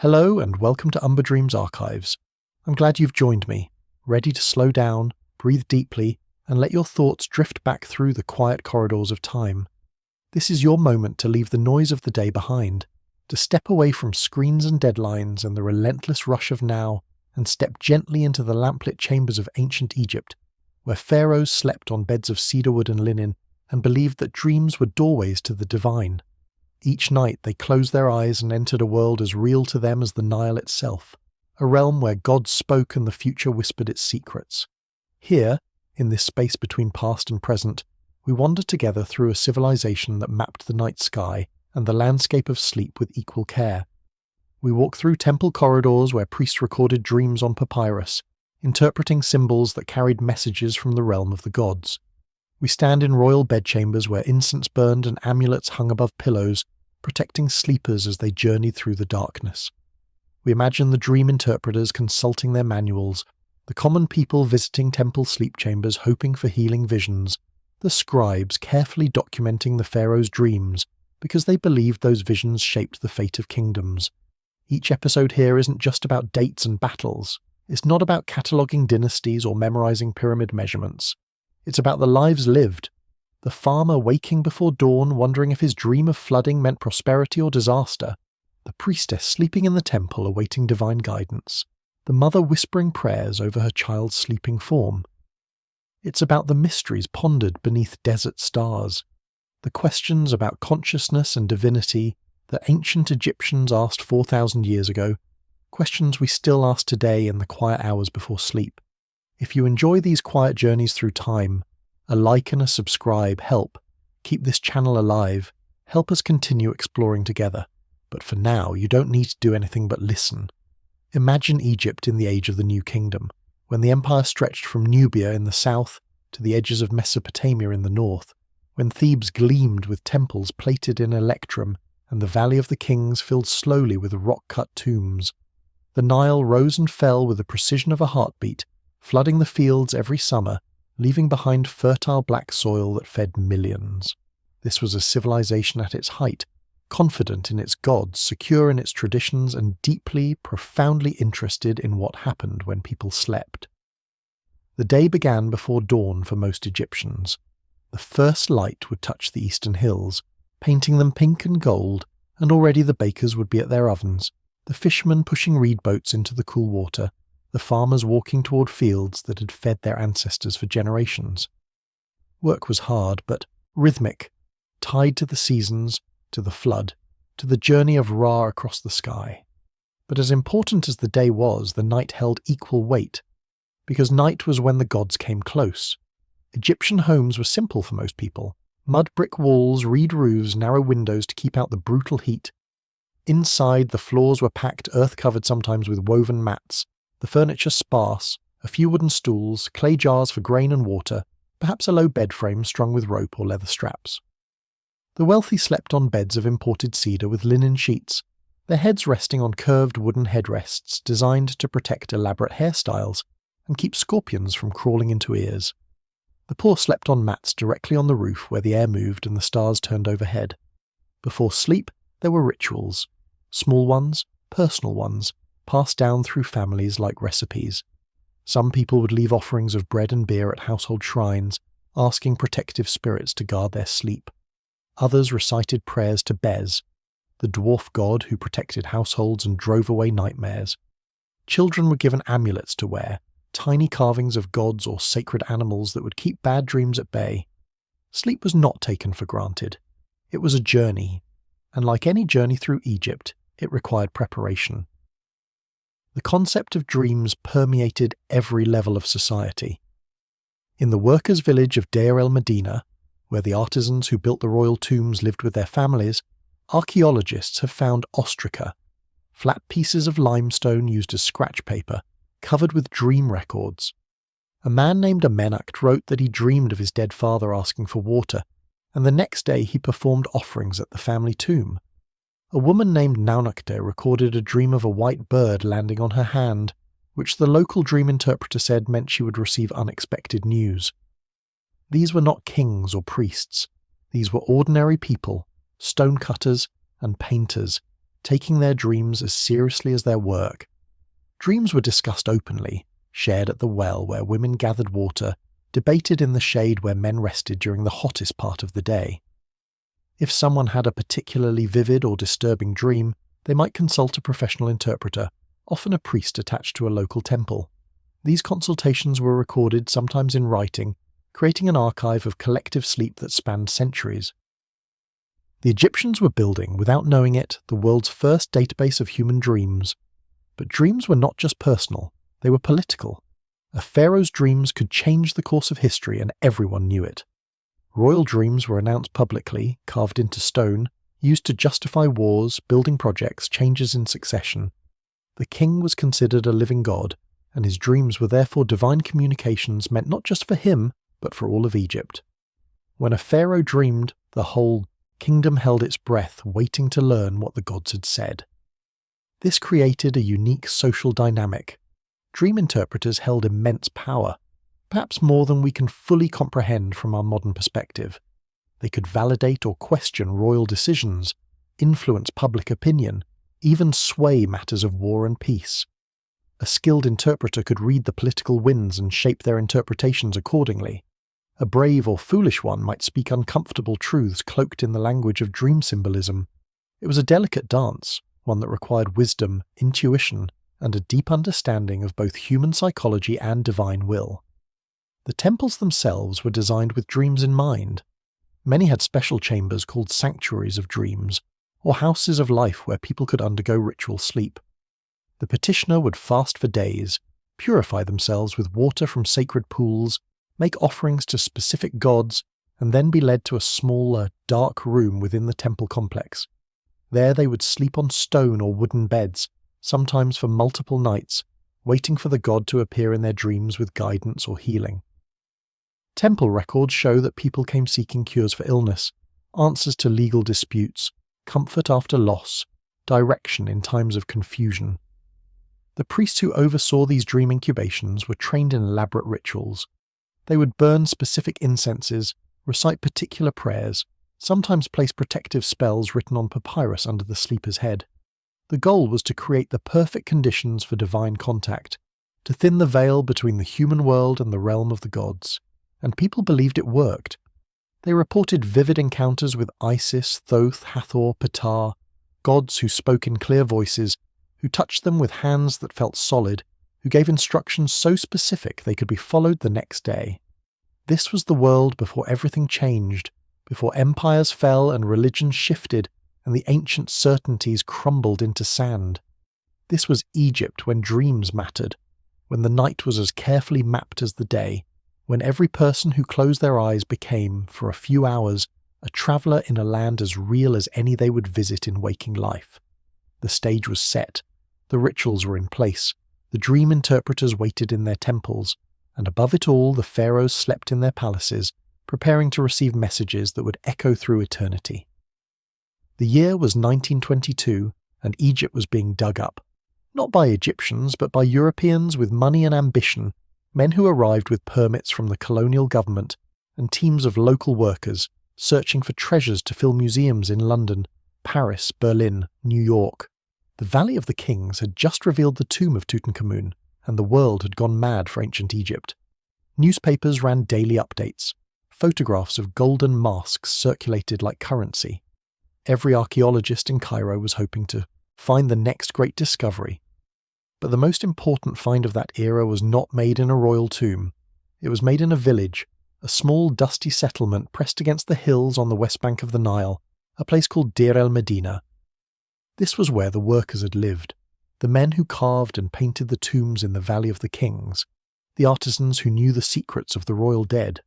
Hello and welcome to Umber Dreams Archives. I'm glad you've joined me, ready to slow down, breathe deeply, and let your thoughts drift back through the quiet corridors of time. This is your moment to leave the noise of the day behind, to step away from screens and deadlines and the relentless rush of now, and step gently into the lamplit chambers of ancient Egypt, where pharaohs slept on beds of cedarwood and linen and believed that dreams were doorways to the divine. Each night they closed their eyes and entered a world as real to them as the Nile itself, a realm where God spoke and the future whispered its secrets. Here, in this space between past and present, we wander together through a civilization that mapped the night sky and the landscape of sleep with equal care. We walk through temple corridors where priests recorded dreams on papyrus, interpreting symbols that carried messages from the realm of the gods. We stand in royal bedchambers where incense burned and amulets hung above pillows, protecting sleepers as they journeyed through the darkness. We imagine the dream interpreters consulting their manuals, the common people visiting temple sleep chambers hoping for healing visions, the scribes carefully documenting the pharaoh's dreams because they believed those visions shaped the fate of kingdoms. Each episode here isn't just about dates and battles. It's not about cataloguing dynasties or memorizing pyramid measurements. It's about the lives lived. The farmer waking before dawn, wondering if his dream of flooding meant prosperity or disaster. The priestess sleeping in the temple, awaiting divine guidance. The mother whispering prayers over her child's sleeping form. It's about the mysteries pondered beneath desert stars. The questions about consciousness and divinity that ancient Egyptians asked 4,000 years ago. Questions we still ask today in the quiet hours before sleep. If you enjoy these quiet journeys through time, a like and a subscribe help. Keep this channel alive. Help us continue exploring together. But for now, you don't need to do anything but listen. Imagine Egypt in the age of the New Kingdom, when the empire stretched from Nubia in the south to the edges of Mesopotamia in the north, when Thebes gleamed with temples plated in electrum and the Valley of the Kings filled slowly with rock-cut tombs. The Nile rose and fell with the precision of a heartbeat, flooding the fields every summer, leaving behind fertile black soil that fed millions. This was a civilization at its height, confident in its gods, secure in its traditions, and deeply, profoundly interested in what happened when people slept. The day began before dawn for most Egyptians. The first light would touch the eastern hills, painting them pink and gold, and already the bakers would be at their ovens, the fishermen pushing reed boats into the cool water, the farmers walking toward fields that had fed their ancestors for generations. Work was hard, but rhythmic, tied to the seasons, to the flood, to the journey of Ra across the sky. But as important as the day was, the night held equal weight, because night was when the gods came close. Egyptian homes were simple for most people. Mud brick walls, reed roofs, narrow windows to keep out the brutal heat. Inside, the floors were packed, earth-covered sometimes with woven mats, the furniture sparse, a few wooden stools, clay jars for grain and water, perhaps a low bed frame strung with rope or leather straps. The wealthy slept on beds of imported cedar with linen sheets, their heads resting on curved wooden headrests designed to protect elaborate hairstyles and keep scorpions from crawling into ears. The poor slept on mats directly on the roof where the air moved and the stars turned overhead. Before sleep, there were rituals, small ones, personal ones, passed down through families like recipes. Some people would leave offerings of bread and beer at household shrines, asking protective spirits to guard their sleep. Others recited prayers to Bez, the dwarf god who protected households and drove away nightmares. Children were given amulets to wear, tiny carvings of gods or sacred animals that would keep bad dreams at bay. Sleep was not taken for granted. It was a journey, and like any journey through Egypt, it required preparation. The concept of dreams permeated every level of society. In the workers' village of Deir el-Medina, where the artisans who built the royal tombs lived with their families, archaeologists have found ostraca, flat pieces of limestone used as scratch paper, covered with dream records. A man named Amenacht wrote that he dreamed of his dead father asking for water, and the next day he performed offerings at the family tomb. A woman named Naunakte recorded a dream of a white bird landing on her hand, which the local dream interpreter said meant she would receive unexpected news. These were not kings or priests. These were ordinary people, stonecutters and painters, taking their dreams as seriously as their work. Dreams were discussed openly, shared at the well where women gathered water, debated in the shade where men rested during the hottest part of the day. If someone had a particularly vivid or disturbing dream, they might consult a professional interpreter, often a priest attached to a local temple. These consultations were recorded, sometimes in writing, creating an archive of collective sleep that spanned centuries. The Egyptians were building, without knowing it, the world's first database of human dreams. But dreams were not just personal, they were political. A pharaoh's dreams could change the course of history, and everyone knew it. Royal dreams were announced publicly, carved into stone, used to justify wars, building projects, changes in succession. The king was considered a living god, and his dreams were therefore divine communications meant not just for him, but for all of Egypt. When a pharaoh dreamed, the whole kingdom held its breath, waiting to learn what the gods had said. This created a unique social dynamic. Dream interpreters held immense power, perhaps more than we can fully comprehend from our modern perspective. They could validate or question royal decisions, influence public opinion, even sway matters of war and peace. A skilled interpreter could read the political winds and shape their interpretations accordingly. A brave or foolish one might speak uncomfortable truths cloaked in the language of dream symbolism. It was a delicate dance, one that required wisdom, intuition, and a deep understanding of both human psychology and divine will. The temples themselves were designed with dreams in mind. Many had special chambers called sanctuaries of dreams, or houses of life where people could undergo ritual sleep. The petitioner would fast for days, purify themselves with water from sacred pools, make offerings to specific gods, and then be led to a smaller, dark room within the temple complex. There they would sleep on stone or wooden beds, sometimes for multiple nights, waiting for the god to appear in their dreams with guidance or healing. Temple records show that people came seeking cures for illness, answers to legal disputes, comfort after loss, direction in times of confusion. The priests who oversaw these dream incubations were trained in elaborate rituals. They would burn specific incenses, recite particular prayers, sometimes place protective spells written on papyrus under the sleeper's head. The goal was to create the perfect conditions for divine contact, to thin the veil between the human world and the realm of the gods, and people believed it worked. They reported vivid encounters with Isis, Thoth, Hathor, Ptah, gods who spoke in clear voices, who touched them with hands that felt solid, who gave instructions so specific they could be followed the next day. This was the world before everything changed, before empires fell and religions shifted, and the ancient certainties crumbled into sand. This was Egypt when dreams mattered, when the night was as carefully mapped as the day, when every person who closed their eyes became, for a few hours, a traveller in a land as real as any they would visit in waking life. The stage was set, the rituals were in place, the dream interpreters waited in their temples, and above it all the pharaohs slept in their palaces, preparing to receive messages that would echo through eternity. The year was 1922, and Egypt was being dug up, not by Egyptians but by Europeans with money and ambition, men who arrived with permits from the colonial government, and teams of local workers searching for treasures to fill museums in London, Paris, Berlin, New York. The Valley of the Kings had just revealed the tomb of Tutankhamun, and the world had gone mad for ancient Egypt. Newspapers ran daily updates. Photographs of golden masks circulated like currency. Every archaeologist in Cairo was hoping to find the next great discovery. But the most important find of that era was not made in a royal tomb. It was made in a village, a small dusty settlement pressed against the hills on the west bank of the Nile, a place called Deir el-Medina. This was where the workers had lived, the men who carved and painted the tombs in the Valley of the Kings, the artisans who knew the secrets of the royal dead.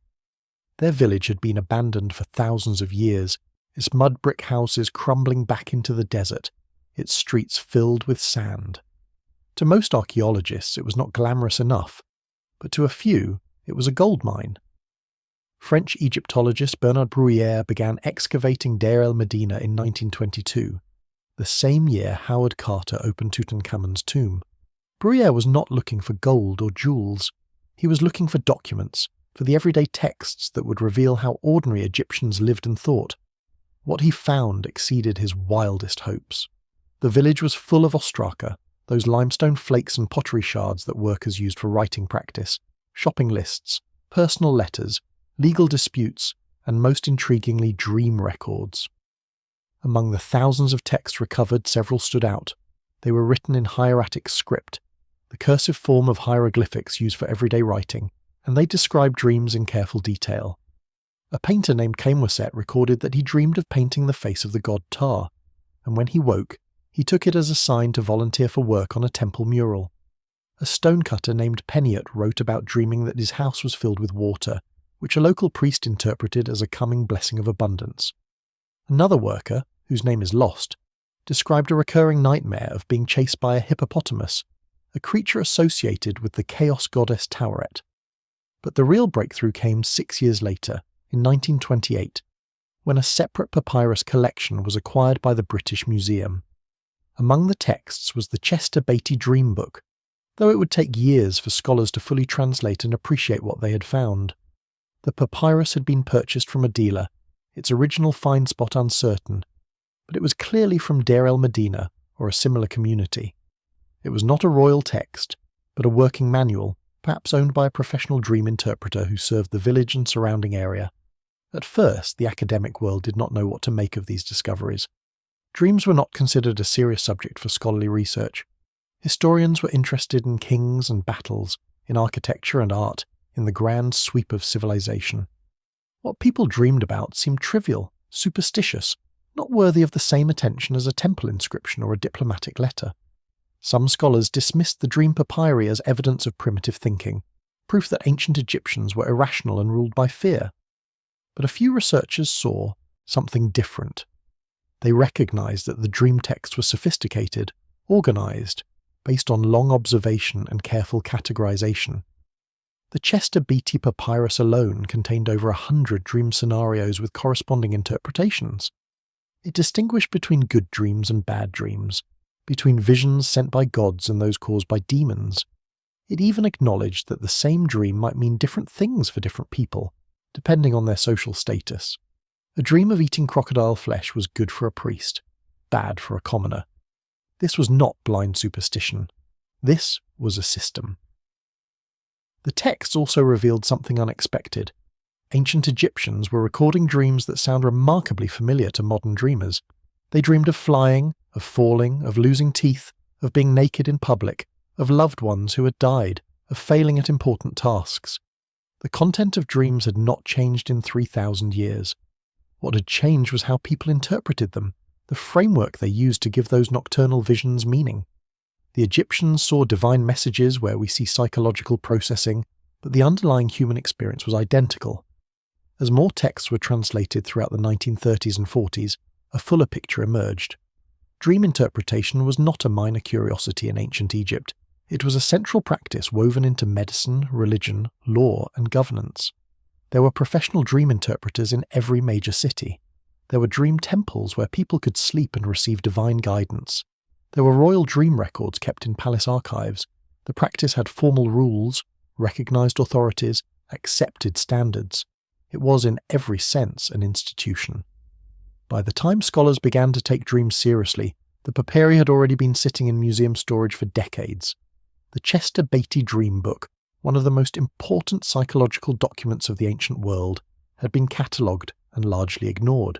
Their village had been abandoned for thousands of years, its mud brick houses crumbling back into the desert, its streets filled with sand. To most archaeologists it was not glamorous enough, but to a few it was a gold mine. French Egyptologist Bernard Bruyère began excavating Deir el-Medina in 1922, the same year Howard Carter opened Tutankhamun's tomb. Bruyère was not looking for gold or jewels. He was looking for documents, for the everyday texts that would reveal how ordinary Egyptians lived and thought. What he found exceeded his wildest hopes. The village was full of ostraka, those limestone flakes and pottery shards that workers used for writing practice, shopping lists, personal letters, legal disputes, and most intriguingly dream records. Among the thousands of texts recovered, several stood out. They were written in hieratic script, the cursive form of hieroglyphics used for everyday writing, and they described dreams in careful detail. A painter named Camwaset recorded that he dreamed of painting the face of the god Ptah, and when he woke, he took it as a sign to volunteer for work on a temple mural. A stonecutter named Peniot wrote about dreaming that his house was filled with water, which a local priest interpreted as a coming blessing of abundance. Another worker, whose name is lost, described a recurring nightmare of being chased by a hippopotamus, a creature associated with the chaos goddess Taweret. But the real breakthrough came 6 years later, in 1928, when a separate papyrus collection was acquired by the British Museum. Among the texts was the Chester Beatty Dream Book, though it would take years for scholars to fully translate and appreciate what they had found. The papyrus had been purchased from a dealer, its original find spot uncertain, but it was clearly from Deir el-Medina or a similar community. It was not a royal text, but a working manual, perhaps owned by a professional dream interpreter who served the village and surrounding area. At first, the academic world did not know what to make of these discoveries. Dreams were not considered a serious subject for scholarly research. Historians were interested in kings and battles, in architecture and art, in the grand sweep of civilization. What people dreamed about seemed trivial, superstitious, not worthy of the same attention as a temple inscription or a diplomatic letter. Some scholars dismissed the dream papyri as evidence of primitive thinking, proof that ancient Egyptians were irrational and ruled by fear. But a few researchers saw something different. They recognized that the dream texts were sophisticated, organized, based on long observation and careful categorization. The Chester Beatty Papyrus alone contained over 100 dream scenarios with corresponding interpretations. It distinguished between good dreams and bad dreams, between visions sent by gods and those caused by demons. It even acknowledged that the same dream might mean different things for different people, depending on their social status. A dream of eating crocodile flesh was good for a priest, bad for a commoner. This was not blind superstition. This was a system. The texts also revealed something unexpected. Ancient Egyptians were recording dreams that sound remarkably familiar to modern dreamers. They dreamed of flying, of falling, of losing teeth, of being naked in public, of loved ones who had died, of failing at important tasks. The content of dreams had not changed in 3,000 years. What had changed was how people interpreted them, the framework they used to give those nocturnal visions meaning. The Egyptians saw divine messages where we see psychological processing, but the underlying human experience was identical. As more texts were translated throughout the 1930s and 40s, a fuller picture emerged. Dream interpretation was not a minor curiosity in ancient Egypt. It was a central practice woven into medicine, religion, law, and governance. There were professional dream interpreters in every major city. There were dream temples where people could sleep and receive divine guidance. There were royal dream records kept in palace archives. The practice had formal rules, recognized authorities, accepted standards. It was in every sense an institution. By the time scholars began to take dreams seriously, the Papyri had already been sitting in museum storage for decades. The Chester Beatty Dream Book, one of the most important psychological documents of the ancient world, had been catalogued and largely ignored.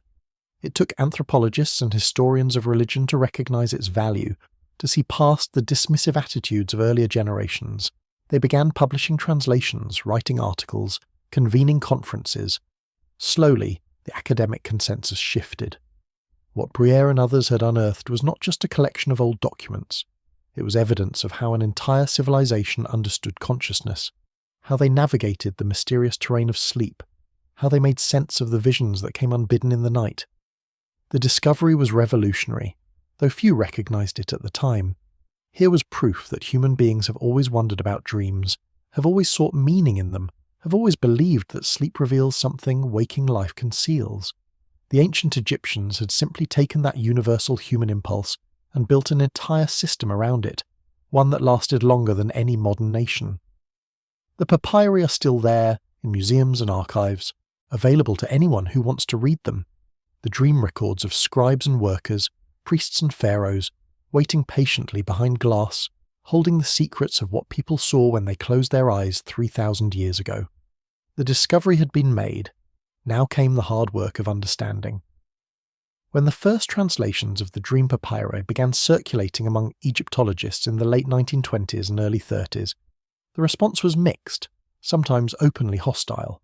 It took anthropologists and historians of religion to recognize its value, to see past the dismissive attitudes of earlier generations. They began publishing translations, writing articles, convening conferences. Slowly, the academic consensus shifted. What Bruyère and others had unearthed was not just a collection of old documents. It was evidence of how an entire civilization understood consciousness, how they navigated the mysterious terrain of sleep, how they made sense of the visions that came unbidden in the night. The discovery was revolutionary, though few recognized it at the time. Here was proof that human beings have always wondered about dreams, have always sought meaning in them, have always believed that sleep reveals something waking life conceals. The ancient Egyptians had simply taken that universal human impulse and built an entire system around it, one that lasted longer than any modern nation. The papyri are still there, in museums and archives, available to anyone who wants to read them. The dream records of scribes and workers, priests and pharaohs, waiting patiently behind glass, holding the secrets of what people saw when they closed their eyes 3,000 years ago. The discovery had been made. Now came the hard work of understanding. When the first translations of the Dream Papyri began circulating among Egyptologists in the late 1920s and early 30s, the response was mixed, sometimes openly hostile.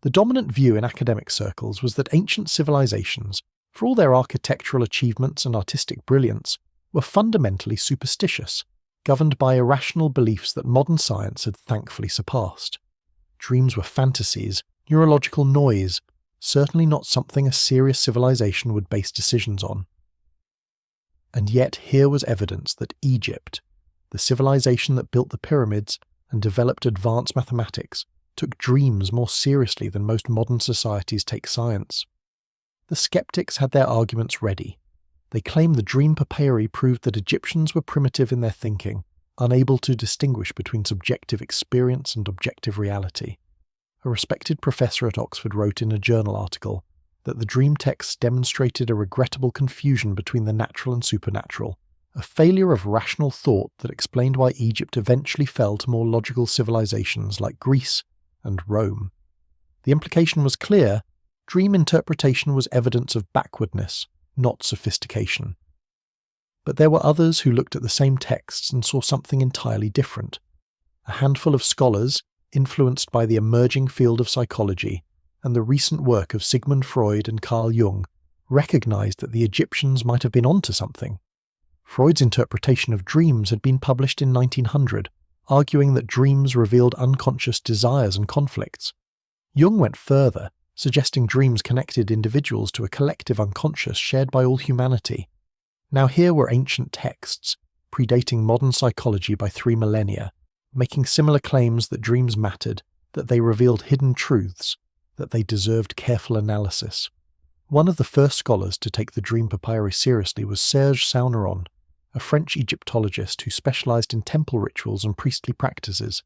The dominant view in academic circles was that ancient civilizations, for all their architectural achievements and artistic brilliance, were fundamentally superstitious, governed by irrational beliefs that modern science had thankfully surpassed. Dreams were fantasies, neurological noise, certainly not something a serious civilization would base decisions on. And yet here was evidence that Egypt, the civilization that built the pyramids and developed advanced mathematics, took dreams more seriously than most modern societies take science. The skeptics had their arguments ready. They claimed the Dream Papyri proved that Egyptians were primitive in their thinking, unable to distinguish between subjective experience and objective reality. A respected professor at Oxford wrote in a journal article that the dream texts demonstrated a regrettable confusion between the natural and supernatural, a failure of rational thought that explained why Egypt eventually fell to more logical civilizations like Greece and Rome. The implication was clear: dream interpretation was evidence of backwardness, not sophistication. But there were others who looked at the same texts and saw something entirely different. A handful of scholars, influenced by the emerging field of psychology and the recent work of Sigmund Freud and Carl Jung, recognized that the Egyptians might have been onto something. Freud's interpretation of dreams had been published in 1900, arguing that dreams revealed unconscious desires and conflicts. Jung went further, suggesting dreams connected individuals to a collective unconscious shared by all humanity. Now here were ancient texts, predating modern psychology by 3 millennia, making similar claims that dreams mattered, that they revealed hidden truths, that they deserved careful analysis. One of the first scholars to take the Dream Papyri seriously was Serge Sauneron, a French Egyptologist who specialized in temple rituals and priestly practices.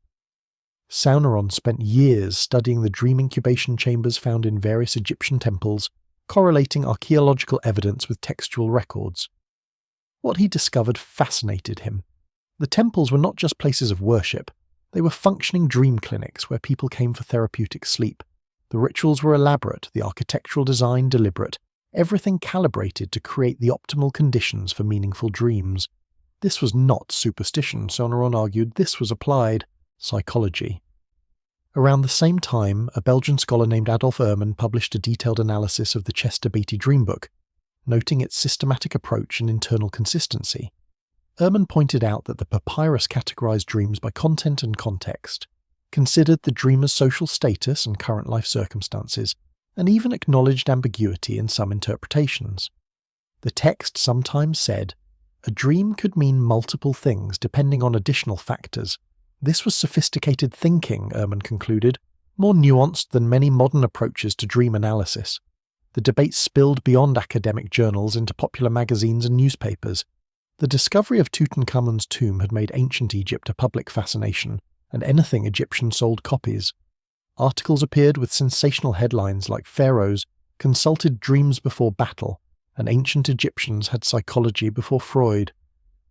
Sauneron spent years studying the dream incubation chambers found in various Egyptian temples, correlating archaeological evidence with textual records. What he discovered fascinated him. The temples were not just places of worship, they were functioning dream clinics where people came for therapeutic sleep. The rituals were elaborate, the architectural design deliberate, everything calibrated to create the optimal conditions for meaningful dreams. This was not superstition, Sauneron argued, this was applied psychology. Around the same time, a Belgian scholar named Adolf Ehrman published a detailed analysis of the Chester Beatty Dream Book, noting its systematic approach and internal consistency. Ehrman pointed out that the papyrus categorized dreams by content and context, considered the dreamer's social status and current life circumstances, and even acknowledged ambiguity in some interpretations. The text sometimes said, a dream could mean multiple things depending on additional factors. This was sophisticated thinking, Ehrman concluded, more nuanced than many modern approaches to dream analysis. The debate spilled beyond academic journals into popular magazines and newspapers. The discovery of Tutankhamun's tomb had made ancient Egypt a public fascination, and anything Egyptian sold copies. Articles appeared with sensational headlines like Pharaohs consulted dreams before battle, and ancient Egyptians had psychology before Freud.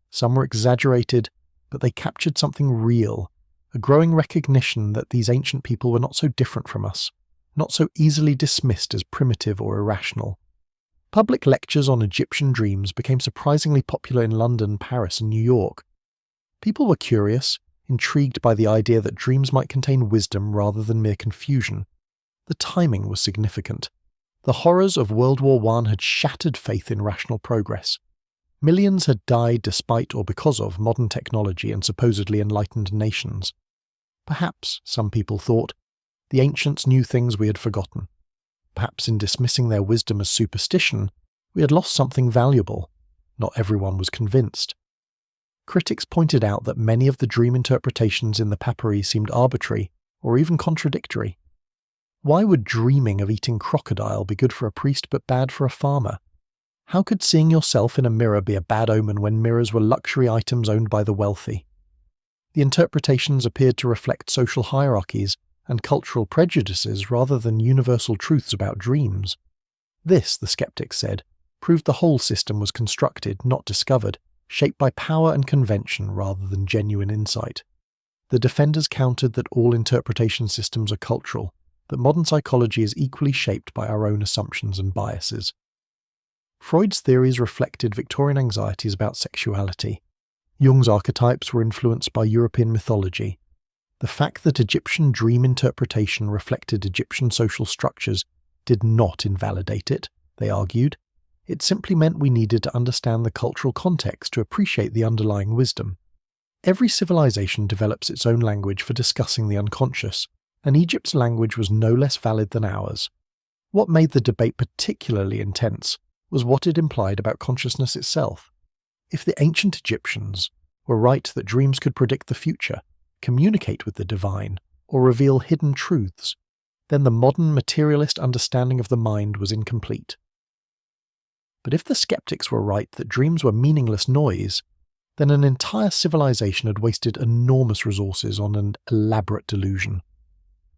Some were exaggerated, but they captured something real, a growing recognition that these ancient people were not so different from us, not so easily dismissed as primitive or irrational. Public lectures on Egyptian dreams became surprisingly popular in London, Paris, and New York. People were curious, intrigued by the idea that dreams might contain wisdom rather than mere confusion. The timing was significant. The horrors of World War I had shattered faith in rational progress. Millions had died despite or because of modern technology and supposedly enlightened nations. Perhaps, some people thought, the ancients knew things we had forgotten. Perhaps in dismissing their wisdom as superstition, we had lost something valuable. Not everyone was convinced. Critics pointed out that many of the dream interpretations in the Papyri seemed arbitrary or even contradictory. Why would dreaming of eating crocodile be good for a priest but bad for a farmer? How could seeing yourself in a mirror be a bad omen when mirrors were luxury items owned by the wealthy? The interpretations appeared to reflect social hierarchies and cultural prejudices rather than universal truths about dreams. This, the skeptics said, proved the whole system was constructed, not discovered, shaped by power and convention rather than genuine insight. The defenders countered that all interpretation systems are cultural, that modern psychology is equally shaped by our own assumptions and biases. Freud's theories reflected Victorian anxieties about sexuality. Jung's archetypes were influenced by European mythology. The fact that Egyptian dream interpretation reflected Egyptian social structures did not invalidate it, they argued. It simply meant we needed to understand the cultural context to appreciate the underlying wisdom. Every civilization develops its own language for discussing the unconscious, and Egypt's language was no less valid than ours. What made the debate particularly intense was what it implied about consciousness itself. If the ancient Egyptians were right that dreams could predict the future, communicate with the divine, or reveal hidden truths, then the modern materialist understanding of the mind was incomplete. But if the skeptics were right that dreams were meaningless noise, then an entire civilization had wasted enormous resources on an elaborate delusion.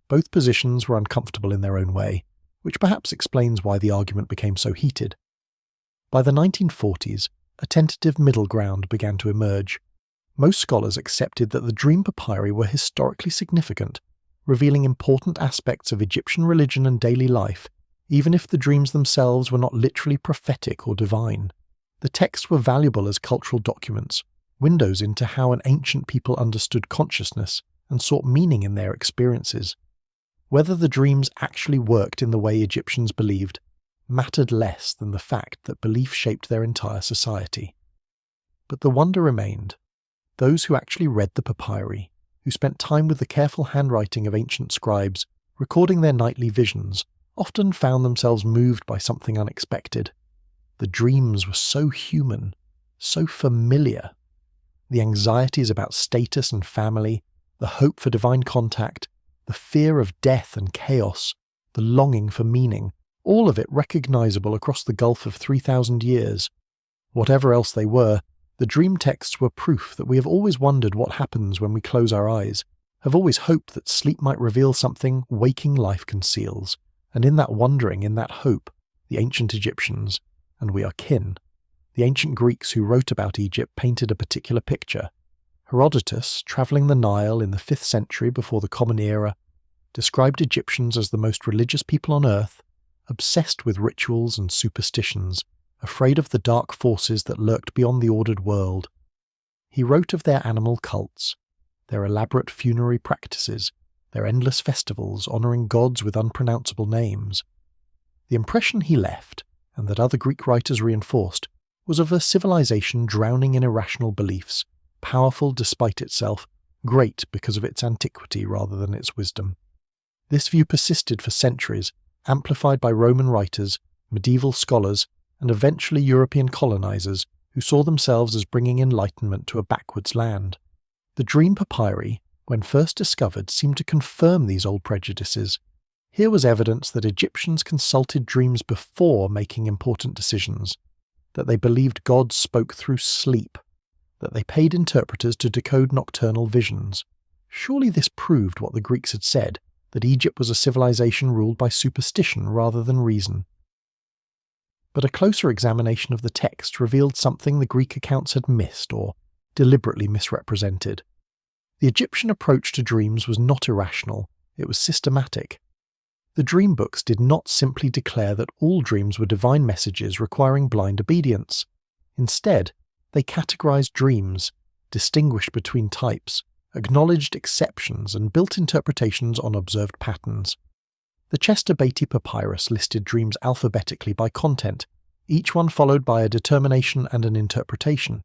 Both positions were uncomfortable in their own way, which perhaps explains why the argument became so heated. By the 1940s, a tentative middle ground began to emerge. Most scholars accepted that the dream papyri were historically significant, revealing important aspects of Egyptian religion and daily life, even if the dreams themselves were not literally prophetic or divine. The texts were valuable as cultural documents, windows into how an ancient people understood consciousness and sought meaning in their experiences. Whether the dreams actually worked in the way Egyptians believed mattered less than the fact that belief shaped their entire society. But the wonder remained. Those who actually read the papyri, who spent time with the careful handwriting of ancient scribes, recording their nightly visions, often found themselves moved by something unexpected. The dreams were so human, so familiar. The anxieties about status and family, the hope for divine contact, the fear of death and chaos, the longing for meaning, all of it recognizable across the gulf of 3,000 years. Whatever else they were, the dream texts were proof that we have always wondered what happens when we close our eyes, have always hoped that sleep might reveal something waking life conceals, and in that wondering, in that hope, the ancient Egyptians, and we are kin. The ancient Greeks who wrote about Egypt painted a particular picture. Herodotus, travelling the Nile in the 5th century before the Common Era, described Egyptians as the most religious people on earth, obsessed with rituals and superstitions, afraid of the dark forces that lurked beyond the ordered world. He wrote of their animal cults, their elaborate funerary practices, their endless festivals honouring gods with unpronounceable names. The impression he left, and that other Greek writers reinforced, was of a civilization drowning in irrational beliefs, powerful despite itself, great because of its antiquity rather than its wisdom. This view persisted for centuries, amplified by Roman writers, medieval scholars, and eventually European colonizers who saw themselves as bringing enlightenment to a backwards land. The dream papyri, when first discovered, seemed to confirm these old prejudices. Here was evidence that Egyptians consulted dreams before making important decisions, that they believed gods spoke through sleep, that they paid interpreters to decode nocturnal visions. Surely this proved what the Greeks had said, that Egypt was a civilization ruled by superstition rather than reason. But a closer examination of the text revealed something the Greek accounts had missed or deliberately misrepresented. The Egyptian approach to dreams was not irrational, it was systematic. The dream books did not simply declare that all dreams were divine messages requiring blind obedience. Instead, they categorized dreams, distinguished between types, acknowledged exceptions, and built interpretations on observed patterns. The Chester Beatty Papyrus listed dreams alphabetically by content, each one followed by a determination and an interpretation.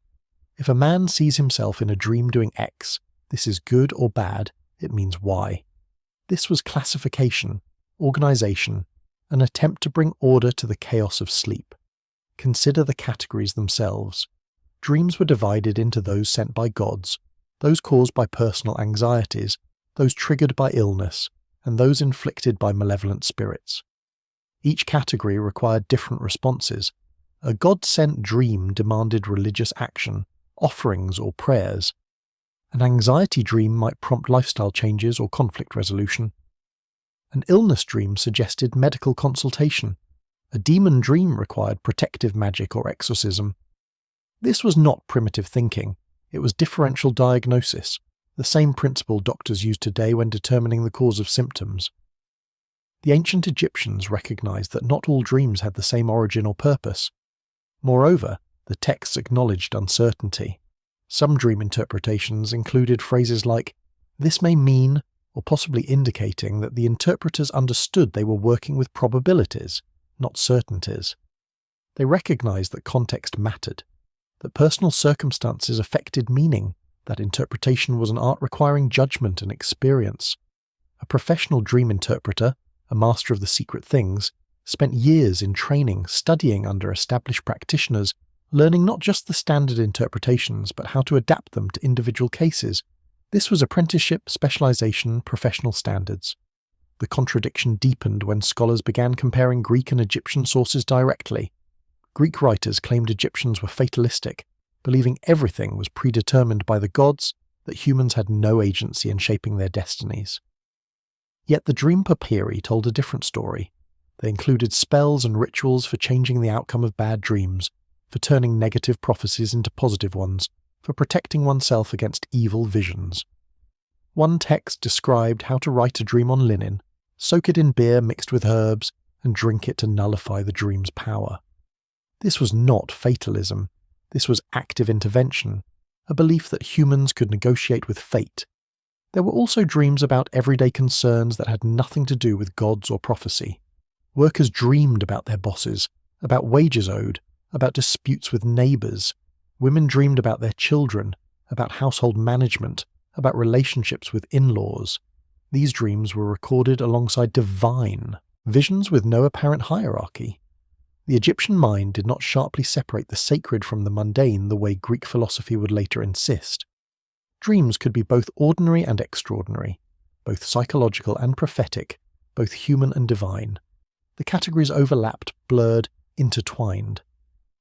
If a man sees himself in a dream doing X, this is good or bad, it means Y. This was classification, organization, an attempt to bring order to the chaos of sleep. Consider the categories themselves. Dreams were divided into those sent by gods, those caused by personal anxieties, those triggered by illness, and those inflicted by malevolent spirits. Each category required different responses. A god-sent dream demanded religious action, offerings or prayers. An anxiety dream might prompt lifestyle changes or conflict resolution. An illness dream suggested medical consultation. A demon dream required protective magic or exorcism. This was not primitive thinking, it was differential diagnosis, the same principle doctors use today when determining the cause of symptoms. The ancient Egyptians recognized that not all dreams had the same origin or purpose. Moreover, the texts acknowledged uncertainty. Some dream interpretations included phrases like, "This may mean," or possibly indicating that the interpreters understood they were working with probabilities, not certainties. They recognized that context mattered, that personal circumstances affected meaning, that interpretation was an art requiring judgment and experience. A professional dream interpreter, a master of the secret things, spent years in training, studying under established practitioners, learning not just the standard interpretations but how to adapt them to individual cases. This was apprenticeship, specialization, professional standards. The contradiction deepened when scholars began comparing Greek and Egyptian sources directly. Greek writers claimed Egyptians were fatalistic, believing everything was predetermined by the gods, that humans had no agency in shaping their destinies. Yet the dream Papyri told a different story. They included spells and rituals for changing the outcome of bad dreams, for turning negative prophecies into positive ones, for protecting oneself against evil visions. One text described how to write a dream on linen, soak it in beer mixed with herbs, and drink it to nullify the dream's power. This was not fatalism. This was active intervention, a belief that humans could negotiate with fate. There were also dreams about everyday concerns that had nothing to do with gods or prophecy. Workers dreamed about their bosses, about wages owed, about disputes with neighbours. Women dreamed about their children, about household management, about relationships with in-laws. These dreams were recorded alongside divine visions with no apparent hierarchy. The Egyptian mind did not sharply separate the sacred from the mundane the way Greek philosophy would later insist. Dreams could be both ordinary and extraordinary, both psychological and prophetic, both human and divine. The categories overlapped, blurred, intertwined.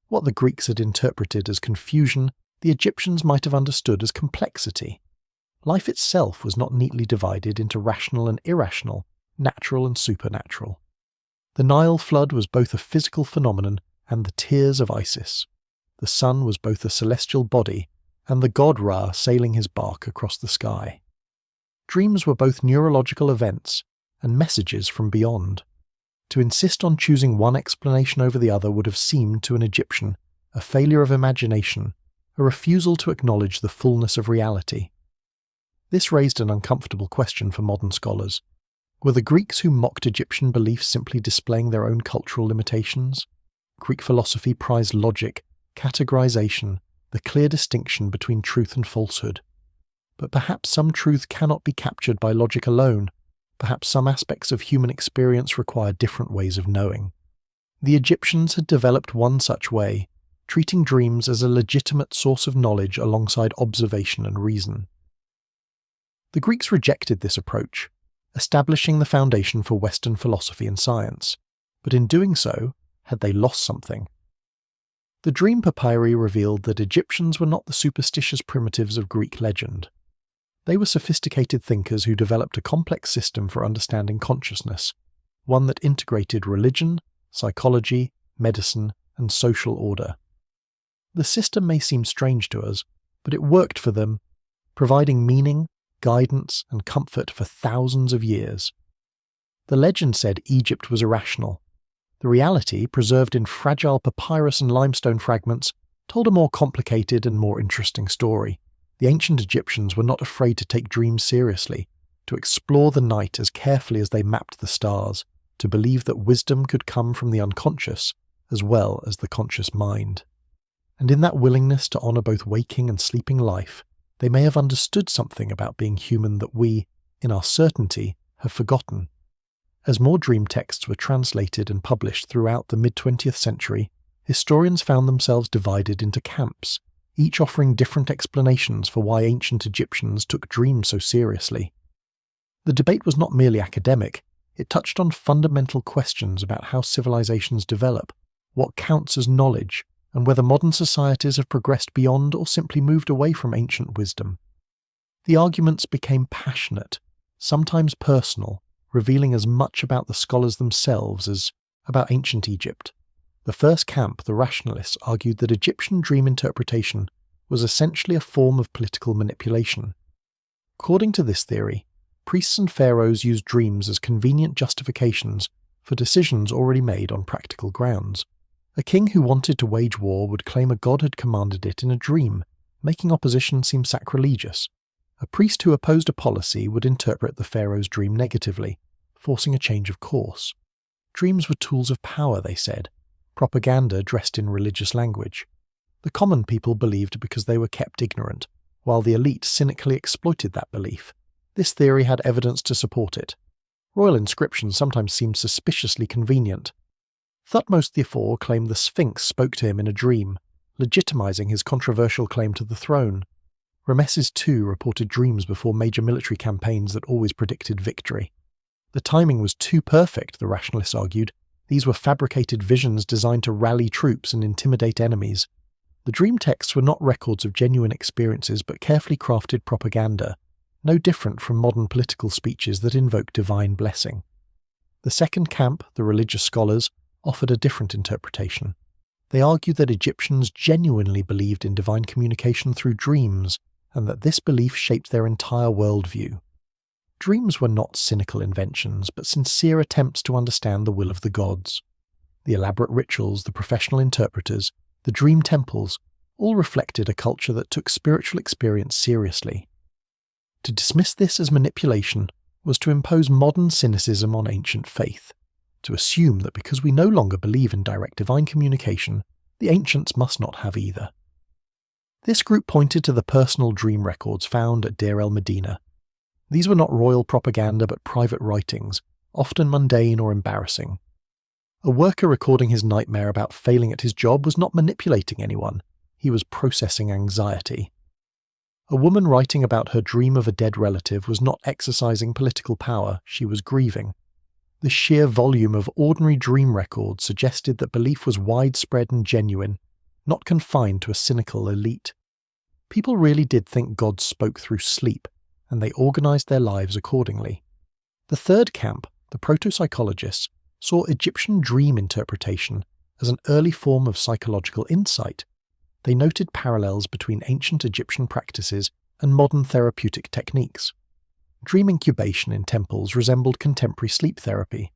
What the Greeks had interpreted as confusion, the Egyptians might have understood as complexity. Life itself was not neatly divided into rational and irrational, natural and supernatural. The Nile flood was both a physical phenomenon and the tears of Isis. The sun was both a celestial body and the god Ra sailing his bark across the sky. Dreams were both neurological events and messages from beyond. To insist on choosing one explanation over the other would have seemed to an Egyptian a failure of imagination, a refusal to acknowledge the fullness of reality. This raised an uncomfortable question for modern scholars. Were the Greeks who mocked Egyptian beliefs simply displaying their own cultural limitations? Greek philosophy prized logic, categorization, the clear distinction between truth and falsehood. But perhaps some truth cannot be captured by logic alone. Perhaps some aspects of human experience require different ways of knowing. The Egyptians had developed one such way, treating dreams as a legitimate source of knowledge alongside observation and reason. The Greeks rejected this approach, establishing the foundation for Western philosophy and science, but in doing so, had they lost something? The dream papyri revealed that Egyptians were not the superstitious primitives of Greek legend. They were sophisticated thinkers who developed a complex system for understanding consciousness, one that integrated religion, psychology, medicine, and social order. The system may seem strange to us, but it worked for them, providing meaning, guidance, and comfort for thousands of years. The legend said Egypt was irrational. The reality, preserved in fragile papyrus and limestone fragments, told a more complicated and more interesting story. The ancient Egyptians were not afraid to take dreams seriously, to explore the night as carefully as they mapped the stars, to believe that wisdom could come from the unconscious as well as the conscious mind. And in that willingness to honour both waking and sleeping life, they may have understood something about being human that we, in our certainty, have forgotten. As more dream texts were translated and published throughout the mid-20th century, historians found themselves divided into camps, each offering different explanations for why ancient Egyptians took dreams so seriously. The debate was not merely academic, it touched on fundamental questions about how civilizations develop, what counts as knowledge, and whether modern societies have progressed beyond or simply moved away from ancient wisdom. The arguments became passionate, sometimes personal, revealing as much about the scholars themselves as about ancient Egypt. The first camp, the rationalists, argued that Egyptian dream interpretation was essentially a form of political manipulation. According to this theory, priests and pharaohs used dreams as convenient justifications for decisions already made on practical grounds. A king who wanted to wage war would claim a god had commanded it in a dream, making opposition seem sacrilegious. A priest who opposed a policy would interpret the pharaoh's dream negatively, forcing a change of course. Dreams were tools of power, they said, propaganda dressed in religious language. The common people believed because they were kept ignorant, while the elite cynically exploited that belief. This theory had evidence to support it. Royal inscriptions sometimes seemed suspiciously convenient. Thutmose IV claimed the Sphinx spoke to him in a dream, legitimizing his controversial claim to the throne. Rameses II reported dreams before major military campaigns that always predicted victory. The timing was too perfect, the rationalists argued. These were fabricated visions designed to rally troops and intimidate enemies. The dream texts were not records of genuine experiences but carefully crafted propaganda, no different from modern political speeches that invoke divine blessing. The second camp, the religious scholars, offered a different interpretation. They argued that Egyptians genuinely believed in divine communication through dreams, and that this belief shaped their entire worldview. Dreams were not cynical inventions, but sincere attempts to understand the will of the gods. The elaborate rituals, the professional interpreters, the dream temples, all reflected a culture that took spiritual experience seriously. To dismiss this as manipulation was to impose modern cynicism on ancient faith, to assume that because we no longer believe in direct divine communication, the ancients must not have either. This group pointed to the personal dream records found at Deir el-Medina. These were not royal propaganda but private writings, often mundane or embarrassing. A worker recording his nightmare about failing at his job was not manipulating anyone, he was processing anxiety. A woman writing about her dream of a dead relative was not exercising political power, she was grieving. The sheer volume of ordinary dream records suggested that belief was widespread and genuine, not confined to a cynical elite. People really did think God spoke through sleep, and they organized their lives accordingly. The third camp, the proto-psychologists, saw Egyptian dream interpretation as an early form of psychological insight. They noted parallels between ancient Egyptian practices and modern therapeutic techniques. Dream incubation in temples resembled contemporary sleep therapy.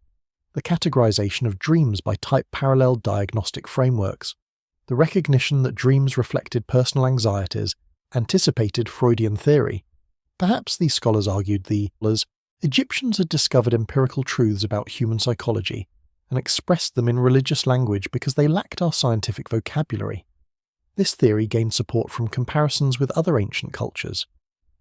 The categorization of dreams by type paralleled diagnostic frameworks. The recognition that dreams reflected personal anxieties anticipated Freudian theory. Perhaps, these scholars argued, Egyptians had discovered empirical truths about human psychology and expressed them in religious language because they lacked our scientific vocabulary. This theory gained support from comparisons with other ancient cultures.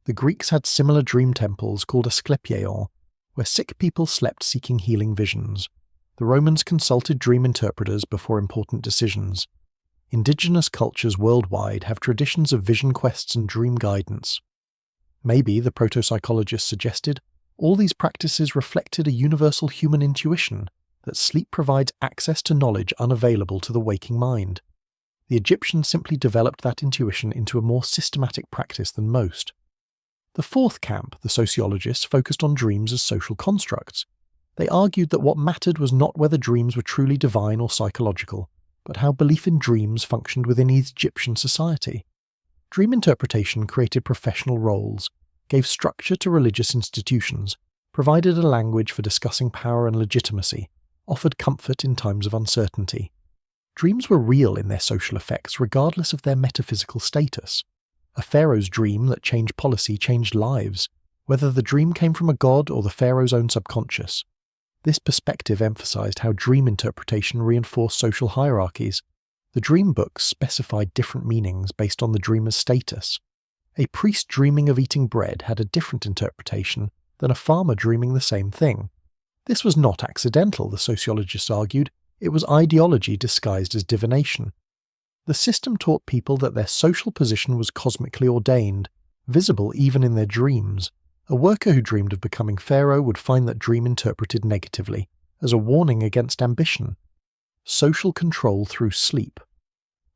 The Greeks had similar dream temples called Asclepieion, where sick people slept seeking healing visions. The Romans consulted dream interpreters before important decisions. Indigenous cultures worldwide have traditions of vision quests and dream guidance. Maybe, the proto-psychologists suggested, all these practices reflected a universal human intuition that sleep provides access to knowledge unavailable to the waking mind. The Egyptians simply developed that intuition into a more systematic practice than most. The fourth camp, the sociologists, focused on dreams as social constructs. They argued that what mattered was not whether dreams were truly divine or psychological, but how belief in dreams functioned within Egyptian society. Dream interpretation created professional roles, gave structure to religious institutions, provided a language for discussing power and legitimacy, offered comfort in times of uncertainty. Dreams were real in their social effects regardless of their metaphysical status. A pharaoh's dream that changed policy changed lives, whether the dream came from a god or the pharaoh's own subconscious. This perspective emphasized how dream interpretation reinforced social hierarchies. The dream books specified different meanings based on the dreamer's status. A priest dreaming of eating bread had a different interpretation than a farmer dreaming the same thing. This was not accidental, the sociologists argued. It was ideology disguised as divination. The system taught people that their social position was cosmically ordained, visible even in their dreams. A worker who dreamed of becoming pharaoh would find that dream interpreted negatively, as a warning against ambition. Social control through sleep.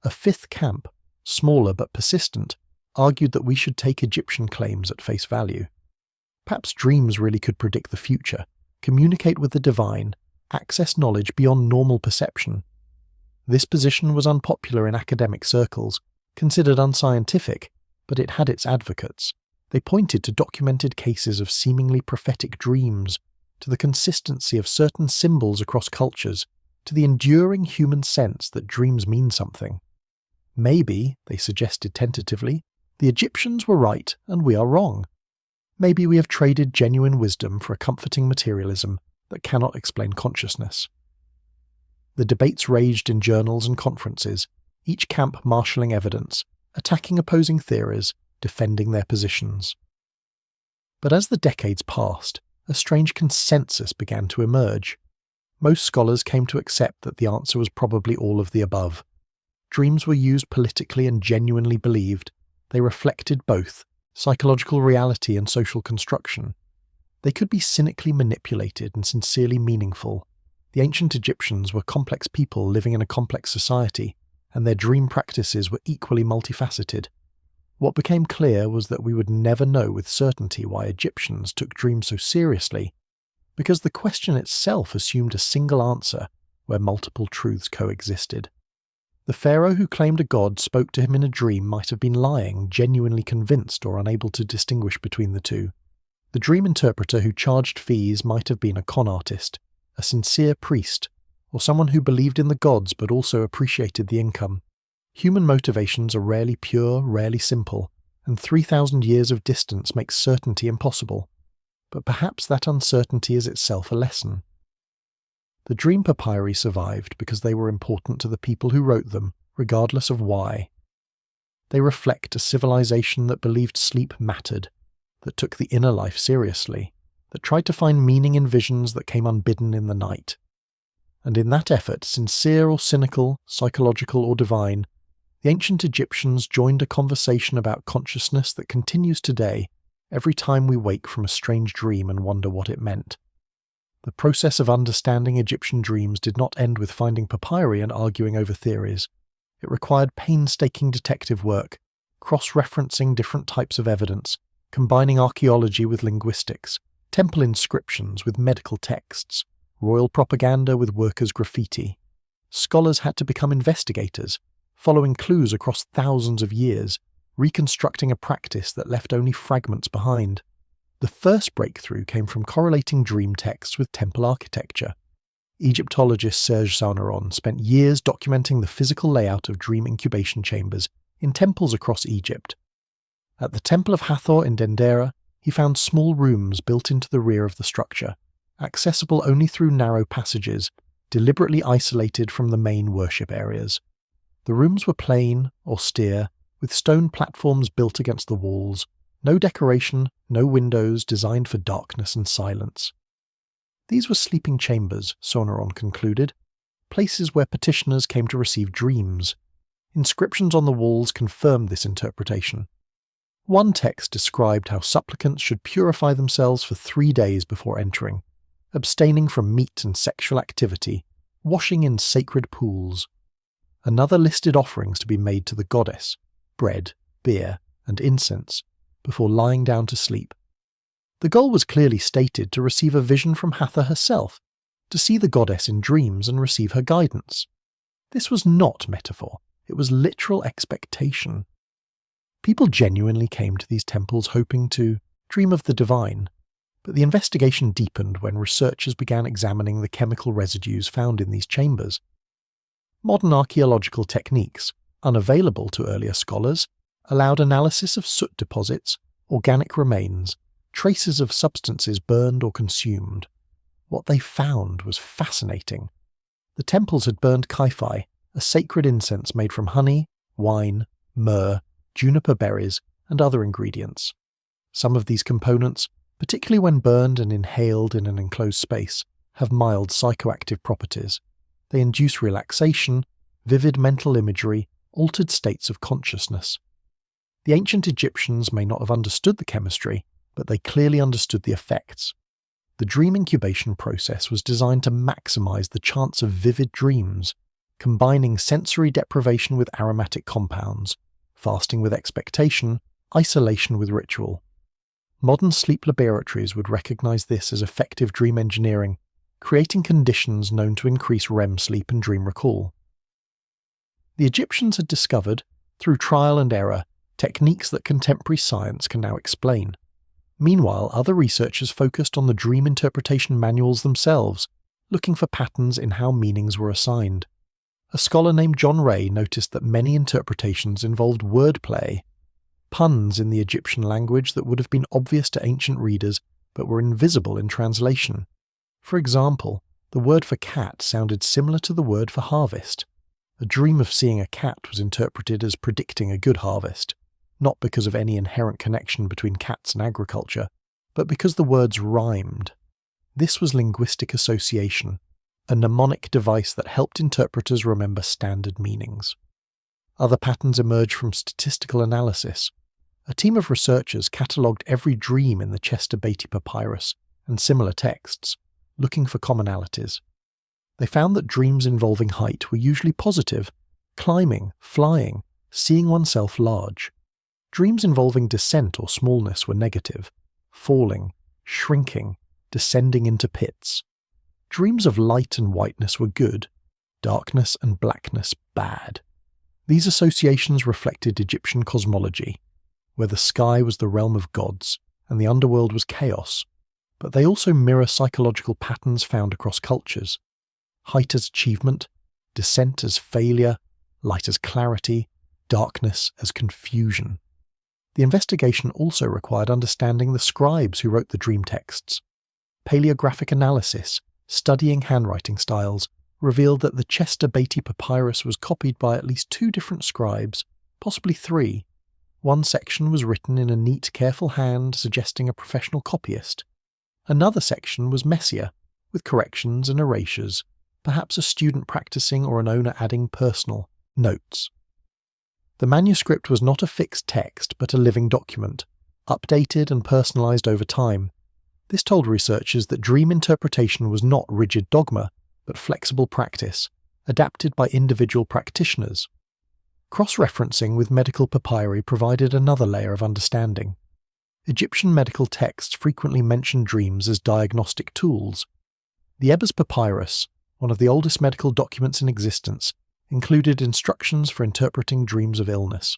A fifth camp, smaller but persistent, argued that we should take Egyptian claims at face value. Perhaps dreams really could predict the future, communicate with the divine, access knowledge beyond normal perception. This position was unpopular in academic circles, considered unscientific, but it had its advocates. They pointed to documented cases of seemingly prophetic dreams, to the consistency of certain symbols across cultures, to the enduring human sense that dreams mean something. Maybe, they suggested tentatively, the Egyptians were right and we are wrong. Maybe we have traded genuine wisdom for a comforting materialism that cannot explain consciousness. The debates raged in journals and conferences, each camp marshalling evidence, attacking opposing theories, defending their positions. But as the decades passed, a strange consensus began to emerge. Most scholars came to accept that the answer was probably all of the above. Dreams were used politically and genuinely believed. They reflected both psychological reality and social construction. They could be cynically manipulated and sincerely meaningful. The ancient Egyptians were complex people living in a complex society, and their dream practices were equally multifaceted. What became clear was that we would never know with certainty why Egyptians took dreams so seriously, because the question itself assumed a single answer where multiple truths coexisted. The pharaoh who claimed a god spoke to him in a dream might have been lying, genuinely convinced or unable to distinguish between the two. The dream interpreter who charged fees might have been a con artist, a sincere priest, or someone who believed in the gods but also appreciated the income. Human motivations are rarely pure, rarely simple, and 3,000 years of distance makes certainty impossible. But perhaps that uncertainty is itself a lesson. The dream papyri survived because they were important to the people who wrote them, regardless of why. They reflect a civilization that believed sleep mattered, that took the inner life seriously, that tried to find meaning in visions that came unbidden in the night. And in that effort, sincere or cynical, psychological or divine, the ancient Egyptians joined a conversation about consciousness that continues today, every time we wake from a strange dream and wonder what it meant. The process of understanding Egyptian dreams did not end with finding papyri and arguing over theories. It required painstaking detective work, cross-referencing different types of evidence, combining archaeology with linguistics, temple inscriptions with medical texts, royal propaganda with workers' graffiti. Scholars had to become investigators, following clues across thousands of years, reconstructing a practice that left only fragments behind. The first breakthrough came from correlating dream texts with temple architecture. Egyptologist Serge Sauneron spent years documenting the physical layout of dream incubation chambers in temples across Egypt. At the Temple of Hathor in Dendera, he found small rooms built into the rear of the structure, accessible only through narrow passages, deliberately isolated from the main worship areas. The rooms were plain, austere, with stone platforms built against the walls, no decoration, no windows, designed for darkness and silence. These were sleeping chambers, Sauneron concluded, places where petitioners came to receive dreams. Inscriptions on the walls confirmed this interpretation. One text described how supplicants should purify themselves for 3 days before entering, abstaining from meat and sexual activity, washing in sacred pools. Another listed offerings to be made to the goddess, bread, beer, and incense, before lying down to sleep. The goal was clearly stated to receive a vision from Hathor herself, to see the goddess in dreams and receive her guidance. This was not metaphor, it was literal expectation. People genuinely came to these temples hoping to dream of the divine, but the investigation deepened when researchers began examining the chemical residues found in these chambers. Modern archaeological techniques, unavailable to earlier scholars, allowed analysis of soot deposits, organic remains, traces of substances burned or consumed. What they found was fascinating. The temples had burned kaiphai, a sacred incense made from honey, wine, myrrh, juniper berries, and other ingredients. Some of these components, particularly when burned and inhaled in an enclosed space, have mild psychoactive properties. They induce relaxation, vivid mental imagery, altered states of consciousness. The ancient Egyptians may not have understood the chemistry, but they clearly understood the effects. The dream incubation process was designed to maximize the chance of vivid dreams, combining sensory deprivation with aromatic compounds, fasting with expectation, isolation with ritual. Modern sleep laboratories would recognize this as effective dream engineering, creating conditions known to increase REM sleep and dream recall. The Egyptians had discovered, through trial and error, techniques that contemporary science can now explain. Meanwhile, other researchers focused on the dream interpretation manuals themselves, looking for patterns in how meanings were assigned. A scholar named John Ray noticed that many interpretations involved wordplay, puns in the Egyptian language that would have been obvious to ancient readers but were invisible in translation. For example, the word for cat sounded similar to the word for harvest. A dream of seeing a cat was interpreted as predicting a good harvest, not because of any inherent connection between cats and agriculture, but because the words rhymed. This was linguistic association, a mnemonic device that helped interpreters remember standard meanings. Other patterns emerged from statistical analysis. A team of researchers catalogued every dream in the Beatty Papyrus and similar texts, looking for commonalities. They found that dreams involving height were usually positive: climbing, flying, seeing oneself large. Dreams involving descent or smallness were negative: falling, shrinking, descending into pits. Dreams of light and whiteness were good, darkness and blackness bad. These associations reflected Egyptian cosmology, where the sky was the realm of gods and the underworld was chaos, but they also mirror psychological patterns found across cultures: height as achievement, descent as failure, light as clarity, darkness as confusion. The investigation also required understanding the scribes who wrote the dream texts. Paleographic analysis, studying handwriting styles, revealed that the Beatty Papyrus was copied by at least 2 different scribes, possibly 3. One section was written in a neat, careful hand suggesting a professional copyist. Another section was messier, with corrections and erasures, perhaps a student practicing or an owner adding personal notes. The manuscript was not a fixed text but a living document, updated and personalized over time. This told researchers that dream interpretation was not rigid dogma, but flexible practice, adapted by individual practitioners. Cross-referencing with medical papyri provided another layer of understanding. Egyptian medical texts frequently mentioned dreams as diagnostic tools. The Ebers Papyrus, one of the oldest medical documents in existence, included instructions for interpreting dreams of illness.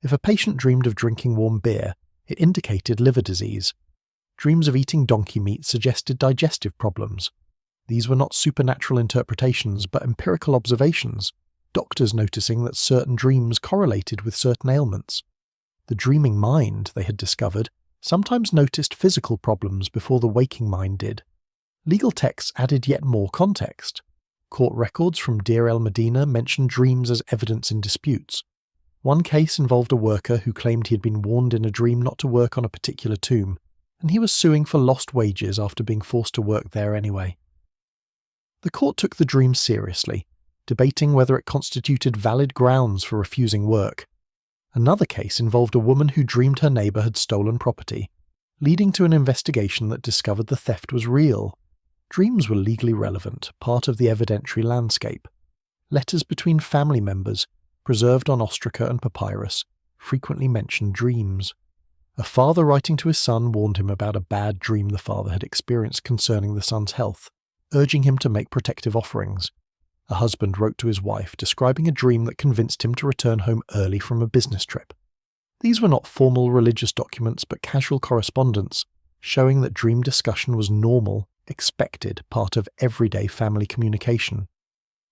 If a patient dreamed of drinking warm beer, it indicated liver disease. Dreams of eating donkey meat suggested digestive problems. These were not supernatural interpretations but empirical observations, doctors noticing that certain dreams correlated with certain ailments. The dreaming mind, they had discovered, sometimes noticed physical problems before the waking mind did. Legal texts added yet more context. Court records from Deir el-Medina mentioned dreams as evidence in disputes. One case involved a worker who claimed he had been warned in a dream not to work on a particular tomb, and he was suing for lost wages after being forced to work there anyway. The court took the dream seriously, debating whether it constituted valid grounds for refusing work. Another case involved a woman who dreamed her neighbour had stolen property, leading to an investigation that discovered the theft was real. Dreams were legally relevant, part of the evidentiary landscape. Letters between family members, preserved on ostraca and papyrus, frequently mentioned dreams. A father writing to his son warned him about a bad dream the father had experienced concerning the son's health, urging him to make protective offerings. A husband wrote to his wife describing a dream that convinced him to return home early from a business trip. These were not formal religious documents but casual correspondence, showing that dream discussion was normal, expected part of everyday family communication.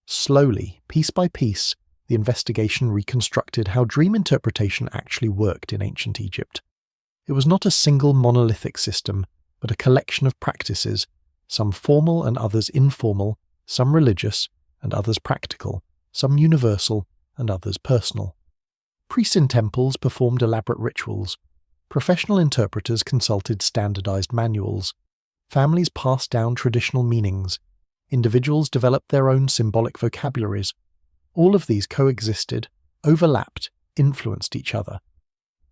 Slowly, piece by piece, the investigation reconstructed how dream interpretation actually worked in ancient Egypt. It was not a single monolithic system, but a collection of practices, some formal and others informal, some religious and others practical, some universal and others personal. Priests in temples performed elaborate rituals. Professional interpreters consulted standardized manuals. Families passed down traditional meanings. Individuals developed their own symbolic vocabularies. All of these coexisted, overlapped, influenced each other.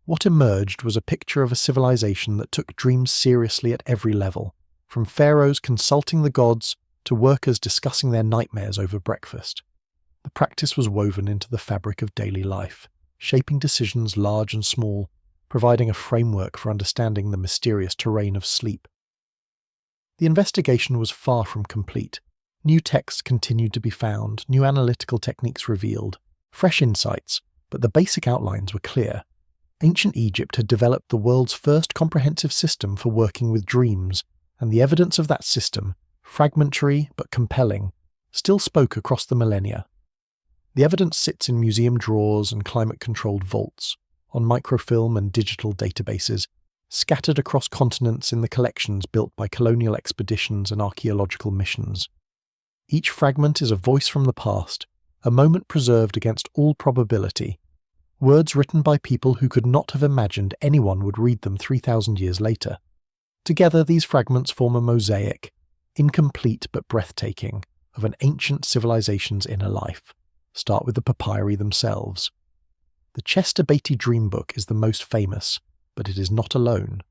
What emerged was a picture of a civilization that took dreams seriously at every level, from pharaohs consulting the gods to workers discussing their nightmares over breakfast. The practice was woven into the fabric of daily life, shaping decisions large and small, providing a framework for understanding the mysterious terrain of sleep. The investigation was far from complete. New texts continued to be found, new analytical techniques revealed, fresh insights, but the basic outlines were clear. Ancient Egypt had developed the world's first comprehensive system for working with dreams, and the evidence of that system, fragmentary but compelling, still spoke across the millennia. The evidence sits in museum drawers and climate-controlled vaults, on microfilm and digital databases, scattered across continents in the collections built by colonial expeditions and archaeological missions. Each fragment is a voice from the past, a moment preserved against all probability, words written by people who could not have imagined anyone would read them 3,000 years later. Together, these fragments form a mosaic, incomplete but breathtaking, of an ancient civilization's inner life. Start with the papyri themselves. The Chester Beatty Dream Book is the most famous, but it is not alone.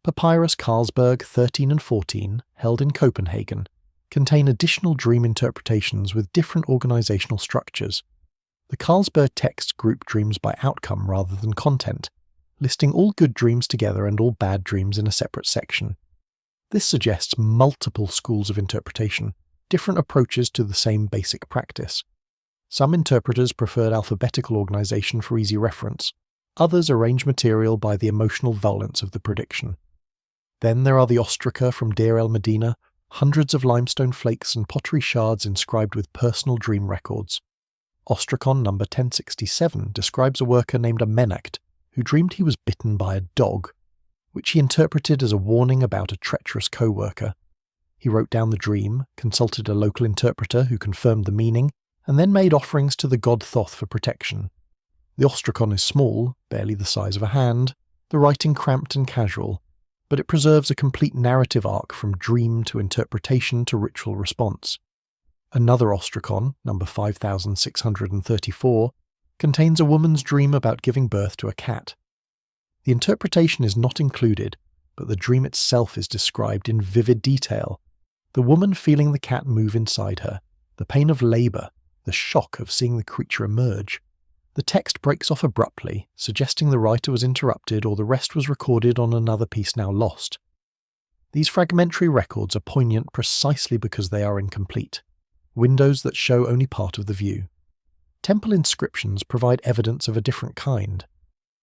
Papyrus Carlsberg 13 and 14, held in Copenhagen, contain additional dream interpretations with different organizational structures. The Carlsberg text group dreams by outcome rather than content, listing all good dreams together and all bad dreams in a separate section. This suggests multiple schools of interpretation, different approaches to the same basic practice. Some interpreters preferred alphabetical organization for easy reference. Others arrange material by the emotional valence of the prediction. Then there are the ostraca from Deir el-Medina, hundreds of limestone flakes and pottery shards inscribed with personal dream records. Ostracon number 1067 describes a worker named Amenacht who dreamed he was bitten by a dog, which he interpreted as a warning about a treacherous co-worker. He wrote down the dream, consulted a local interpreter who confirmed the meaning, and then made offerings to the god Thoth for protection. The ostracon is small, barely the size of a hand, the writing cramped and casual, but it preserves a complete narrative arc from dream to interpretation to ritual response. Another ostracon, number 5634, contains a woman's dream about giving birth to a cat. The interpretation is not included, but the dream itself is described in vivid detail. The woman feeling the cat move inside her, the pain of labour, the shock of seeing the creature emerge. The text breaks off abruptly, suggesting the writer was interrupted or the rest was recorded on another piece now lost. These fragmentary records are poignant precisely because they are incomplete, windows that show only part of the view. Temple inscriptions provide evidence of a different kind.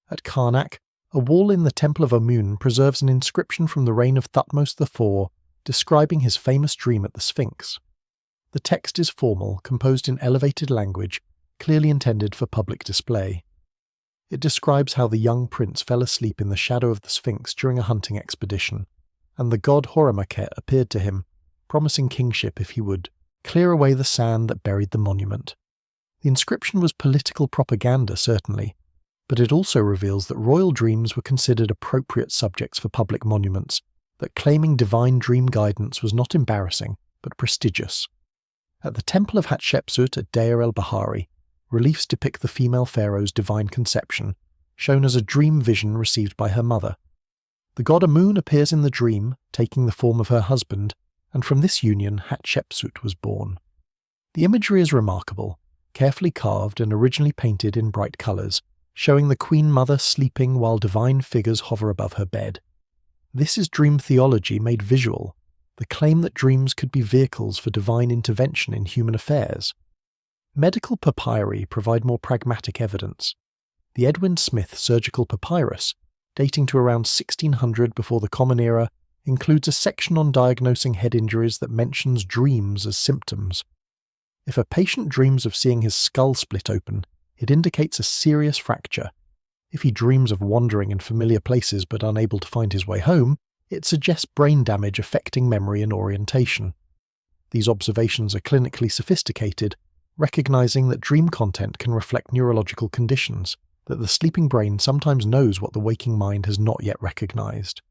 At Karnak, a wall in the Temple of Amun preserves an inscription from the reign of Thutmose IV describing his famous dream at the Sphinx. The text is formal, composed in elevated language, clearly intended for public display. It describes how the young prince fell asleep in the shadow of the Sphinx during a hunting expedition, and the god Horemakhet appeared to him, promising kingship if he would clear away the sand that buried the monument. The inscription was political propaganda, certainly, but it also reveals that royal dreams were considered appropriate subjects for public monuments, that claiming divine dream guidance was not embarrassing, but prestigious. At the Temple of Hatshepsut at Deir el-Bahari, reliefs depict the female pharaoh's divine conception, shown as a dream vision received by her mother. The god Amun appears in the dream, taking the form of her husband, and from this union Hatshepsut was born. The imagery is remarkable, carefully carved and originally painted in bright colours, showing the Queen Mother sleeping while divine figures hover above her bed. This is dream theology made visual, the claim that dreams could be vehicles for divine intervention in human affairs. Medical papyri provide more pragmatic evidence. The Edwin Smith surgical papyrus, dating to around 1600 before the Common Era, includes a section on diagnosing head injuries that mentions dreams as symptoms. If a patient dreams of seeing his skull split open, it indicates a serious fracture. If he dreams of wandering in familiar places but unable to find his way home, it suggests brain damage affecting memory and orientation. These observations are clinically sophisticated, recognizing that dream content can reflect neurological conditions, that the sleeping brain sometimes knows what the waking mind has not yet recognized.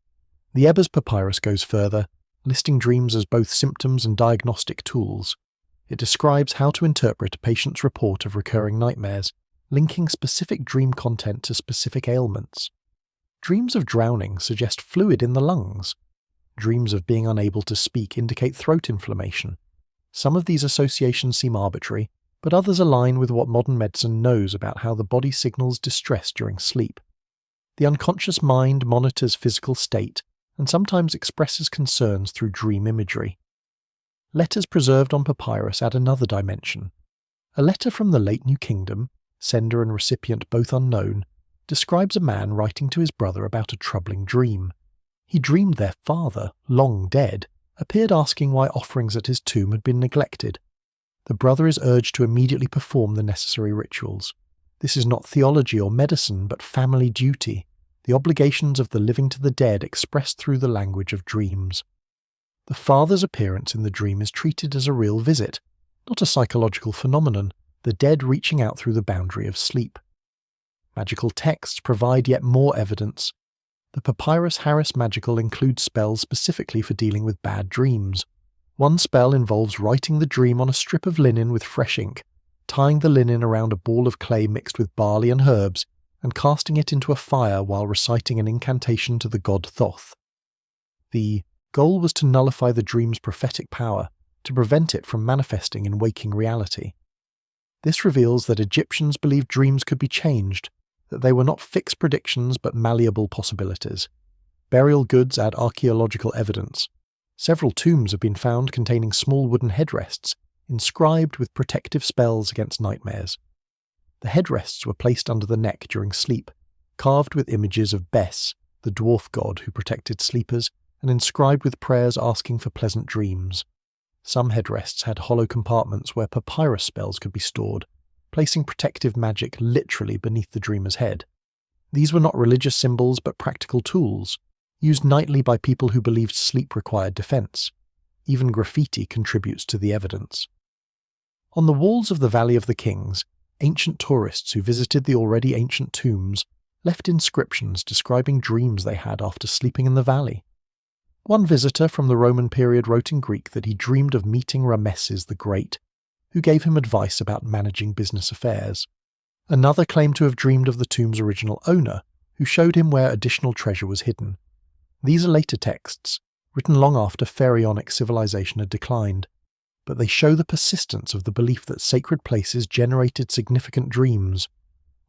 The Ebers Papyrus goes further, listing dreams as both symptoms and diagnostic tools. It describes how to interpret a patient's report of recurring nightmares, linking specific dream content to specific ailments. Dreams of drowning suggest fluid in the lungs. Dreams of being unable to speak indicate throat inflammation. Some of these associations seem arbitrary, but others align with what modern medicine knows about how the body signals distress during sleep. The unconscious mind monitors physical state, and sometimes expresses concerns through dream imagery. Letters preserved on papyrus add another dimension. A letter from the late New Kingdom, sender and recipient both unknown, describes a man writing to his brother about a troubling dream. He dreamed their father, long dead, appeared asking why offerings at his tomb had been neglected. The brother is urged to immediately perform the necessary rituals. This is not theology or medicine, but family duty, the obligations of the living to the dead expressed through the language of dreams. The father's appearance in the dream is treated as a real visit, not a psychological phenomenon, the dead reaching out through the boundary of sleep. Magical texts provide yet more evidence. The Papyrus Harris Magical includes spells specifically for dealing with bad dreams. One spell involves writing the dream on a strip of linen with fresh ink, tying the linen around a ball of clay mixed with barley and herbs, and casting it into a fire while reciting an incantation to the god Thoth. The goal was to nullify the dream's prophetic power, to prevent it from manifesting in waking reality. This reveals that Egyptians believed dreams could be changed, that they were not fixed predictions but malleable possibilities. Burial goods add archaeological evidence. Several tombs have been found containing small wooden headrests, inscribed with protective spells against nightmares. The headrests were placed under the neck during sleep, carved with images of Bes, the dwarf god who protected sleepers, and inscribed with prayers asking for pleasant dreams. Some headrests had hollow compartments where papyrus spells could be stored, placing protective magic literally beneath the dreamer's head. These were not religious symbols but practical tools, used nightly by people who believed sleep required defense. Even graffiti contributes to the evidence. On the walls of the Valley of the Kings, ancient tourists who visited the already ancient tombs left inscriptions describing dreams they had after sleeping in the valley. One visitor from the Roman period wrote in Greek that he dreamed of meeting Rameses the Great, who gave him advice about managing business affairs. Another claimed to have dreamed of the tomb's original owner, who showed him where additional treasure was hidden. These are later texts, written long after pharaonic civilization had declined, but they show the persistence of the belief that sacred places generated significant dreams.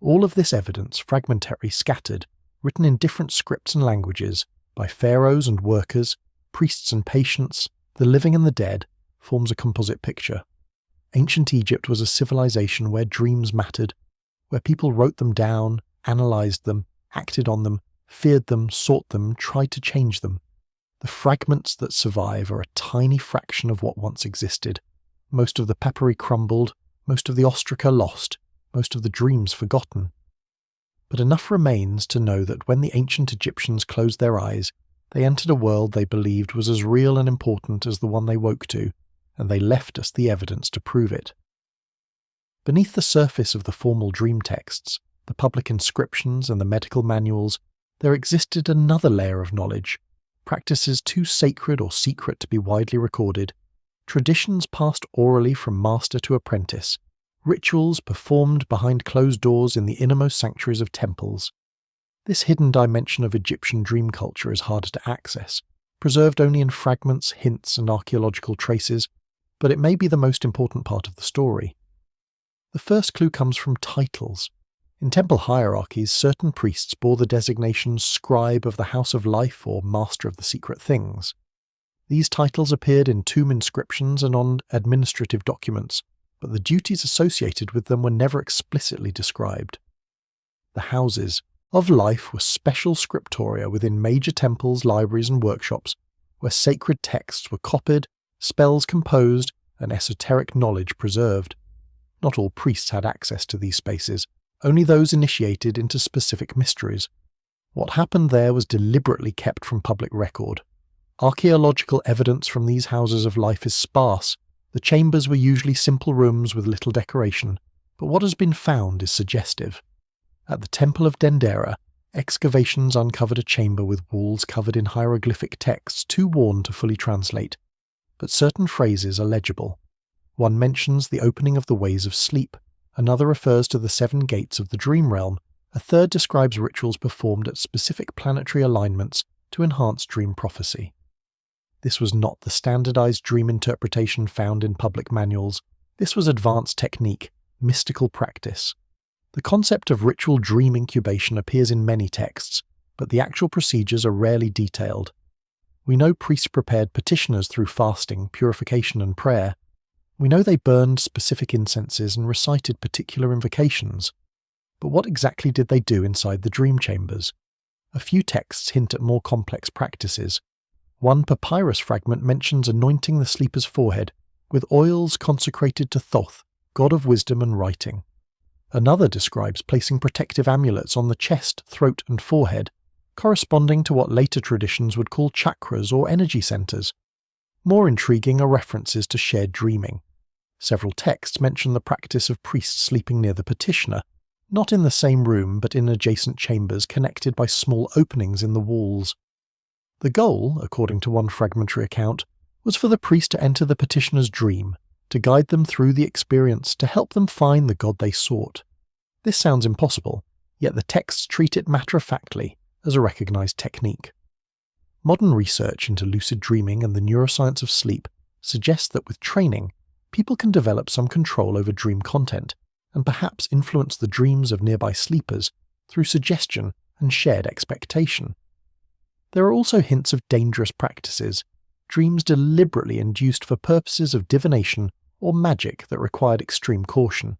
All of this evidence, fragmentary, scattered, written in different scripts and languages, by pharaohs and workers, priests and patients, the living and the dead, forms a composite picture. Ancient Egypt was a civilization where dreams mattered, where people wrote them down, analysed them, acted on them, feared them, sought them, tried to change them. The fragments that survive are a tiny fraction of what once existed. Most of the papyri crumbled, most of the ostraca lost, most of the dreams forgotten. But enough remains to know that when the ancient Egyptians closed their eyes, they entered a world they believed was as real and important as the one they woke to, and they left us the evidence to prove it. Beneath the surface of the formal dream texts, the public inscriptions and the medical manuals, there existed another layer of knowledge, practices too sacred or secret to be widely recorded, traditions passed orally from master to apprentice, rituals performed behind closed doors in the innermost sanctuaries of temples. This hidden dimension of Egyptian dream culture is harder to access, preserved only in fragments, hints, and archaeological traces, but it may be the most important part of the story. The first clue comes from titles. In temple hierarchies, certain priests bore the designation Scribe of the House of Life or Master of the Secret Things. These titles appeared in tomb inscriptions and on administrative documents, but the duties associated with them were never explicitly described. The houses of life were special scriptoria within major temples, libraries, and workshops, where sacred texts were copied, spells composed, and esoteric knowledge preserved. Not all priests had access to these spaces, only those initiated into specific mysteries. What happened there was deliberately kept from public record. Archaeological evidence from these houses of life is sparse. The chambers were usually simple rooms with little decoration, but what has been found is suggestive. At the Temple of Dendera, excavations uncovered a chamber with walls covered in hieroglyphic texts too worn to fully translate, but certain phrases are legible. One mentions the opening of the ways of sleep, another refers to the 7 gates of the dream realm, a third describes rituals performed at specific planetary alignments to enhance dream prophecy. This was not the standardized dream interpretation found in public manuals. This was advanced technique, mystical practice. The concept of ritual dream incubation appears in many texts, but the actual procedures are rarely detailed. We know priests prepared petitioners through fasting, purification, and prayer. We know they burned specific incenses and recited particular invocations. But what exactly did they do inside the dream chambers? A few texts hint at more complex practices. One papyrus fragment mentions anointing the sleeper's forehead with oils consecrated to Thoth, god of wisdom and writing. Another describes placing protective amulets on the chest, throat, and forehead, corresponding to what later traditions would call chakras or energy centers. More intriguing are references to shared dreaming. Several texts mention the practice of priests sleeping near the petitioner, not in the same room but in adjacent chambers connected by small openings in the walls. The goal, according to one fragmentary account, was for the priest to enter the petitioner's dream, to guide them through the experience, to help them find the god they sought. This sounds impossible, yet the texts treat it matter-of-factly as a recognized technique. Modern research into lucid dreaming and the neuroscience of sleep suggests that with training, people can develop some control over dream content and perhaps influence the dreams of nearby sleepers through suggestion and shared expectation. There are also hints of dangerous practices, dreams deliberately induced for purposes of divination or magic that required extreme caution.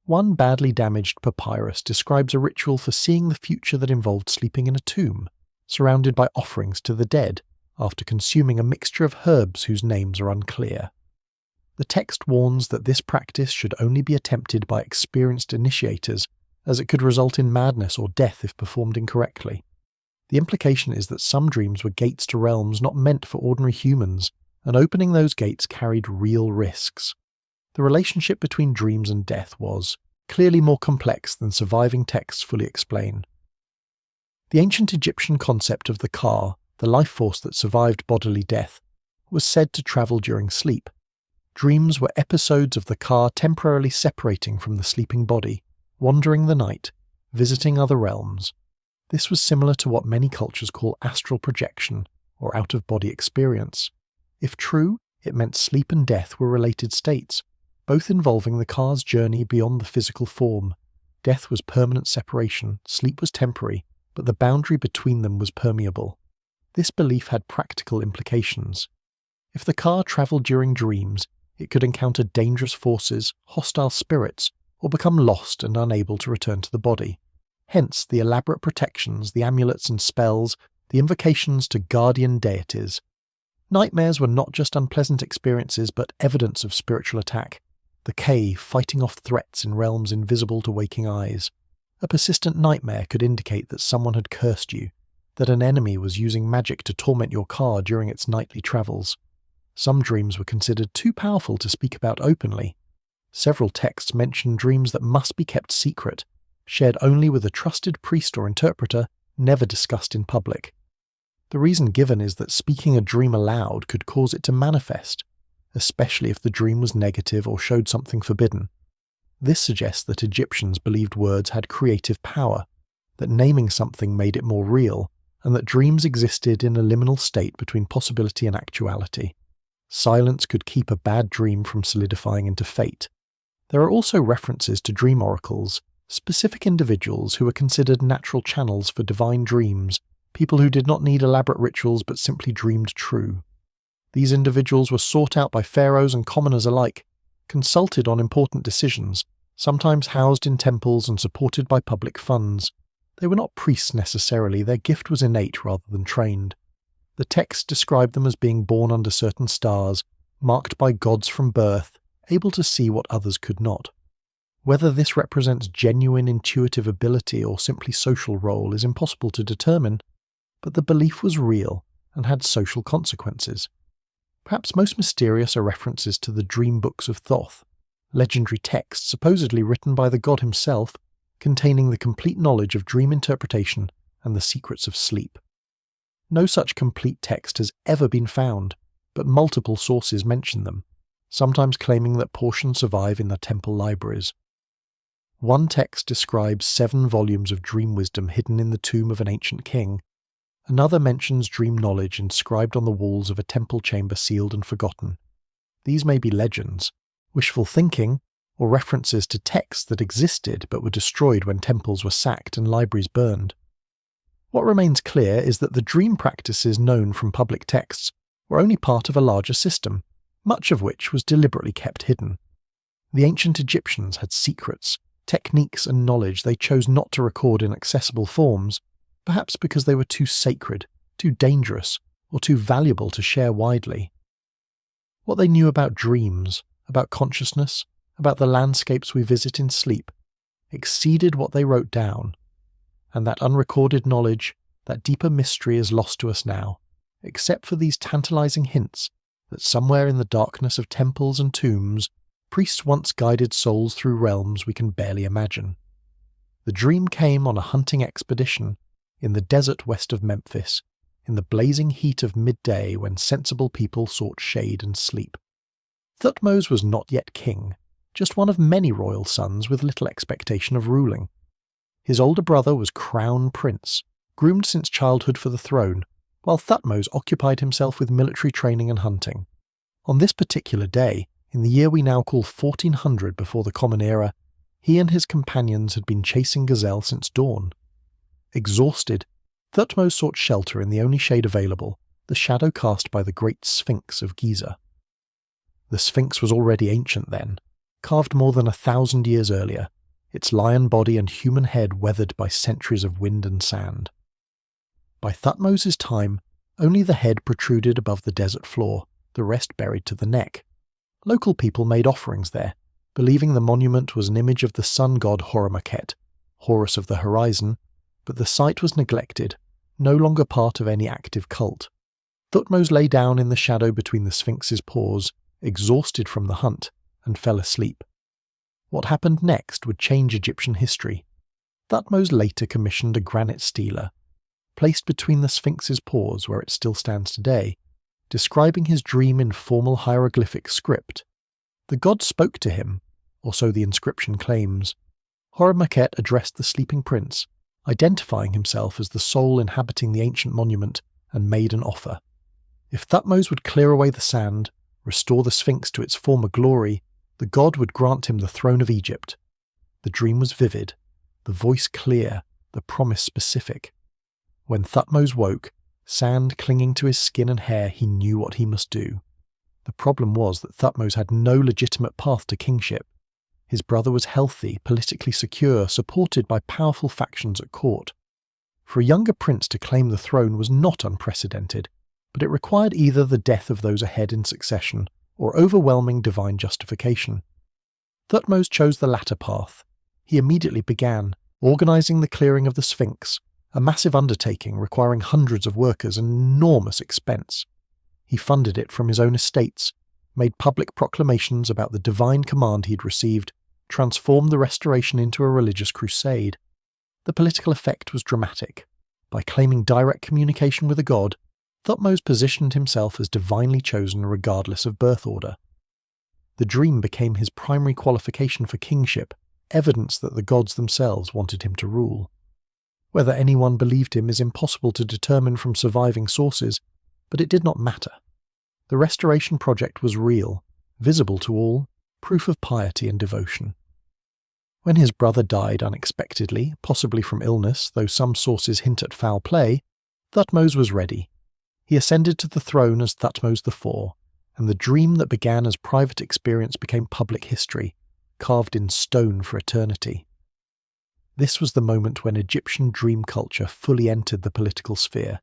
One badly damaged papyrus describes a ritual for seeing the future that involved sleeping in a tomb, surrounded by offerings to the dead, after consuming a mixture of herbs whose names are unclear. The text warns that this practice should only be attempted by experienced initiators, as it could result in madness or death if performed incorrectly. The implication is that some dreams were gates to realms not meant for ordinary humans, and opening those gates carried real risks. The relationship between dreams and death was clearly more complex than surviving texts fully explain. The ancient Egyptian concept of the ka, the life force that survived bodily death, was said to travel during sleep. Dreams were episodes of the ka temporarily separating from the sleeping body, wandering the night, visiting other realms. This was similar to what many cultures call astral projection, or out-of-body experience. If true, it meant sleep and death were related states, both involving the ka's journey beyond the physical form. Death was permanent separation, sleep was temporary, but the boundary between them was permeable. This belief had practical implications. If the ka travelled during dreams, it could encounter dangerous forces, hostile spirits, or become lost and unable to return to the body. Hence the elaborate protections, the amulets and spells, the invocations to guardian deities. Nightmares were not just unpleasant experiences but evidence of spiritual attack. The cave fighting off threats in realms invisible to waking eyes. A persistent nightmare could indicate that someone had cursed you, that an enemy was using magic to torment your ka during its nightly travels. Some dreams were considered too powerful to speak about openly. Several texts mention dreams that must be kept secret, shared only with a trusted priest or interpreter, never discussed in public. The reason given is that speaking a dream aloud could cause it to manifest, especially if the dream was negative or showed something forbidden. This suggests that Egyptians believed words had creative power, that naming something made it more real, and that dreams existed in a liminal state between possibility and actuality. Silence could keep a bad dream from solidifying into fate. There are also references to dream oracles, specific individuals who were considered natural channels for divine dreams, people who did not need elaborate rituals but simply dreamed true. These individuals were sought out by pharaohs and commoners alike, consulted on important decisions, sometimes housed in temples and supported by public funds. They were not priests necessarily, their gift was innate rather than trained. The texts describe them as being born under certain stars, marked by gods from birth, able to see what others could not. Whether this represents genuine intuitive ability or simply social role is impossible to determine, but the belief was real and had social consequences. Perhaps most mysterious are references to the dream books of Thoth, legendary texts supposedly written by the god himself, containing the complete knowledge of dream interpretation and the secrets of sleep. No such complete text has ever been found, but multiple sources mention them, sometimes claiming that portions survive in the temple libraries. One text describes 7 volumes of dream wisdom hidden in the tomb of an ancient king. Another mentions dream knowledge inscribed on the walls of a temple chamber sealed and forgotten. These may be legends, wishful thinking, or references to texts that existed but were destroyed when temples were sacked and libraries burned. What remains clear is that the dream practices known from public texts were only part of a larger system, much of which was deliberately kept hidden. The ancient Egyptians had secrets, techniques and knowledge they chose not to record in accessible forms, perhaps because they were too sacred, too dangerous, or too valuable to share widely. What they knew about dreams, about consciousness, about the landscapes we visit in sleep, exceeded what they wrote down, and that unrecorded knowledge, that deeper mystery is lost to us now, except for these tantalizing hints that somewhere in the darkness of temples and tombs, priests once guided souls through realms we can barely imagine. The dream came on a hunting expedition in the desert west of Memphis, in the blazing heat of midday when sensible people sought shade and sleep. Thutmose was not yet king, just one of many royal sons with little expectation of ruling. His older brother was crown prince, groomed since childhood for the throne, while Thutmose occupied himself with military training and hunting. On this particular day, in the year we now call 1400 before the Common Era, he and his companions had been chasing gazelle since dawn. Exhausted, Thutmose sought shelter in the only shade available, the shadow cast by the great Sphinx of Giza. The Sphinx was already ancient then, carved more than 1,000 years earlier, its lion body and human head weathered by centuries of wind and sand. By Thutmose's time, only the head protruded above the desert floor, the rest buried to the neck. Local people made offerings there, believing the monument was an image of the sun god Horemakhet, Horus of the horizon, but the site was neglected, no longer part of any active cult. Thutmose lay down in the shadow between the Sphinx's paws, exhausted from the hunt, and fell asleep. What happened next would change Egyptian history. Thutmose later commissioned a granite stela, placed between the Sphinx's paws where it still stands today, describing his dream in formal hieroglyphic script. The god spoke to him, or so the inscription claims. Horemakhet addressed the sleeping prince, identifying himself as the soul inhabiting the ancient monument, and made an offer. If Thutmose would clear away the sand, restore the Sphinx to its former glory, the god would grant him the throne of Egypt. The dream was vivid, the voice clear, the promise specific. When Thutmose woke, sand clinging to his skin and hair, he knew what he must do. The problem was that Thutmose had no legitimate path to kingship. His brother was healthy, politically secure, supported by powerful factions at court. For a younger prince to claim the throne was not unprecedented, but it required either the death of those ahead in succession or overwhelming divine justification. Thutmose chose the latter path. He immediately began, organising the clearing of the Sphinx, a massive undertaking requiring hundreds of workers and enormous expense. He funded it from his own estates, made public proclamations about the divine command he'd received, transformed the restoration into a religious crusade. The political effect was dramatic. By claiming direct communication with a god, Thutmose positioned himself as divinely chosen regardless of birth order. The dream became his primary qualification for kingship, evidence that the gods themselves wanted him to rule. Whether anyone believed him is impossible to determine from surviving sources, but it did not matter. The restoration project was real, visible to all, proof of piety and devotion. When his brother died unexpectedly, possibly from illness, though some sources hint at foul play, Thutmose was ready. He ascended to the throne as Thutmose IV, and the dream that began as private experience became public history, carved in stone for eternity. This was the moment when Egyptian dream culture fully entered the political sphere,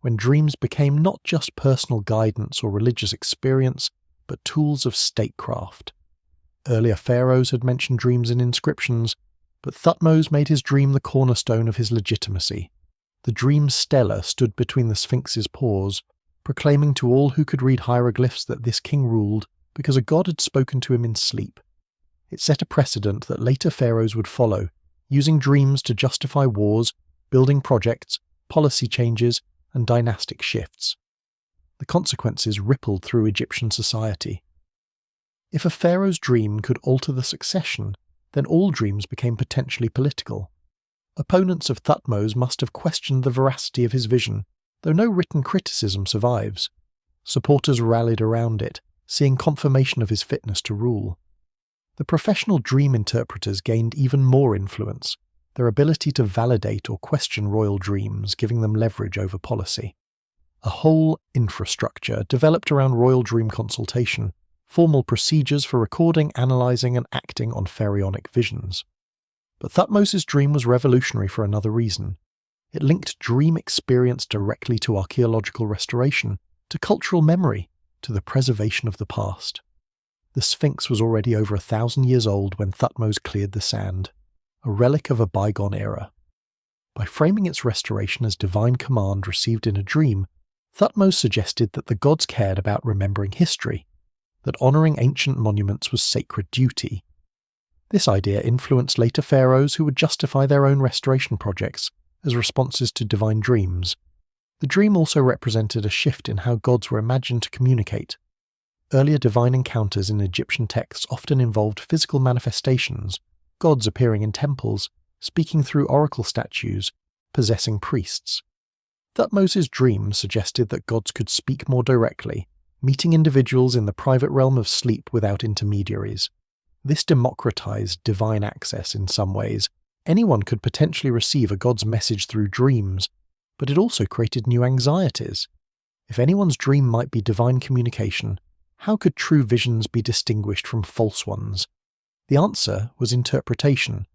when dreams became not just personal guidance or religious experience, but tools of statecraft. Earlier pharaohs had mentioned dreams in inscriptions, but Thutmose made his dream the cornerstone of his legitimacy. The dream stela stood between the Sphinx's paws, proclaiming to all who could read hieroglyphs that this king ruled because a god had spoken to him in sleep. It set a precedent that later pharaohs would follow, using dreams to justify wars, building projects, policy changes, and dynastic shifts. The consequences rippled through Egyptian society. If a pharaoh's dream could alter the succession, then all dreams became potentially political. Opponents of Thutmose must have questioned the veracity of his vision, though no written criticism survives. Supporters rallied around it, seeing confirmation of his fitness to rule. The professional dream interpreters gained even more influence. their ability to validate or question royal dreams, giving them leverage over policy. A whole infrastructure developed around royal dream consultation, formal procedures for recording, analysing and acting on pharaonic visions. But Thutmose's dream was revolutionary for another reason. It linked dream experience directly to archaeological restoration, to cultural memory, to the preservation of the past. The Sphinx was already over 1,000 years old when Thutmose cleared the sand, a relic of a bygone era. By framing its restoration as divine command received in a dream, Thutmose suggested that the gods cared about remembering history, that honouring ancient monuments was sacred duty. This idea influenced later pharaohs who would justify their own restoration projects as responses to divine dreams. The dream also represented a shift in how gods were imagined to communicate. Earlier divine encounters in Egyptian texts often involved physical manifestations, gods appearing in temples, speaking through oracle statues, possessing priests. Thutmose's dream suggested that gods could speak more directly, meeting individuals in the private realm of sleep without intermediaries. This democratized divine access in some ways. Anyone could potentially receive a god's message through dreams, but it also created new anxieties. If anyone's dream might be divine communication, how could true visions be distinguished from false ones? The answer was interpretation.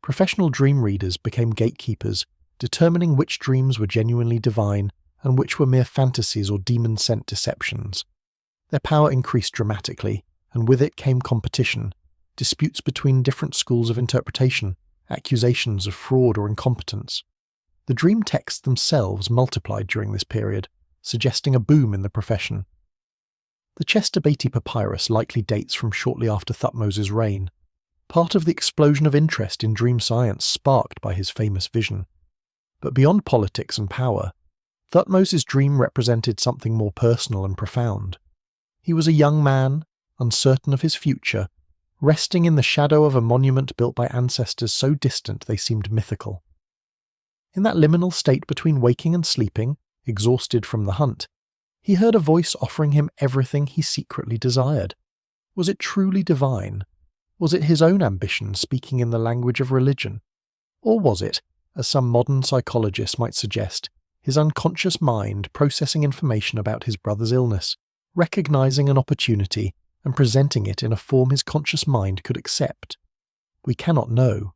Professional dream readers became gatekeepers, determining which dreams were genuinely divine and which were mere fantasies or demon-sent deceptions. Their power increased dramatically, and with it came competition, disputes between different schools of interpretation, accusations of fraud or incompetence. The dream texts themselves multiplied during this period, suggesting a boom in the profession. The Beatty Papyrus likely dates from shortly after Thutmose's reign, part of the explosion of interest in dream science sparked by his famous vision. But beyond politics and power, Thutmose's dream represented something more personal and profound. He was a young man, uncertain of his future, resting in the shadow of a monument built by ancestors so distant they seemed mythical. In that liminal state between waking and sleeping, exhausted from the hunt, he heard a voice offering him everything he secretly desired. Was it truly divine? Was it his own ambition speaking in the language of religion? Or was it, as some modern psychologists might suggest, his unconscious mind processing information about his brother's illness, recognizing an opportunity and presenting it in a form his conscious mind could accept? We cannot know.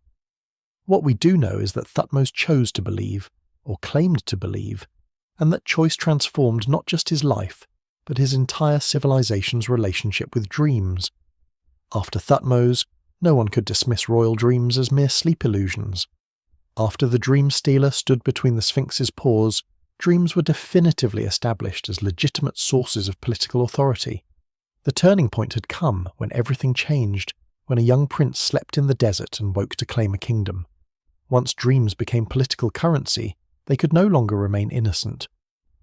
What we do know is that Thutmose chose to believe, or claimed to believe, and that choice transformed not just his life, but his entire civilization's relationship with dreams. After Thutmose, no one could dismiss royal dreams as mere sleep illusions. After the dream stealer stood between the Sphinx's paws, dreams were definitively established as legitimate sources of political authority. The turning point had come when everything changed, when a young prince slept in the desert and woke to claim a kingdom. Once dreams became political currency, they could no longer remain innocent.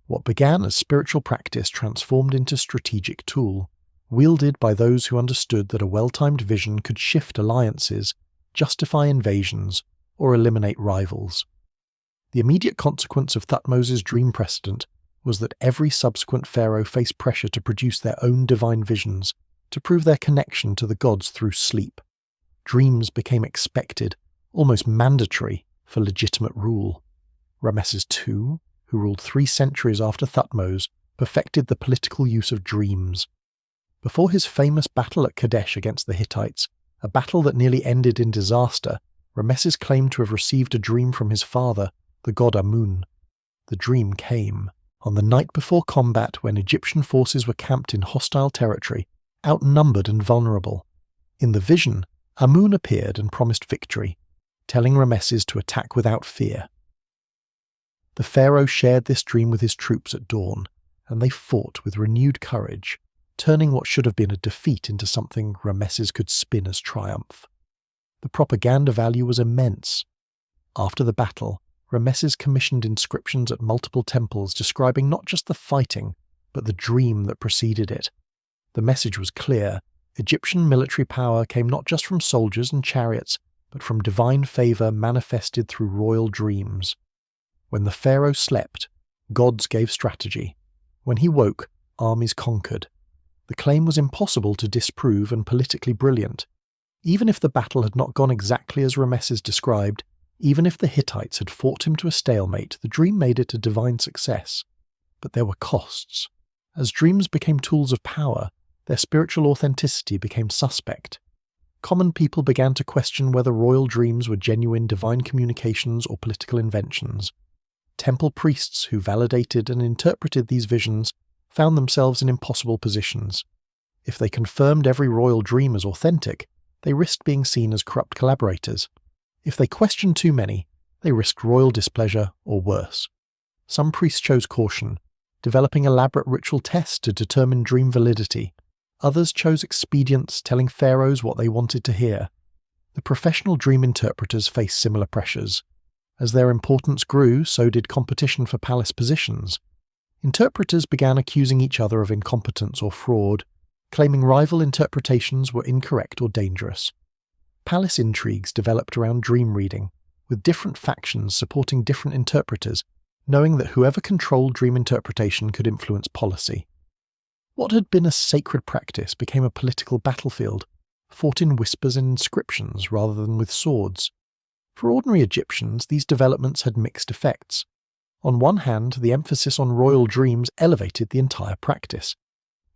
What began as spiritual practice transformed into strategic tool, wielded by those who understood that a well-timed vision could shift alliances, justify invasions, or eliminate rivals. The immediate consequence of Thutmose's dream precedent was that every subsequent pharaoh faced pressure to produce their own divine visions, to prove their connection to the gods through sleep. Dreams became expected, almost mandatory, for legitimate rule. Ramesses II, who ruled 3 centuries after Thutmose, perfected the political use of dreams. Before his famous battle at Kadesh against the Hittites, a battle that nearly ended in disaster, Ramesses claimed to have received a dream from his father, the god Amun. The dream came on the night before combat when Egyptian forces were camped in hostile territory, outnumbered and vulnerable. In the vision, Amun appeared and promised victory, telling Ramesses to attack without fear. The pharaoh shared this dream with his troops at dawn, and they fought with renewed courage, turning what should have been a defeat into something Ramesses could spin as triumph. The propaganda value was immense. After the battle, Ramesses commissioned inscriptions at multiple temples describing not just the fighting, but the dream that preceded it. The message was clear. Egyptian military power came not just from soldiers and chariots, but from divine favour manifested through royal dreams. When the pharaoh slept, gods gave strategy. When he woke, armies conquered. The claim was impossible to disprove and politically brilliant. Even if the battle had not gone exactly as Ramesses described, Even if the Hittites had fought him to a stalemate, the dream made it a divine success. But there were costs. As dreams became tools of power, their spiritual authenticity became suspect. Common people began to question whether royal dreams were genuine divine communications or political inventions. Temple priests who validated and interpreted these visions found themselves in impossible positions. If they confirmed every royal dream as authentic, they risked being seen as corrupt collaborators. If they questioned too many, they risked royal displeasure or worse. Some priests chose caution, developing elaborate ritual tests to determine dream validity. Others chose expedients, telling pharaohs what they wanted to hear. The professional dream interpreters faced similar pressures. As their importance grew, so did competition for palace positions. Interpreters began accusing each other of incompetence or fraud, claiming rival interpretations were incorrect or dangerous. Palace intrigues developed around dream reading, with different factions supporting different interpreters, knowing that whoever controlled dream interpretation could influence policy. What had been a sacred practice became a political battlefield, fought in whispers and inscriptions rather than with swords. For ordinary Egyptians, these developments had mixed effects. On one hand, the emphasis on royal dreams elevated the entire practice,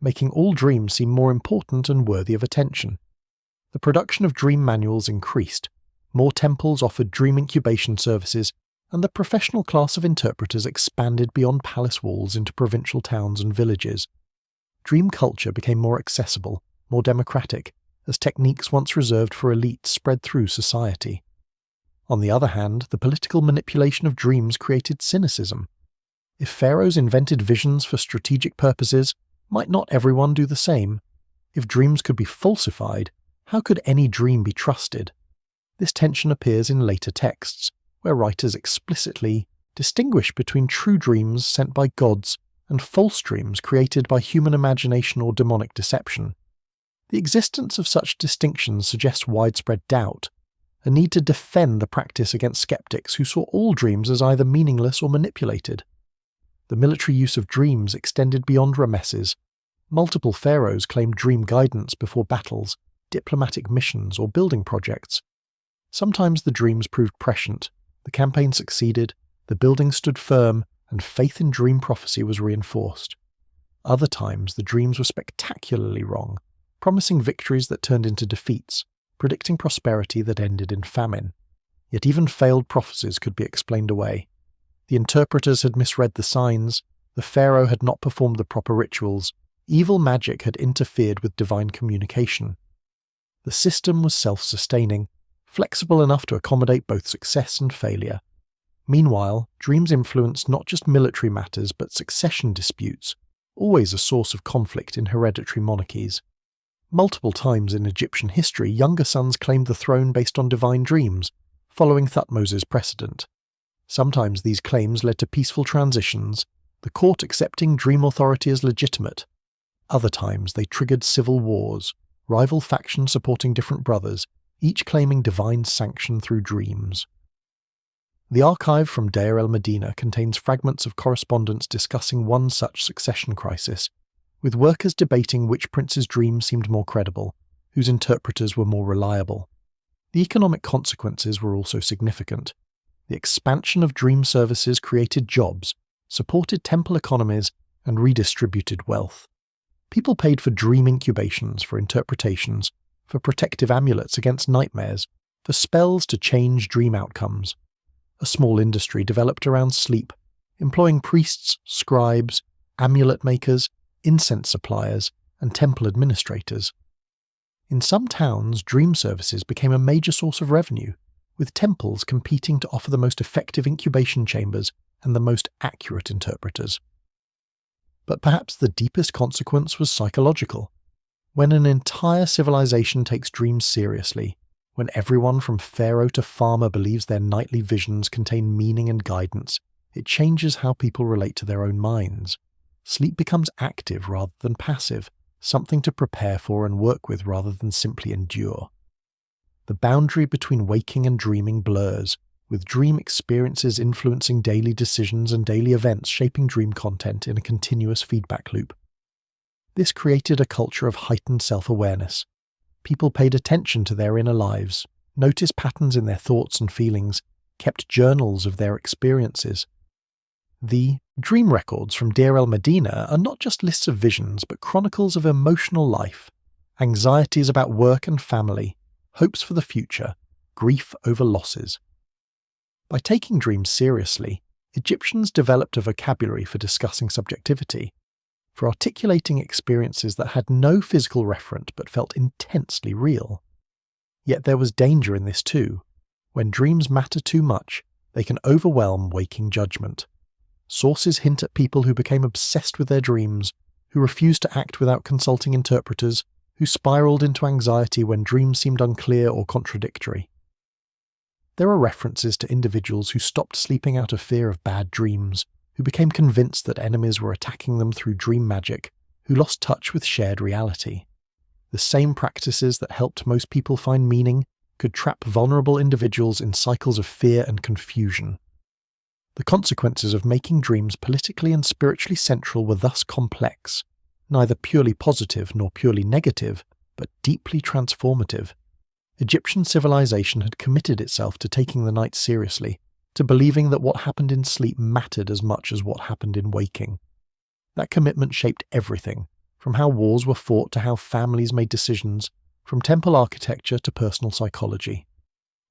making all dreams seem more important and worthy of attention. The production of dream manuals increased, more temples offered dream incubation services, and the professional class of interpreters expanded beyond palace walls into provincial towns and villages. Dream culture became more accessible, more democratic, as techniques once reserved for elites spread through society. On the other hand, the political manipulation of dreams created cynicism. If pharaohs invented visions for strategic purposes, might not everyone do the same? If dreams could be falsified, how could any dream be trusted? This tension appears in later texts, where writers explicitly distinguish between true dreams sent by gods and false dreams created by human imagination or demonic deception. The existence of such distinctions suggests widespread doubt, a need to defend the practice against skeptics who saw all dreams as either meaningless or manipulated. The military use of dreams extended beyond Ramesses. Multiple pharaohs claimed dream guidance before battles, diplomatic missions, or building projects. Sometimes the dreams proved prescient, the campaign succeeded, the building stood firm, and faith in dream prophecy was reinforced. Other times the dreams were spectacularly wrong, promising victories that turned into defeats, predicting prosperity that ended in famine. Yet even failed prophecies could be explained away. The interpreters had misread the signs, the pharaoh had not performed the proper rituals, evil magic had interfered with divine communication. The system was self-sustaining, flexible enough to accommodate both success and failure. Meanwhile, dreams influenced not just military matters but succession disputes, always a source of conflict in hereditary monarchies. Multiple times in Egyptian history, younger sons claimed the throne based on divine dreams, following Thutmose's precedent. Sometimes these claims led to peaceful transitions, the court accepting dream authority as legitimate. Other times they triggered civil wars, rival factions supporting different brothers, each claiming divine sanction through dreams. The archive from Deir el-Medina contains fragments of correspondence discussing one such succession crisis, with workers debating which prince's dream seemed more credible, whose interpreters were more reliable. The economic consequences were also significant. The expansion of dream services created jobs, supported temple economies, and redistributed wealth. People paid for dream incubations, for interpretations, for protective amulets against nightmares, for spells to change dream outcomes. A small industry developed around sleep, employing priests, scribes, amulet makers, incense suppliers, and temple administrators. In some towns, dream services became a major source of revenue, with temples competing to offer the most effective incubation chambers and the most accurate interpreters. But perhaps the deepest consequence was psychological. When an entire civilization takes dreams seriously, when everyone from pharaoh to farmer believes their nightly visions contain meaning and guidance, it changes how people relate to their own minds. Sleep becomes active rather than passive, something to prepare for and work with rather than simply endure. The boundary between waking and dreaming blurs, with dream experiences influencing daily decisions and daily events shaping dream content in a continuous feedback loop. This created a culture of heightened self-awareness. People paid attention to their inner lives, noticed patterns in their thoughts and feelings, kept journals of their experiences. The dream records from Deir el-Medina are not just lists of visions, but chronicles of emotional life, anxieties about work and family, hopes for the future, grief over losses. By taking dreams seriously, Egyptians developed a vocabulary for discussing subjectivity, for articulating experiences that had no physical referent but felt intensely real. Yet there was danger in this too. When dreams matter too much, they can overwhelm waking judgment. Sources hint at people who became obsessed with their dreams, who refused to act without consulting interpreters, who spiraled into anxiety when dreams seemed unclear or contradictory. There are references to individuals who stopped sleeping out of fear of bad dreams, who became convinced that enemies were attacking them through dream magic, who lost touch with shared reality. The same practices that helped most people find meaning could trap vulnerable individuals in cycles of fear and confusion. The consequences of making dreams politically and spiritually central were thus complex, neither purely positive nor purely negative, but deeply transformative. Egyptian civilization had committed itself to taking the night seriously, to believing that what happened in sleep mattered as much as what happened in waking. That commitment shaped everything, from how wars were fought to how families made decisions, from temple architecture to personal psychology.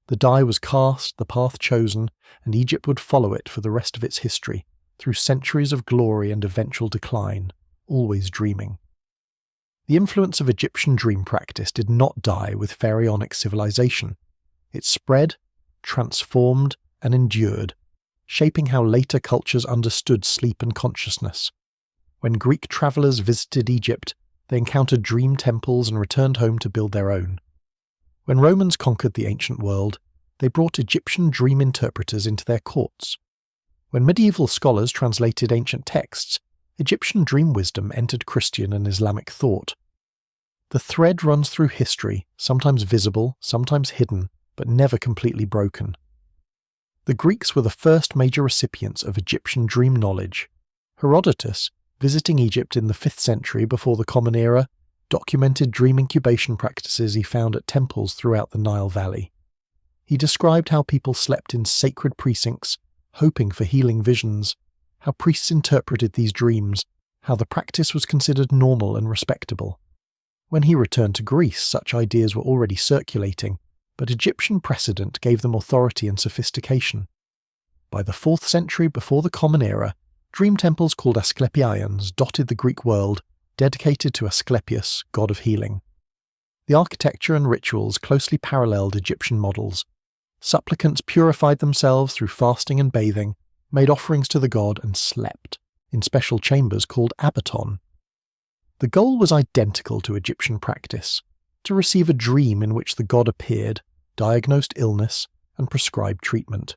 The die was cast, the path chosen, and Egypt would follow it for the rest of its history, through centuries of glory and eventual decline, always dreaming. The influence of Egyptian dream practice did not die with pharaonic civilization. It spread, transformed, and endured, shaping how later cultures understood sleep and consciousness. When Greek travellers visited Egypt, they encountered dream temples and returned home to build their own. When Romans conquered the ancient world, they brought Egyptian dream interpreters into their courts. When medieval scholars translated ancient texts, Egyptian dream wisdom entered Christian and Islamic thought. The thread runs through history, sometimes visible, sometimes hidden, but never completely broken. The Greeks were the first major recipients of Egyptian dream knowledge. Herodotus, visiting Egypt in the 5th century before the Common Era, documented dream incubation practices he found at temples throughout the Nile Valley. He described how people slept in sacred precincts, hoping for healing visions, how priests interpreted these dreams, how the practice was considered normal and respectable. When he returned to Greece, such ideas were already circulating, but Egyptian precedent gave them authority and sophistication. By the 4th century before the Common Era, dream temples called Asclepieions dotted the Greek world, dedicated to Asclepius, god of healing. The architecture and rituals closely paralleled Egyptian models. Supplicants purified themselves through fasting and bathing, made offerings to the god, and slept, in special chambers called abaton. The goal was identical to Egyptian practice, to receive a dream in which the god appeared, diagnosed illness, and prescribed treatment.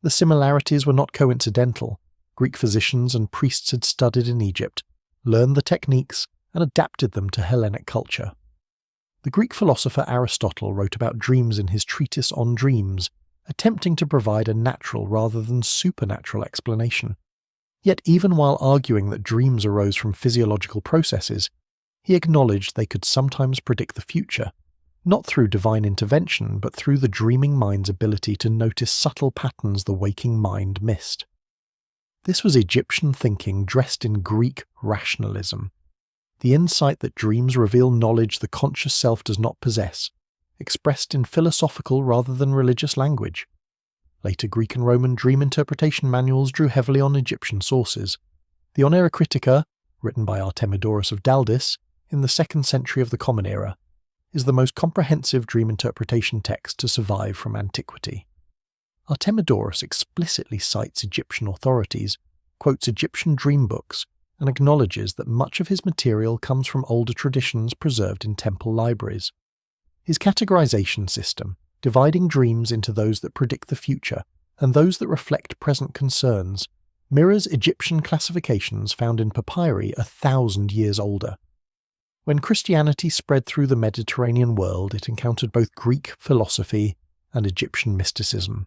The similarities were not coincidental. Greek physicians and priests had studied in Egypt, learned the techniques, and adapted them to Hellenic culture. The Greek philosopher Aristotle wrote about dreams in his treatise on dreams, attempting to provide a natural rather than supernatural explanation. Yet even while arguing that dreams arose from physiological processes, he acknowledged they could sometimes predict the future, not through divine intervention, but through the dreaming mind's ability to notice subtle patterns the waking mind missed. This was Egyptian thinking dressed in Greek rationalism. The insight that dreams reveal knowledge the conscious self does not possess, expressed in philosophical rather than religious language. Later Greek and Roman dream interpretation manuals drew heavily on Egyptian sources. The Onera Critica, written by Artemidorus of Daldis in the 2nd century of the Common Era, is the most comprehensive dream interpretation text to survive from antiquity. Artemidorus explicitly cites Egyptian authorities, quotes Egyptian dream books, and acknowledges that much of his material comes from older traditions preserved in temple libraries. His categorization system, dividing dreams into those that predict the future and those that reflect present concerns, mirrors Egyptian classifications found in papyri 1,000 years older. When Christianity spread through the Mediterranean world, it encountered both Greek philosophy and Egyptian mysticism.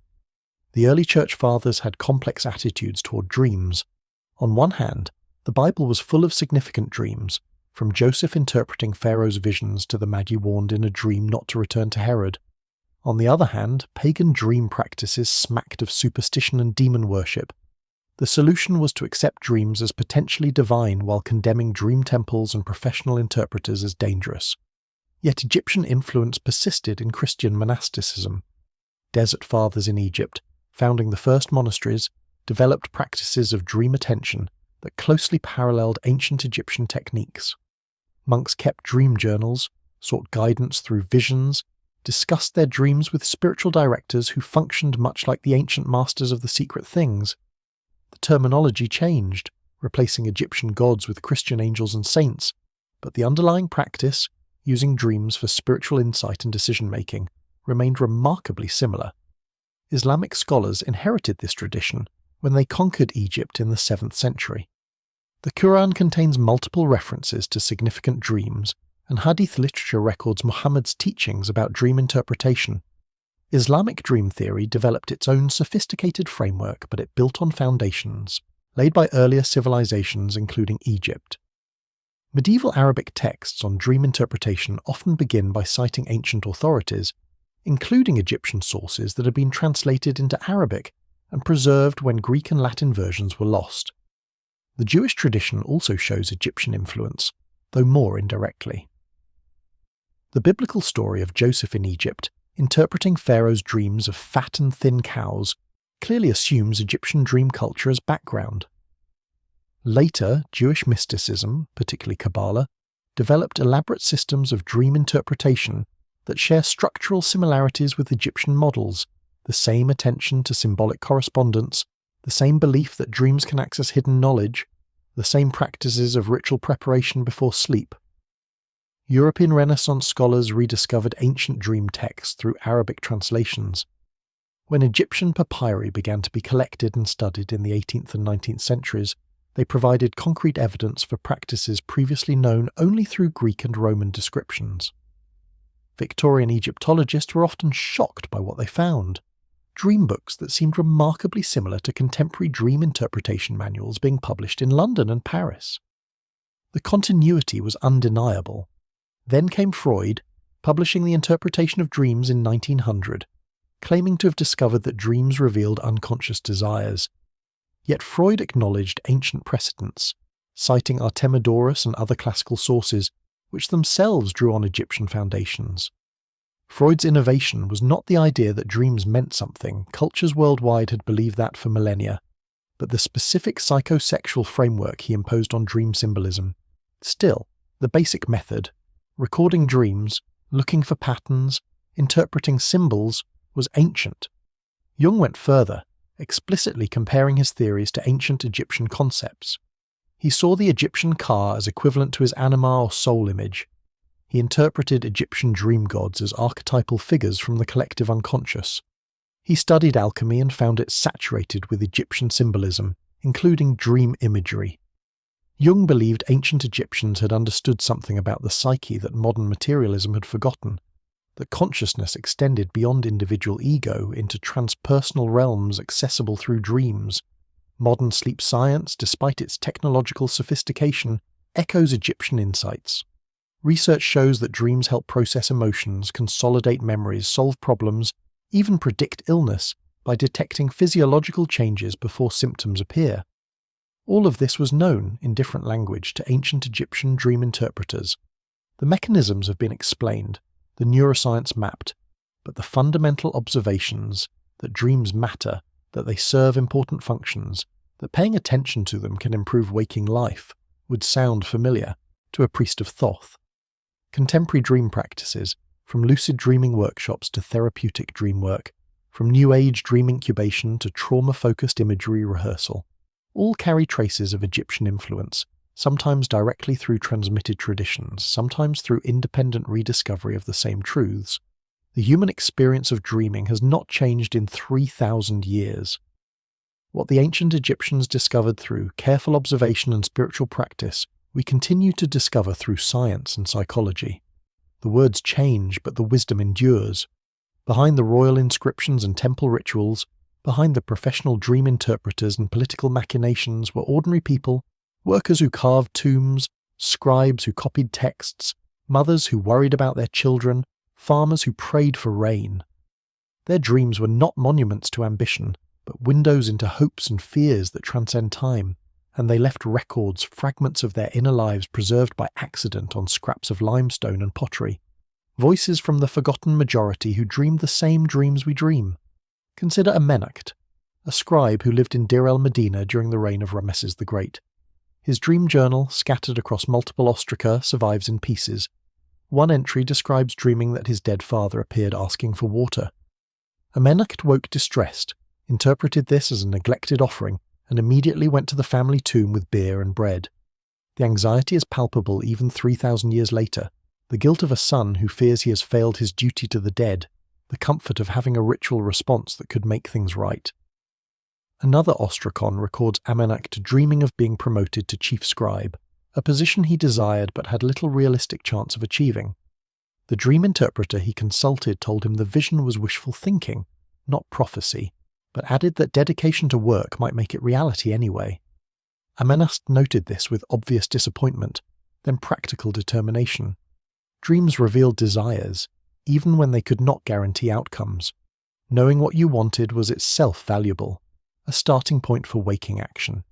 The early church fathers had complex attitudes toward dreams. On one hand, the Bible was full of significant dreams, from Joseph interpreting Pharaoh's visions to the Magi warned in a dream not to return to Herod. On the other hand, pagan dream practices smacked of superstition and demon worship. The solution was to accept dreams as potentially divine while condemning dream temples and professional interpreters as dangerous. Yet Egyptian influence persisted in Christian monasticism. Desert fathers in Egypt, founding the first monasteries, developed practices of dream attention that closely paralleled ancient Egyptian techniques. Monks kept dream journals, sought guidance through visions, discussed their dreams with spiritual directors who functioned much like the ancient masters of the secret things. The terminology changed, replacing Egyptian gods with Christian angels and saints, but the underlying practice, using dreams for spiritual insight and decision-making, remained remarkably similar. Islamic scholars inherited this tradition when they conquered Egypt in the 7th century. The Quran contains multiple references to significant dreams, and Hadith literature records Muhammad's teachings about dream interpretation. Islamic dream theory developed its own sophisticated framework, but it built on foundations laid by earlier civilizations including Egypt. Medieval Arabic texts on dream interpretation often begin by citing ancient authorities, including Egyptian sources that had been translated into Arabic and preserved when Greek and Latin versions were lost. The Jewish tradition also shows Egyptian influence, though more indirectly. The biblical story of Joseph in Egypt, interpreting Pharaoh's dreams of fat and thin cows, clearly assumes Egyptian dream culture as background. Later, Jewish mysticism, particularly Kabbalah, developed elaborate systems of dream interpretation that share structural similarities with Egyptian models, the same attention to symbolic correspondence, the same belief that dreams can access hidden knowledge, the same practices of ritual preparation before sleep. European Renaissance scholars rediscovered ancient dream texts through Arabic translations. When Egyptian papyri began to be collected and studied in the 18th and 19th centuries, they provided concrete evidence for practices previously known only through Greek and Roman descriptions. Victorian Egyptologists were often shocked by what they found. Dream books that seemed remarkably similar to contemporary dream interpretation manuals being published in London and Paris. The continuity was undeniable. Then came Freud, publishing The Interpretation of Dreams in 1900, claiming to have discovered that dreams revealed unconscious desires. Yet Freud acknowledged ancient precedents, citing Artemidorus and other classical sources, which themselves drew on Egyptian foundations. Freud's innovation was not the idea that dreams meant something. Cultures worldwide had believed that for millennia, but the specific psychosexual framework he imposed on dream symbolism. Still, the basic method, recording dreams, looking for patterns, interpreting symbols, was ancient. Jung went further, explicitly comparing his theories to ancient Egyptian concepts. He saw the Egyptian Ka as equivalent to his anima or soul image. He interpreted Egyptian dream gods as archetypal figures from the collective unconscious. He studied alchemy and found it saturated with Egyptian symbolism, including dream imagery. Jung believed ancient Egyptians had understood something about the psyche that modern materialism had forgotten, that consciousness extended beyond individual ego into transpersonal realms accessible through dreams. Modern sleep science, despite its technological sophistication, echoes Egyptian insights. Research shows that dreams help process emotions, consolidate memories, solve problems, even predict illness by detecting physiological changes before symptoms appear. All of this was known in different language to ancient Egyptian dream interpreters. The mechanisms have been explained, the neuroscience mapped, but the fundamental observations that dreams matter, that they serve important functions, that paying attention to them can improve waking life, would sound familiar to a priest of Thoth. Contemporary dream practices, from lucid dreaming workshops to therapeutic dream work, from New Age dream incubation to trauma-focused imagery rehearsal, all carry traces of Egyptian influence, sometimes directly through transmitted traditions, sometimes through independent rediscovery of the same truths. The human experience of dreaming has not changed in 3,000 years. What the ancient Egyptians discovered through careful observation and spiritual practice, we continue to discover through science and psychology. The words change, but the wisdom endures. Behind the royal inscriptions and temple rituals, behind the professional dream interpreters and political machinations were ordinary people, workers who carved tombs, scribes who copied texts, mothers who worried about their children, farmers who prayed for rain. Their dreams were not monuments to ambition, but windows into hopes and fears that transcend time, and they left records, fragments of their inner lives preserved by accident on scraps of limestone and pottery. Voices from the forgotten majority who dreamed the same dreams we dream. Consider Amenacht, a scribe who lived in Deir el-Medina during the reign of Rameses the Great. His dream journal, scattered across multiple ostraca, survives in pieces. One entry describes dreaming that his dead father appeared asking for water. Amenacht woke distressed, interpreted this as a neglected offering, and immediately went to the family tomb with beer and bread. The anxiety is palpable even 3,000 years later, the guilt of a son who fears he has failed his duty to the dead, the comfort of having a ritual response that could make things right. Another ostracon records Amenacht dreaming of being promoted to chief scribe, a position he desired but had little realistic chance of achieving. The dream interpreter he consulted told him the vision was wishful thinking, not prophecy, but added that dedication to work might make it reality anyway. Amenacht noted this with obvious disappointment, then practical determination. Dreams revealed desires, even when they could not guarantee outcomes. Knowing what you wanted was itself valuable, a starting point for waking action.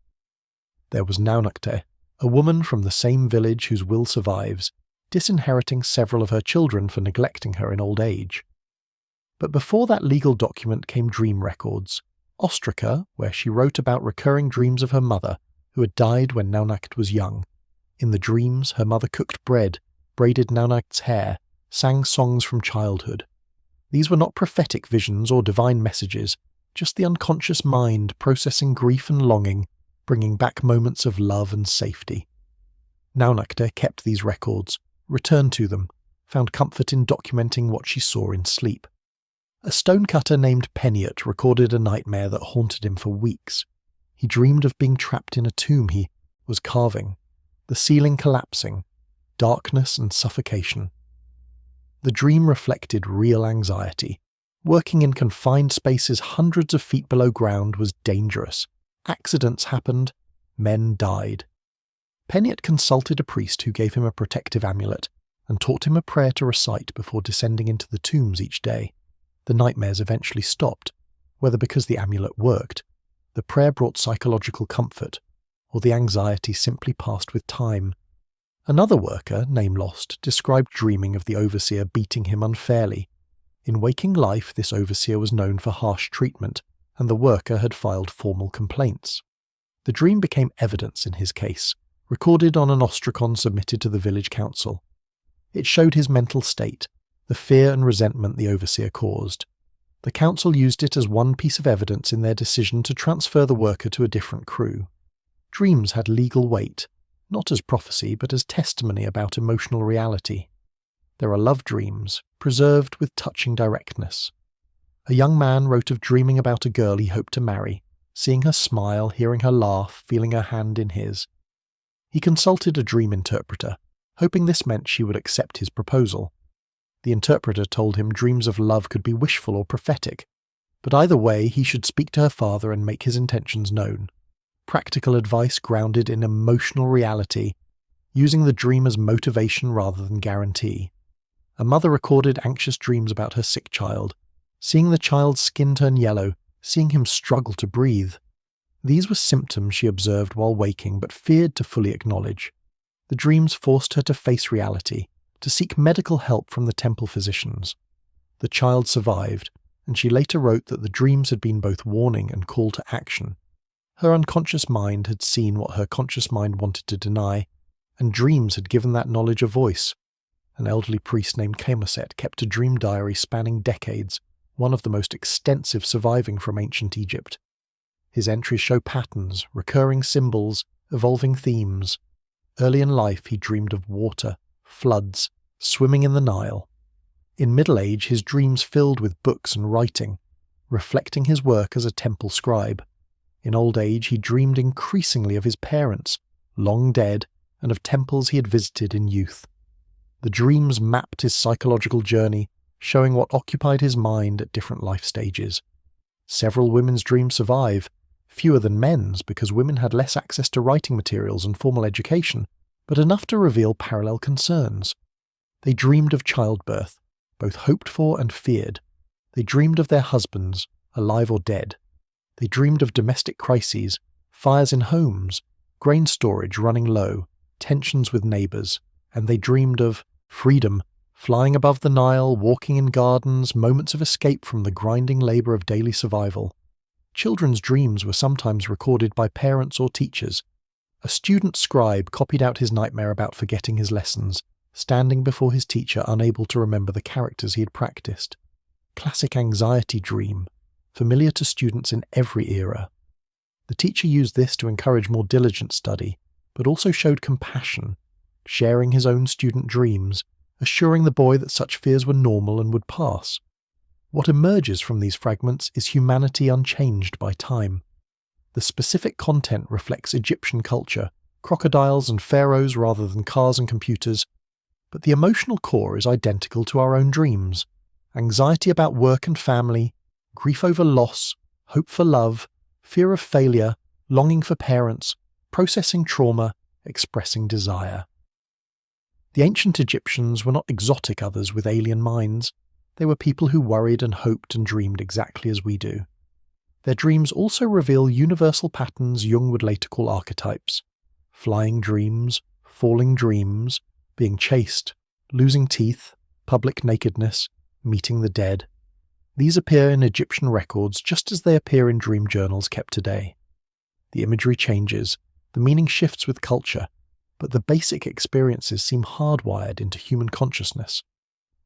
There was Naunachte, a woman from the same village whose will survives, disinheriting several of her children for neglecting her in old age. But before that legal document came dream records, ostraca, where she wrote about recurring dreams of her mother, who had died when Naunacht was young. In the dreams, her mother cooked bread, braided Naunacht's hair, sang songs from childhood. These were not prophetic visions or divine messages, just the unconscious mind processing grief and longing, bringing back moments of love and safety. Naunachte kept these records, returned to them, found comfort in documenting what she saw in sleep. A stonecutter named Peniot recorded a nightmare that haunted him for weeks. He dreamed of being trapped in a tomb he was carving, the ceiling collapsing, darkness and suffocation. The dream reflected real anxiety. Working in confined spaces hundreds of feet below ground was dangerous. Accidents happened, men died. Peniot consulted a priest who gave him a protective amulet and taught him a prayer to recite before descending into the tombs each day. The nightmares eventually stopped, whether because the amulet worked, the prayer brought psychological comfort, or the anxiety simply passed with time. Another worker, name lost, described dreaming of the overseer beating him unfairly. In waking life, this overseer was known for harsh treatment, and the worker had filed formal complaints. The dream became evidence in his case, recorded on an ostracon submitted to the village council. It showed his mental state, the fear and resentment the overseer caused. The council used it as one piece of evidence in their decision to transfer the worker to a different crew. Dreams had legal weight, not as prophecy but as testimony about emotional reality. There are love dreams, preserved with touching directness. A young man wrote of dreaming about a girl he hoped to marry, seeing her smile, hearing her laugh, feeling her hand in his. He consulted a dream interpreter, hoping this meant she would accept his proposal. The interpreter told him dreams of love could be wishful or prophetic, but either way he should speak to her father and make his intentions known. Practical advice grounded in emotional reality, using the dream as motivation rather than guarantee. A mother recorded anxious dreams about her sick child, seeing the child's skin turn yellow, seeing him struggle to breathe. These were symptoms she observed while waking but feared to fully acknowledge. The dreams forced her to face reality, to seek medical help from the temple physicians. The child survived, and she later wrote that the dreams had been both warning and call to action. Her unconscious mind had seen what her conscious mind wanted to deny, and dreams had given that knowledge a voice. An elderly priest named Chemoset kept a dream diary spanning decades, one of the most extensive surviving from ancient Egypt. His entries show patterns, recurring symbols, evolving themes. Early in life he dreamed of water, floods, swimming in the Nile. In middle age his dreams filled with books and writing, reflecting his work as a temple scribe. In old age he dreamed increasingly of his parents, long dead, and of temples he had visited in youth. The dreams mapped his psychological journey, showing what occupied his mind at different life stages. Several women's dreams survive, fewer than men's because women had less access to writing materials and formal education, but enough to reveal parallel concerns. They dreamed of childbirth, both hoped for and feared. They dreamed of their husbands, alive or dead. They dreamed of domestic crises, fires in homes, grain storage running low, tensions with neighbours, and they dreamed of freedom, flying above the Nile, walking in gardens, moments of escape from the grinding labour of daily survival. Children's dreams were sometimes recorded by parents or teachers. A student scribe copied out his nightmare about forgetting his lessons, standing before his teacher unable to remember the characters he had practiced. Classic anxiety dream, familiar to students in every era. The teacher used this to encourage more diligent study, but also showed compassion, sharing his own student dreams, assuring the boy that such fears were normal and would pass. What emerges from these fragments is humanity unchanged by time. The specific content reflects Egyptian culture, crocodiles and pharaohs rather than cars and computers, but the emotional core is identical to our own dreams. Anxiety about work and family, grief over loss, hope for love, fear of failure, longing for parents, processing trauma, expressing desire. The ancient Egyptians were not exotic others with alien minds. They were people who worried and hoped and dreamed exactly as we do. Their dreams also reveal universal patterns Jung would later call archetypes: flying dreams, falling dreams, being chased, losing teeth, public nakedness, meeting the dead. These appear in Egyptian records just as they appear in dream journals kept today. The imagery changes, the meaning shifts with culture, but the basic experiences seem hardwired into human consciousness.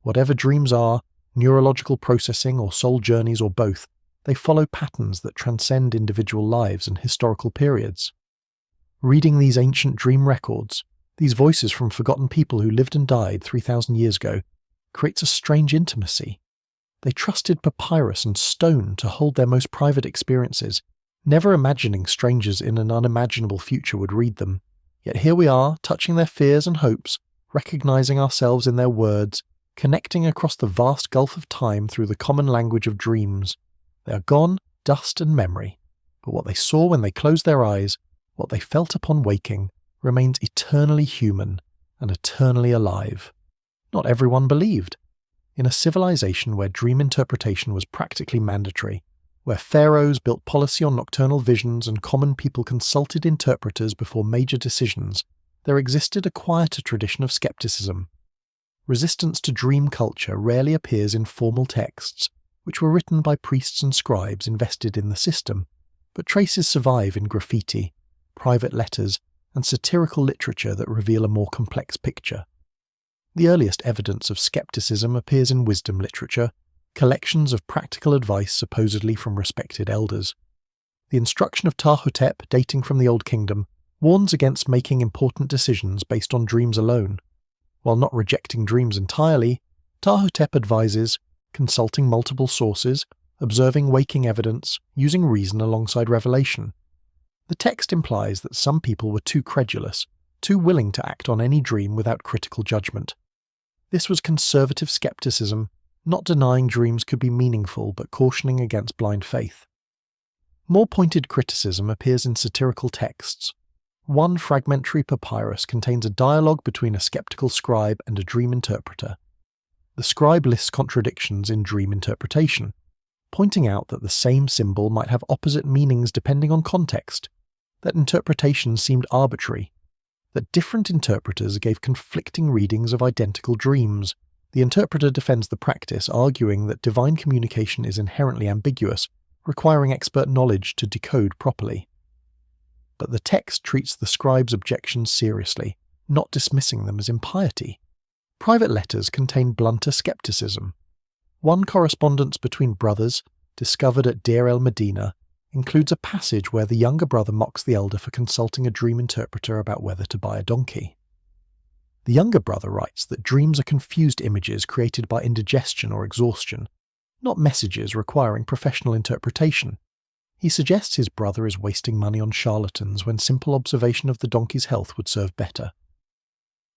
Whatever dreams are, neurological processing or soul journeys or both, they follow patterns that transcend individual lives and historical periods. Reading these ancient dream records, these voices from forgotten people who lived and died 3,000 years ago, creates a strange intimacy. They trusted papyrus and stone to hold their most private experiences, never imagining strangers in an unimaginable future would read them. Yet here we are, touching their fears and hopes, recognizing ourselves in their words, connecting across the vast gulf of time through the common language of dreams. They are gone, dust and memory, but what they saw when they closed their eyes, what they felt upon waking, remains eternally human and eternally alive. Not everyone believed. In a civilization where dream interpretation was practically mandatory, where pharaohs built policy on nocturnal visions and common people consulted interpreters before major decisions, there existed a quieter tradition of skepticism. Resistance to dream culture rarely appears in formal texts, which were written by priests and scribes invested in the system, but traces survive in graffiti, private letters, and satirical literature that reveal a more complex picture. The earliest evidence of skepticism appears in wisdom literature, collections of practical advice supposedly from respected elders. The instruction of Ptah-hotep, dating from the Old Kingdom, warns against making important decisions based on dreams alone. While not rejecting dreams entirely, Ptah-hotep advises consulting multiple sources, observing waking evidence, using reason alongside revelation. The text implies that some people were too credulous, too willing to act on any dream without critical judgment. This was conservative skepticism, not denying dreams could be meaningful but cautioning against blind faith. More pointed criticism appears in satirical texts. One fragmentary papyrus contains a dialogue between a skeptical scribe and a dream interpreter. The scribe lists contradictions in dream interpretation, pointing out that the same symbol might have opposite meanings depending on context, that interpretation seemed arbitrary, that different interpreters gave conflicting readings of identical dreams. The interpreter defends the practice, arguing that divine communication is inherently ambiguous, requiring expert knowledge to decode properly. But the text treats the scribe's objections seriously, not dismissing them as impiety. Private letters contain blunter skepticism. One correspondence between brothers, discovered at Deir el-Medina, includes a passage where the younger brother mocks the elder for consulting a dream interpreter about whether to buy a donkey. The younger brother writes that dreams are confused images created by indigestion or exhaustion, not messages requiring professional interpretation. He suggests his brother is wasting money on charlatans when simple observation of the donkey's health would serve better.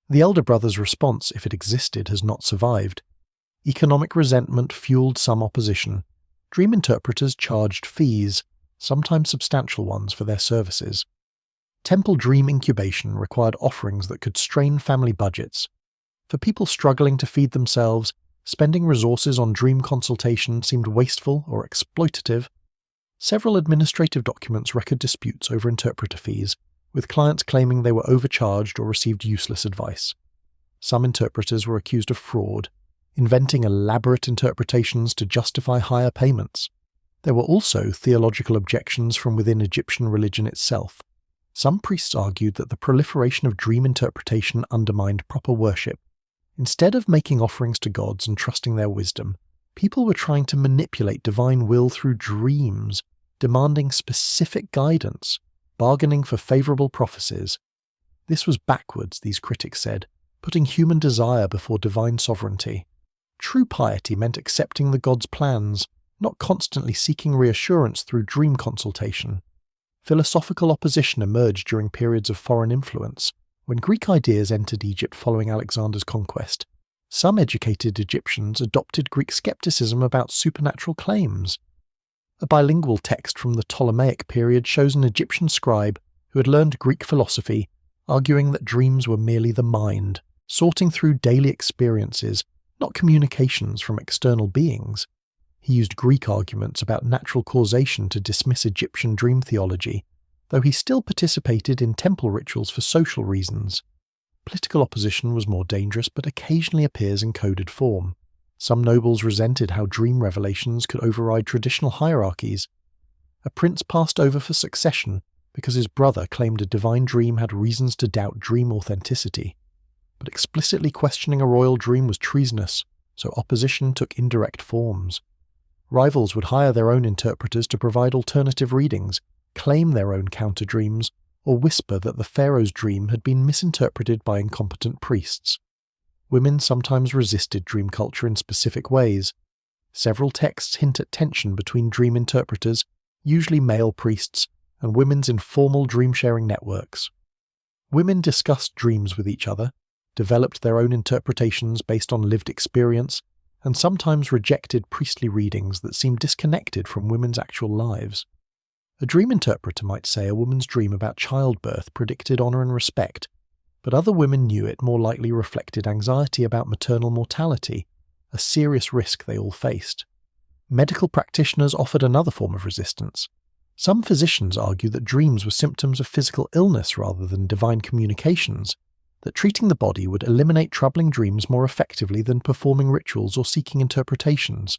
The elder brother's response, if it existed, has not survived. Economic resentment fueled some opposition. Dream interpreters charged fees, sometimes substantial ones, for their services. Temple dream incubation required offerings that could strain family budgets. For people struggling to feed themselves, Spending resources on dream consultation seemed wasteful or exploitative. Several administrative documents record disputes over interpreter fees, with clients claiming they were overcharged or received useless advice. Some interpreters were accused of fraud, inventing elaborate interpretations to justify higher payments. There were also theological objections from within Egyptian religion itself. Some priests argued that the proliferation of dream interpretation undermined proper worship. Instead of making offerings to gods and trusting their wisdom, people were trying to manipulate divine will through dreams, demanding specific guidance, bargaining for favourable prophecies. This was backwards, these critics said, putting human desire before divine sovereignty. True piety meant accepting the gods' plans, not constantly seeking reassurance through dream consultation. Philosophical opposition emerged during periods of foreign influence, when Greek ideas entered Egypt following Alexander's conquest. Some educated Egyptians adopted Greek skepticism about supernatural claims. A bilingual text from the Ptolemaic period shows an Egyptian scribe who had learned Greek philosophy, arguing that dreams were merely the mind, sorting through daily experiences, not communications from external beings. He used Greek arguments about natural causation to dismiss Egyptian dream theology, though he still participated in temple rituals for social reasons. Political opposition was more dangerous but occasionally appears in coded form. Some nobles resented how dream revelations could override traditional hierarchies. A prince passed over for succession because his brother claimed a divine dream had reasons to doubt dream authenticity. But explicitly questioning a royal dream was treasonous, so opposition took indirect forms. Rivals would hire their own interpreters to provide alternative readings, claim their own counter-dreams, or whisper that the Pharaoh's dream had been misinterpreted by incompetent priests. Women sometimes resisted dream culture in specific ways. Several texts hint at tension between dream interpreters, usually male priests, and women's informal dream-sharing networks. Women discussed dreams with each other, developed their own interpretations based on lived experience, and sometimes rejected priestly readings that seemed disconnected from women's actual lives. A dream interpreter might say a woman's dream about childbirth predicted honour and respect, but other women knew it more likely reflected anxiety about maternal mortality, a serious risk they all faced. Medical practitioners offered another form of resistance. Some physicians argued that dreams were symptoms of physical illness rather than divine communications, that treating the body would eliminate troubling dreams more effectively than performing rituals or seeking interpretations.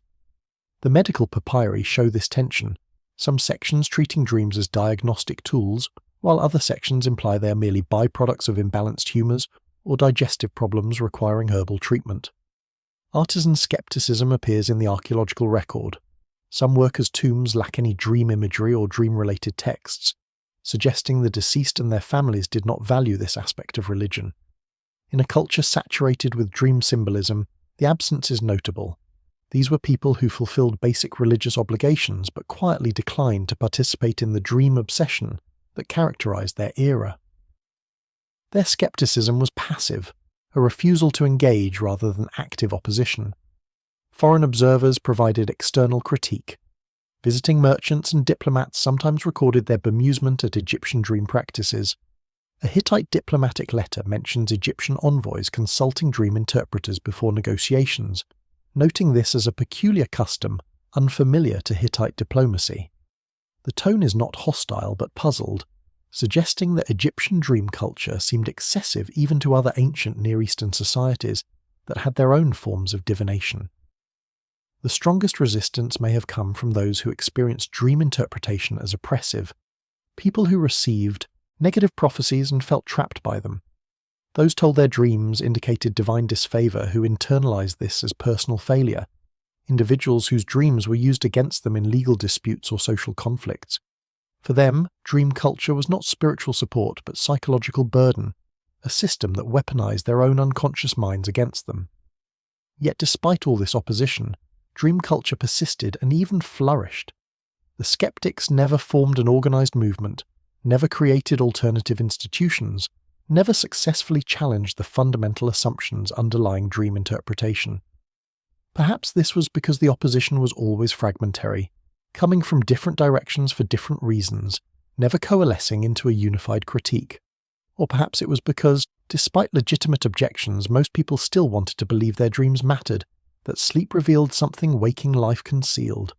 The medical papyri show this tension, some sections treating dreams as diagnostic tools, while other sections imply they are merely byproducts of imbalanced humours or digestive problems requiring herbal treatment. Artisan skepticism appears in the archaeological record. Some workers' tombs lack any dream imagery or dream-related texts, suggesting the deceased and their families did not value this aspect of religion. In a culture saturated with dream symbolism, the absence is notable. These were people who fulfilled basic religious obligations but quietly declined to participate in the dream obsession that characterized their era. Their skepticism was passive, a refusal to engage rather than active opposition. Foreign observers provided external critique. Visiting merchants and diplomats sometimes recorded their bemusement at Egyptian dream practices. A Hittite diplomatic letter mentions Egyptian envoys consulting dream interpreters before negotiations, noting this as a peculiar custom unfamiliar to Hittite diplomacy. The tone is not hostile but puzzled, suggesting that Egyptian dream culture seemed excessive even to other ancient Near Eastern societies that had their own forms of divination. The strongest resistance may have come from those who experienced dream interpretation as oppressive, people who received negative prophecies and felt trapped by them. Those told their dreams indicated divine disfavour who internalized this as personal failure, individuals whose dreams were used against them in legal disputes or social conflicts. For them, dream culture was not spiritual support but psychological burden, a system that weaponized their own unconscious minds against them. Yet despite all this opposition, dream culture persisted and even flourished. The skeptics never formed an organized movement, never created alternative institutions, never successfully challenged the fundamental assumptions underlying dream interpretation. Perhaps this was because the opposition was always fragmentary, coming from different directions for different reasons, never coalescing into a unified critique. Or perhaps it was because, despite legitimate objections, most people still wanted to believe their dreams mattered, that sleep revealed something waking life concealed.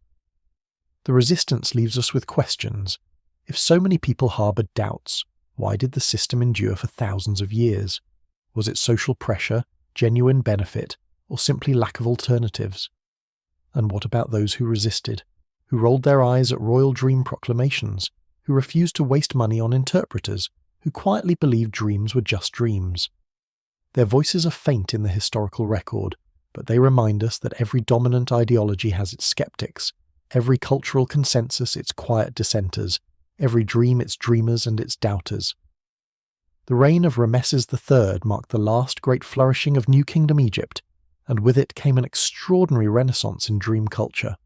The resistance leaves us with questions. If so many people harboured doubts, why did the system endure for thousands of years? Was it social pressure, genuine benefit, or simply lack of alternatives? And what about those who resisted, who rolled their eyes at royal dream proclamations, who refused to waste money on interpreters, who quietly believed dreams were just dreams? Their voices are faint in the historical record, but they remind us that every dominant ideology has its skeptics, every cultural consensus its quiet dissenters, every dream its dreamers and its doubters. The reign of Ramesses III marked the last great flourishing of New Kingdom Egypt, and with it came an extraordinary renaissance in dream culture.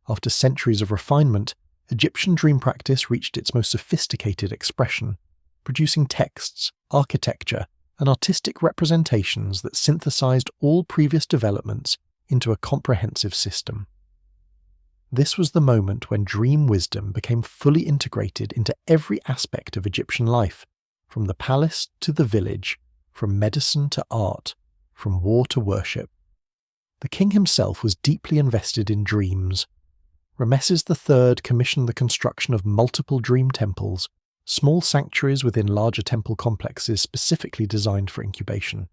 After centuries of refinement, Egyptian dream practice reached its most sophisticated expression, producing texts, architecture, and artistic representations that synthesized all previous developments into a comprehensive system. This was the moment when dream wisdom became fully integrated into every aspect of Egyptian life, from the palace to the village, from medicine to art, from war to worship. The king himself was deeply invested in dreams. Ramesses III commissioned the construction of multiple dream temples, small sanctuaries within larger temple complexes specifically designed for incubation.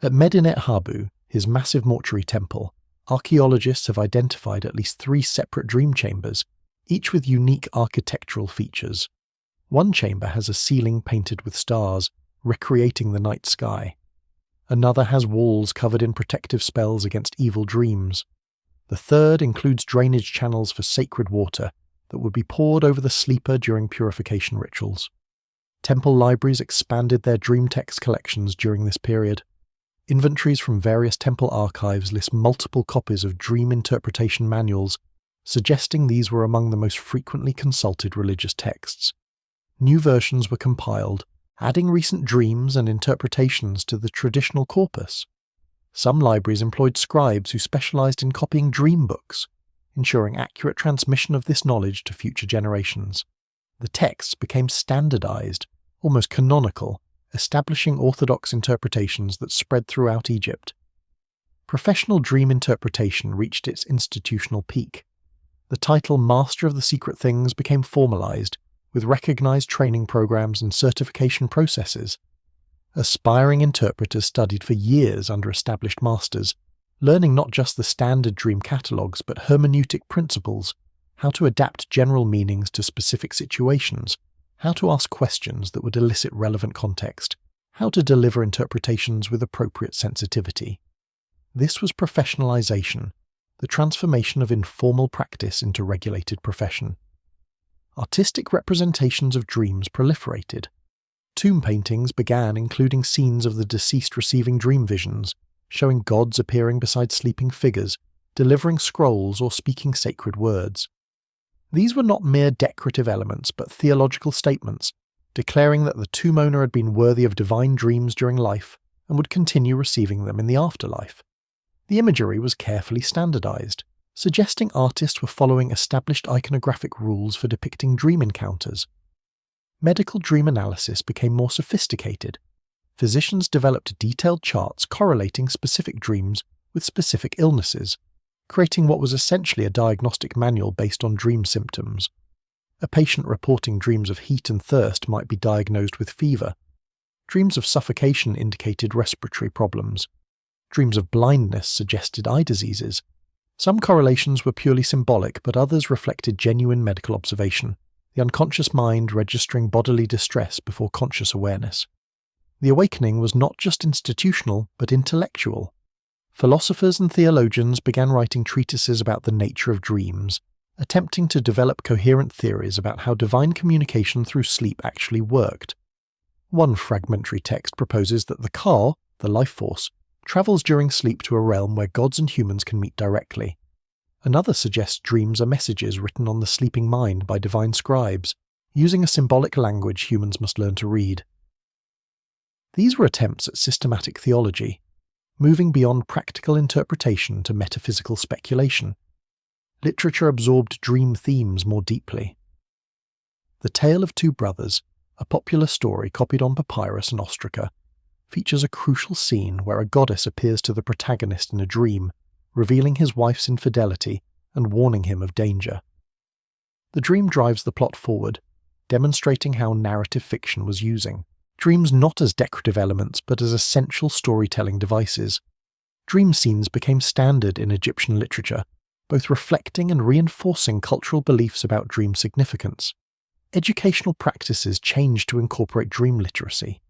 At Medinet Habu, his massive mortuary temple, archaeologists have identified at least 3 separate dream chambers, each with unique architectural features. One chamber has a ceiling painted with stars, recreating the night sky. Another has walls covered in protective spells against evil dreams. The third includes drainage channels for sacred water that would be poured over the sleeper during purification rituals. Temple libraries expanded their dream text collections during this period. Inventories from various temple archives list multiple copies of dream interpretation manuals, suggesting these were among the most frequently consulted religious texts. New versions were compiled, adding recent dreams and interpretations to the traditional corpus. Some libraries employed scribes who specialized in copying dream books, ensuring accurate transmission of this knowledge to future generations. The texts became standardized, almost canonical, establishing orthodox interpretations that spread throughout Egypt. Professional dream interpretation reached its institutional peak. The title Master of the Secret Things became formalized, with recognized training programs and certification processes. Aspiring interpreters studied for years under established masters, learning not just the standard dream catalogues but hermeneutic principles, how to adapt general meanings to specific situations, how to ask questions that would elicit relevant context, how to deliver interpretations with appropriate sensitivity. This was professionalization, the transformation of informal practice into regulated profession. Artistic representations of dreams proliferated. Tomb paintings began including scenes of the deceased receiving dream visions, showing gods appearing beside sleeping figures, delivering scrolls or speaking sacred words. These were not mere decorative elements but theological statements, declaring that the tomb owner had been worthy of divine dreams during life and would continue receiving them in the afterlife. The imagery was carefully standardized, suggesting artists were following established iconographic rules for depicting dream encounters. Medical dream analysis became more sophisticated. Physicians developed detailed charts correlating specific dreams with specific illnesses, creating what was essentially a diagnostic manual based on dream symptoms. A patient reporting dreams of heat and thirst might be diagnosed with fever. Dreams of suffocation indicated respiratory problems. Dreams of blindness suggested eye diseases. Some correlations were purely symbolic, but others reflected genuine medical observation, the unconscious mind registering bodily distress before conscious awareness. The awakening was not just institutional, but intellectual. Philosophers and theologians began writing treatises about the nature of dreams, attempting to develop coherent theories about how divine communication through sleep actually worked. One fragmentary text proposes that the Ka, the life force, travels during sleep to a realm where gods and humans can meet directly. Another suggests dreams are messages written on the sleeping mind by divine scribes, using a symbolic language humans must learn to read. These were attempts at systematic theology, moving beyond practical interpretation to metaphysical speculation. Literature absorbed dream themes more deeply. The Tale of Two Brothers, a popular story copied on papyrus and ostraca, features a crucial scene where a goddess appears to the protagonist in a dream, revealing his wife's infidelity and warning him of danger. The dream drives the plot forward, demonstrating how narrative fiction was using dreams not as decorative elements but as essential storytelling devices. Dream scenes became standard in Egyptian literature, both reflecting and reinforcing cultural beliefs about dream significance. Educational practices changed to incorporate dream literacy.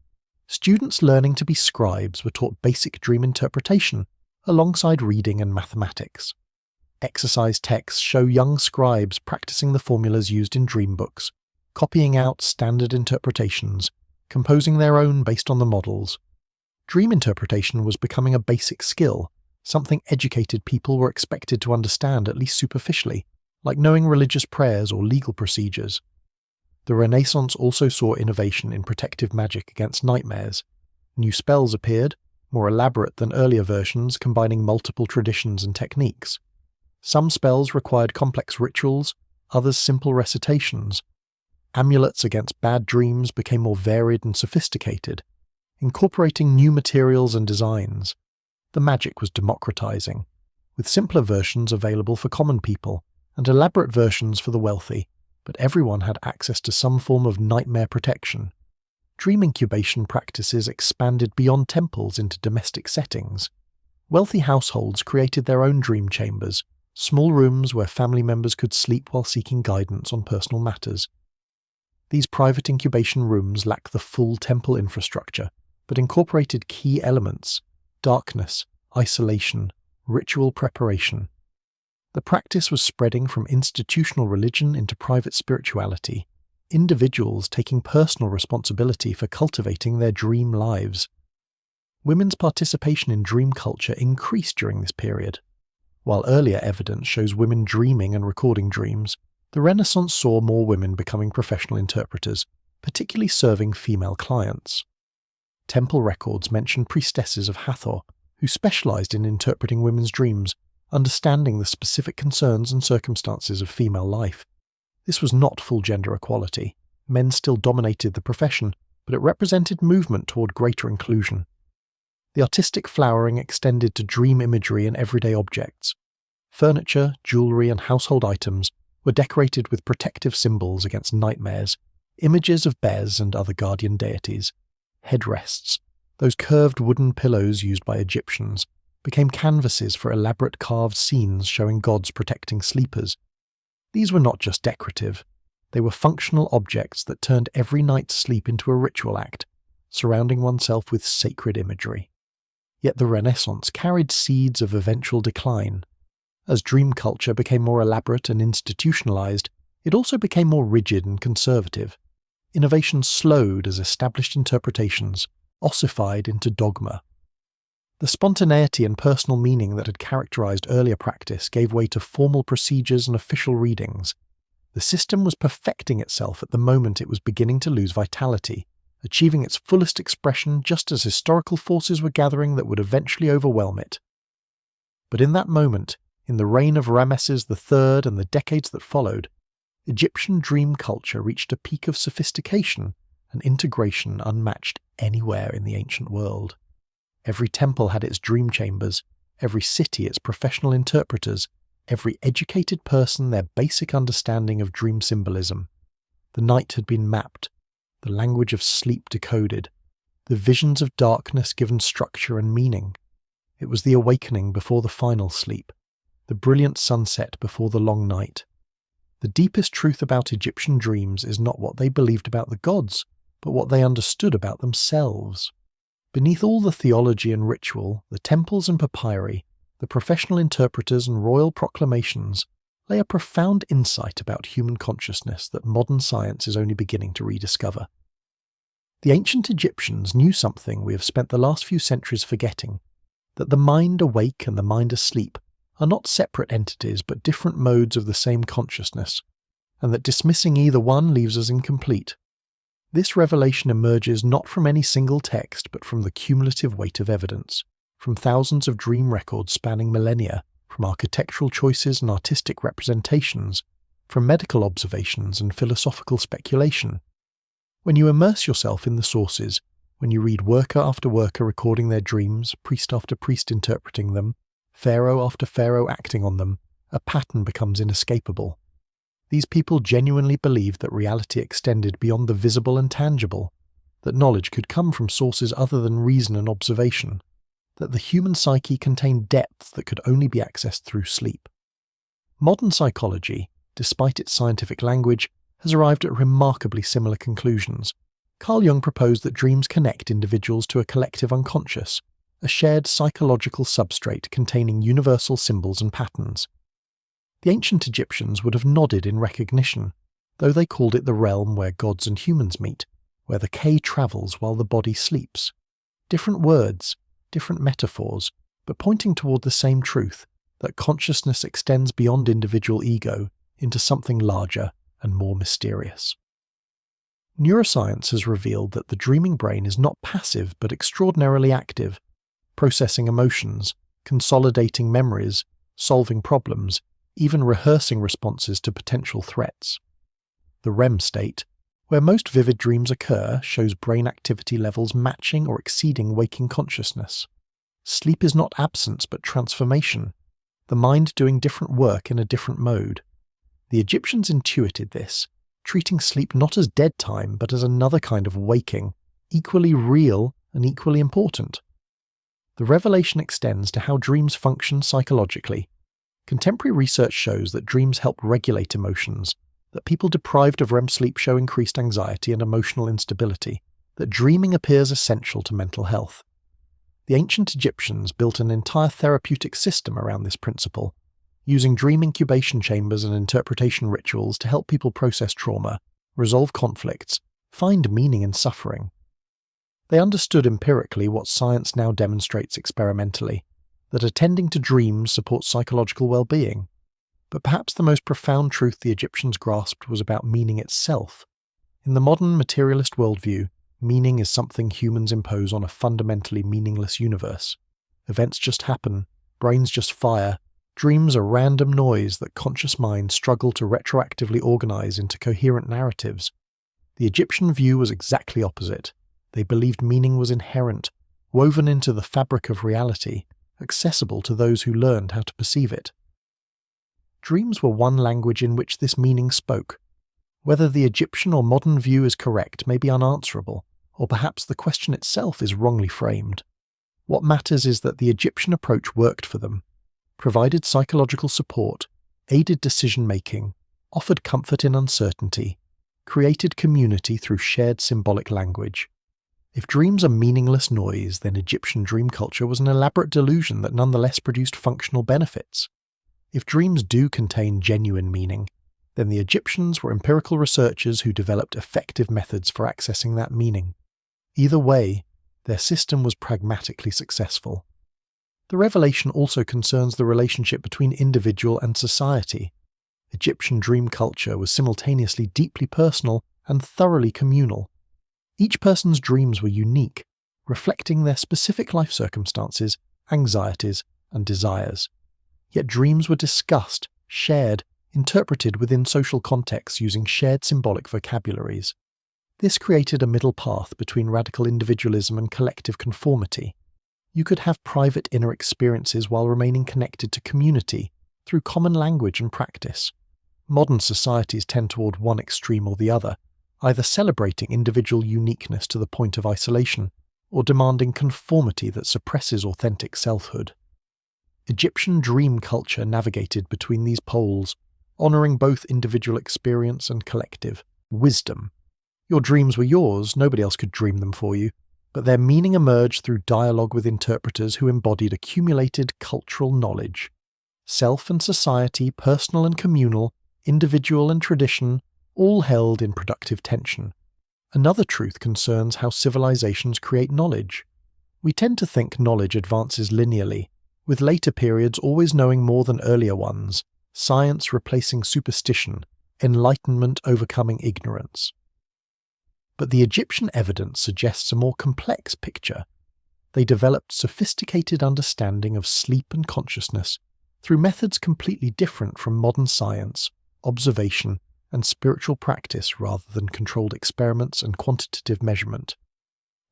Students learning to be scribes were taught basic dream interpretation alongside reading and mathematics. Exercise texts show young scribes practicing the formulas used in dream books, copying out standard interpretations, composing their own based on the models. Dream interpretation was becoming a basic skill, something educated people were expected to understand at least superficially, like knowing religious prayers or legal procedures. The Renaissance also saw innovation in protective magic against nightmares. New spells appeared, more elaborate than earlier versions, combining multiple traditions and techniques. Some spells required complex rituals, others simple recitations. Amulets against bad dreams became more varied and sophisticated, incorporating new materials and designs. The magic was democratizing, with simpler versions available for common people and elaborate versions for the wealthy, but everyone had access to some form of nightmare protection. Dream incubation practices expanded beyond temples into domestic settings. Wealthy households created their own dream chambers, small rooms where family members could sleep while seeking guidance on personal matters. These private incubation rooms lacked the full temple infrastructure, but incorporated key elements: darkness, isolation, ritual preparation. The practice was spreading from institutional religion into private spirituality, individuals taking personal responsibility for cultivating their dream lives. Women's participation in dream culture increased during this period. While earlier evidence shows women dreaming and recording dreams, the Renaissance saw more women becoming professional interpreters, particularly serving female clients. Temple records mention priestesses of Hathor, who specialized in interpreting women's dreams, understanding the specific concerns and circumstances of female life. This was not full gender equality. Men still dominated the profession, but it represented movement toward greater inclusion. The artistic flowering extended to dream imagery in everyday objects. Furniture, jewelry, and household items were decorated with protective symbols against nightmares, images of Bez and other guardian deities. Headrests, those curved wooden pillows used by Egyptians, became canvases for elaborate carved scenes showing gods protecting sleepers. These were not just decorative, they were functional objects that turned every night's sleep into a ritual act, surrounding oneself with sacred imagery. Yet the Renaissance carried seeds of eventual decline. As dream culture became more elaborate and institutionalized, it also became more rigid and conservative. Innovation slowed as established interpretations ossified into dogma. The spontaneity and personal meaning that had characterized earlier practice gave way to formal procedures and official readings. The system was perfecting itself at the moment it was beginning to lose vitality, achieving its fullest expression just as historical forces were gathering that would eventually overwhelm it. But in that moment, in the reign of Ramesses III and the decades that followed, Egyptian dream culture reached a peak of sophistication and integration unmatched anywhere in the ancient world. Every temple had its dream chambers, every city its professional interpreters, every educated person their basic understanding of dream symbolism. The night had been mapped, the language of sleep decoded, the visions of darkness given structure and meaning. It was the awakening before the final sleep, the brilliant sunset before the long night. The deepest truth about Egyptian dreams is not what they believed about the gods, but what they understood about themselves. Beneath all the theology and ritual, the temples and papyri, the professional interpreters and royal proclamations, lay a profound insight about human consciousness that modern science is only beginning to rediscover. The ancient Egyptians knew something we have spent the last few centuries forgetting, that the mind awake and the mind asleep are not separate entities but different modes of the same consciousness, and that dismissing either one leaves us incomplete. This revelation emerges not from any single text but from the cumulative weight of evidence, from thousands of dream records spanning millennia, from architectural choices and artistic representations, from medical observations and philosophical speculation. When you immerse yourself in the sources, when you read worker after worker recording their dreams, priest after priest interpreting them, pharaoh after pharaoh acting on them, a pattern becomes inescapable. These people genuinely believed that reality extended beyond the visible and tangible, that knowledge could come from sources other than reason and observation, that the human psyche contained depths that could only be accessed through sleep. Modern psychology, despite its scientific language, has arrived at remarkably similar conclusions. Carl Jung proposed that dreams connect individuals to a collective unconscious, a shared psychological substrate containing universal symbols and patterns. The ancient Egyptians would have nodded in recognition, though they called it the realm where gods and humans meet, where the K travels while the body sleeps. Different words, different metaphors, but pointing toward the same truth, that consciousness extends beyond individual ego into something larger and more mysterious. Neuroscience has revealed that the dreaming brain is not passive but extraordinarily active, processing emotions, consolidating memories, solving problems, even rehearsing responses to potential threats. The REM state, where most vivid dreams occur, shows brain activity levels matching or exceeding waking consciousness. Sleep is not absence but transformation, the mind doing different work in a different mode. The Egyptians intuited this, treating sleep not as dead time but as another kind of waking, equally real and equally important. The revelation extends to how dreams function psychologically. Contemporary research shows that dreams help regulate emotions, that people deprived of REM sleep show increased anxiety and emotional instability, that dreaming appears essential to mental health. The ancient Egyptians built an entire therapeutic system around this principle, using dream incubation chambers and interpretation rituals to help people process trauma, resolve conflicts, find meaning in suffering. They understood empirically what science now demonstrates experimentally, that attending to dreams supports psychological well-being. But perhaps the most profound truth the Egyptians grasped was about meaning itself. In the modern materialist worldview, meaning is something humans impose on a fundamentally meaningless universe. Events just happen, brains just fire, dreams are random noise that conscious minds struggle to retroactively organize into coherent narratives. The Egyptian view was exactly opposite. They believed meaning was inherent, woven into the fabric of reality, accessible to those who learned how to perceive it. Dreams were one language in which this meaning spoke. Whether the Egyptian or modern view is correct may be unanswerable, or perhaps the question itself is wrongly framed. What matters is that the Egyptian approach worked for them, provided psychological support, aided decision-making, offered comfort in uncertainty, created community through shared symbolic language. If dreams are meaningless noise, then Egyptian dream culture was an elaborate delusion that nonetheless produced functional benefits. If dreams do contain genuine meaning, then the Egyptians were empirical researchers who developed effective methods for accessing that meaning. Either way, their system was pragmatically successful. The revelation also concerns the relationship between individual and society. Egyptian dream culture was simultaneously deeply personal and thoroughly communal. Each person's dreams were unique, reflecting their specific life circumstances, anxieties, and desires. Yet dreams were discussed, shared, interpreted within social contexts using shared symbolic vocabularies. This created a middle path between radical individualism and collective conformity. You could have private inner experiences while remaining connected to community through common language and practice. Modern societies tend toward one extreme or the other, either celebrating individual uniqueness to the point of isolation, or demanding conformity that suppresses authentic selfhood. Egyptian dream culture navigated between these poles, honoring both individual experience and collective wisdom. Your dreams were yours, nobody else could dream them for you, but their meaning emerged through dialogue with interpreters who embodied accumulated cultural knowledge. Self and society, personal and communal, individual and tradition, all held in productive tension. Another truth concerns how civilizations create knowledge. We tend to think knowledge advances linearly, with later periods always knowing more than earlier ones, science replacing superstition, enlightenment overcoming ignorance. But the Egyptian evidence suggests a more complex picture. They developed sophisticated understanding of sleep and consciousness through methods completely different from modern science, observation, and spiritual practice rather than controlled experiments and quantitative measurement.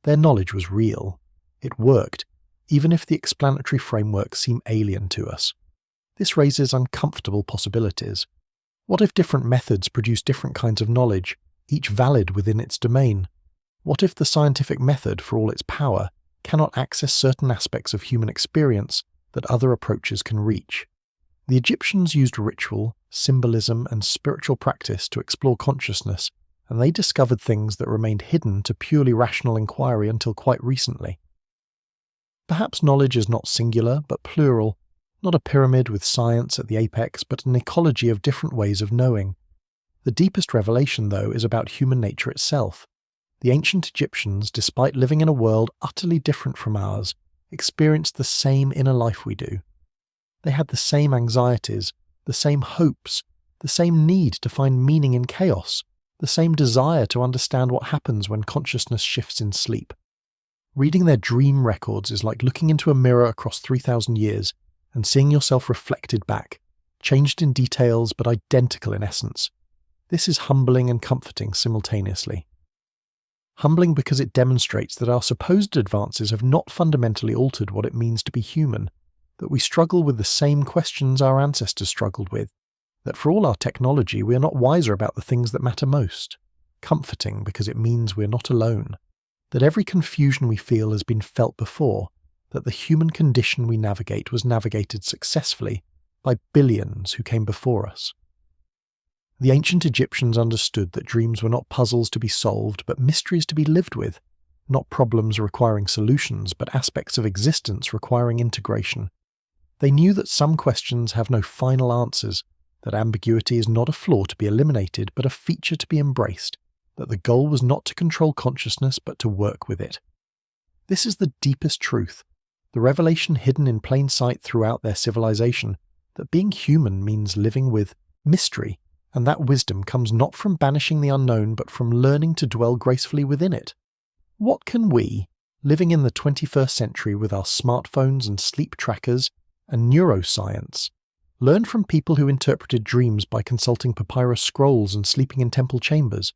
Their knowledge was real. It worked, even if the explanatory frameworks seem alien to us. This raises uncomfortable possibilities. What if different methods produce different kinds of knowledge, each valid within its domain? What if the scientific method, for all its power, cannot access certain aspects of human experience that other approaches can reach? The Egyptians used ritual, symbolism, and spiritual practice to explore consciousness, and they discovered things that remained hidden to purely rational inquiry until quite recently. Perhaps knowledge is not singular, but plural, not a pyramid with science at the apex, but an ecology of different ways of knowing. The deepest revelation, though, is about human nature itself. The ancient Egyptians, despite living in a world utterly different from ours, experienced the same inner life we do. They had the same anxieties, the same hopes, the same need to find meaning in chaos, the same desire to understand what happens when consciousness shifts in sleep. Reading their dream records is like looking into a mirror across 3,000 years and seeing yourself reflected back, changed in details but identical in essence. This is humbling and comforting simultaneously. Humbling because it demonstrates that our supposed advances have not fundamentally altered what it means to be human, that we struggle with the same questions our ancestors struggled with, that for all our technology we are not wiser about the things that matter most. Comforting because it means we are not alone, that every confusion we feel has been felt before, that the human condition we navigate was navigated successfully by billions who came before us. The ancient Egyptians understood that dreams were not puzzles to be solved, but mysteries to be lived with, not problems requiring solutions, but aspects of existence requiring integration. They knew that some questions have no final answers, that ambiguity is not a flaw to be eliminated, but a feature to be embraced, that the goal was not to control consciousness, but to work with it. This is the deepest truth, the revelation hidden in plain sight throughout their civilization, that being human means living with mystery, and that wisdom comes not from banishing the unknown, but from learning to dwell gracefully within it. What can we, living in the 21st century with our smartphones and sleep trackers and neuroscience, learn from people who interpreted dreams by consulting papyrus scrolls and sleeping in temple chambers?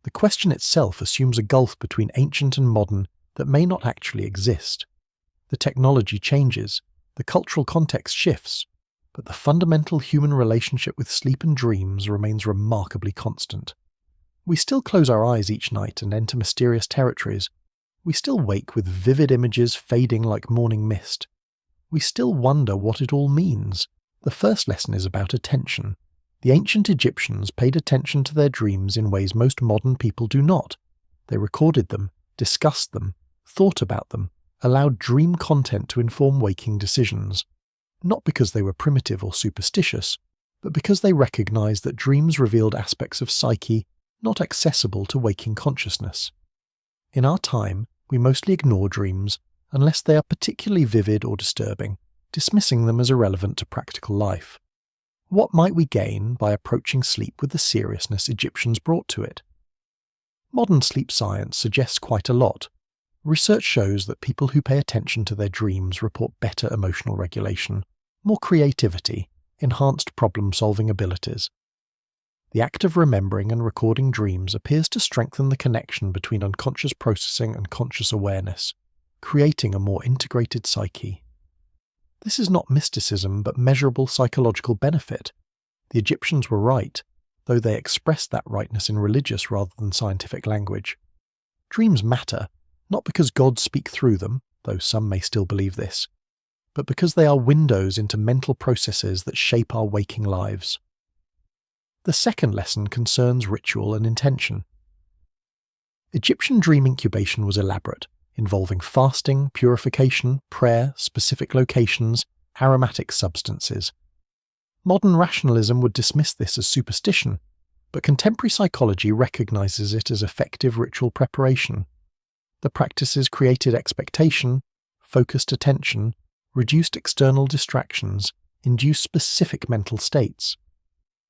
The question itself assumes a gulf between ancient and modern that may not actually exist. The technology changes, the cultural context shifts, but the fundamental human relationship with sleep and dreams remains remarkably constant. We still close our eyes each night and enter mysterious territories. We still wake with vivid images fading like morning mist. We still wonder what it all means. The first lesson is about attention. The ancient Egyptians paid attention to their dreams in ways most modern people do not. They recorded them, discussed them, thought about them, allowed dream content to inform waking decisions. Not because they were primitive or superstitious, but because they recognized that dreams revealed aspects of psyche not accessible to waking consciousness. In our time, we mostly ignore dreams unless they are particularly vivid or disturbing, dismissing them as irrelevant to practical life. What might we gain by approaching sleep with the seriousness Egyptians brought to it? Modern sleep science suggests quite a lot. Research shows that people who pay attention to their dreams report better emotional regulation, more creativity, enhanced problem-solving abilities. The act of remembering and recording dreams appears to strengthen the connection between unconscious processing and conscious awareness, creating a more integrated psyche. This is not mysticism, but measurable psychological benefit. The Egyptians were right, though they expressed that rightness in religious rather than scientific language. Dreams matter, not because gods speak through them, though some may still believe this, but because they are windows into mental processes that shape our waking lives. The second lesson concerns ritual and intention. Egyptian dream incubation was elaborate, involving fasting, purification, prayer, specific locations, aromatic substances. Modern rationalism would dismiss this as superstition, but contemporary psychology recognizes it as effective ritual preparation. The practices created expectation, focused attention, reduced external distractions, induced specific mental states.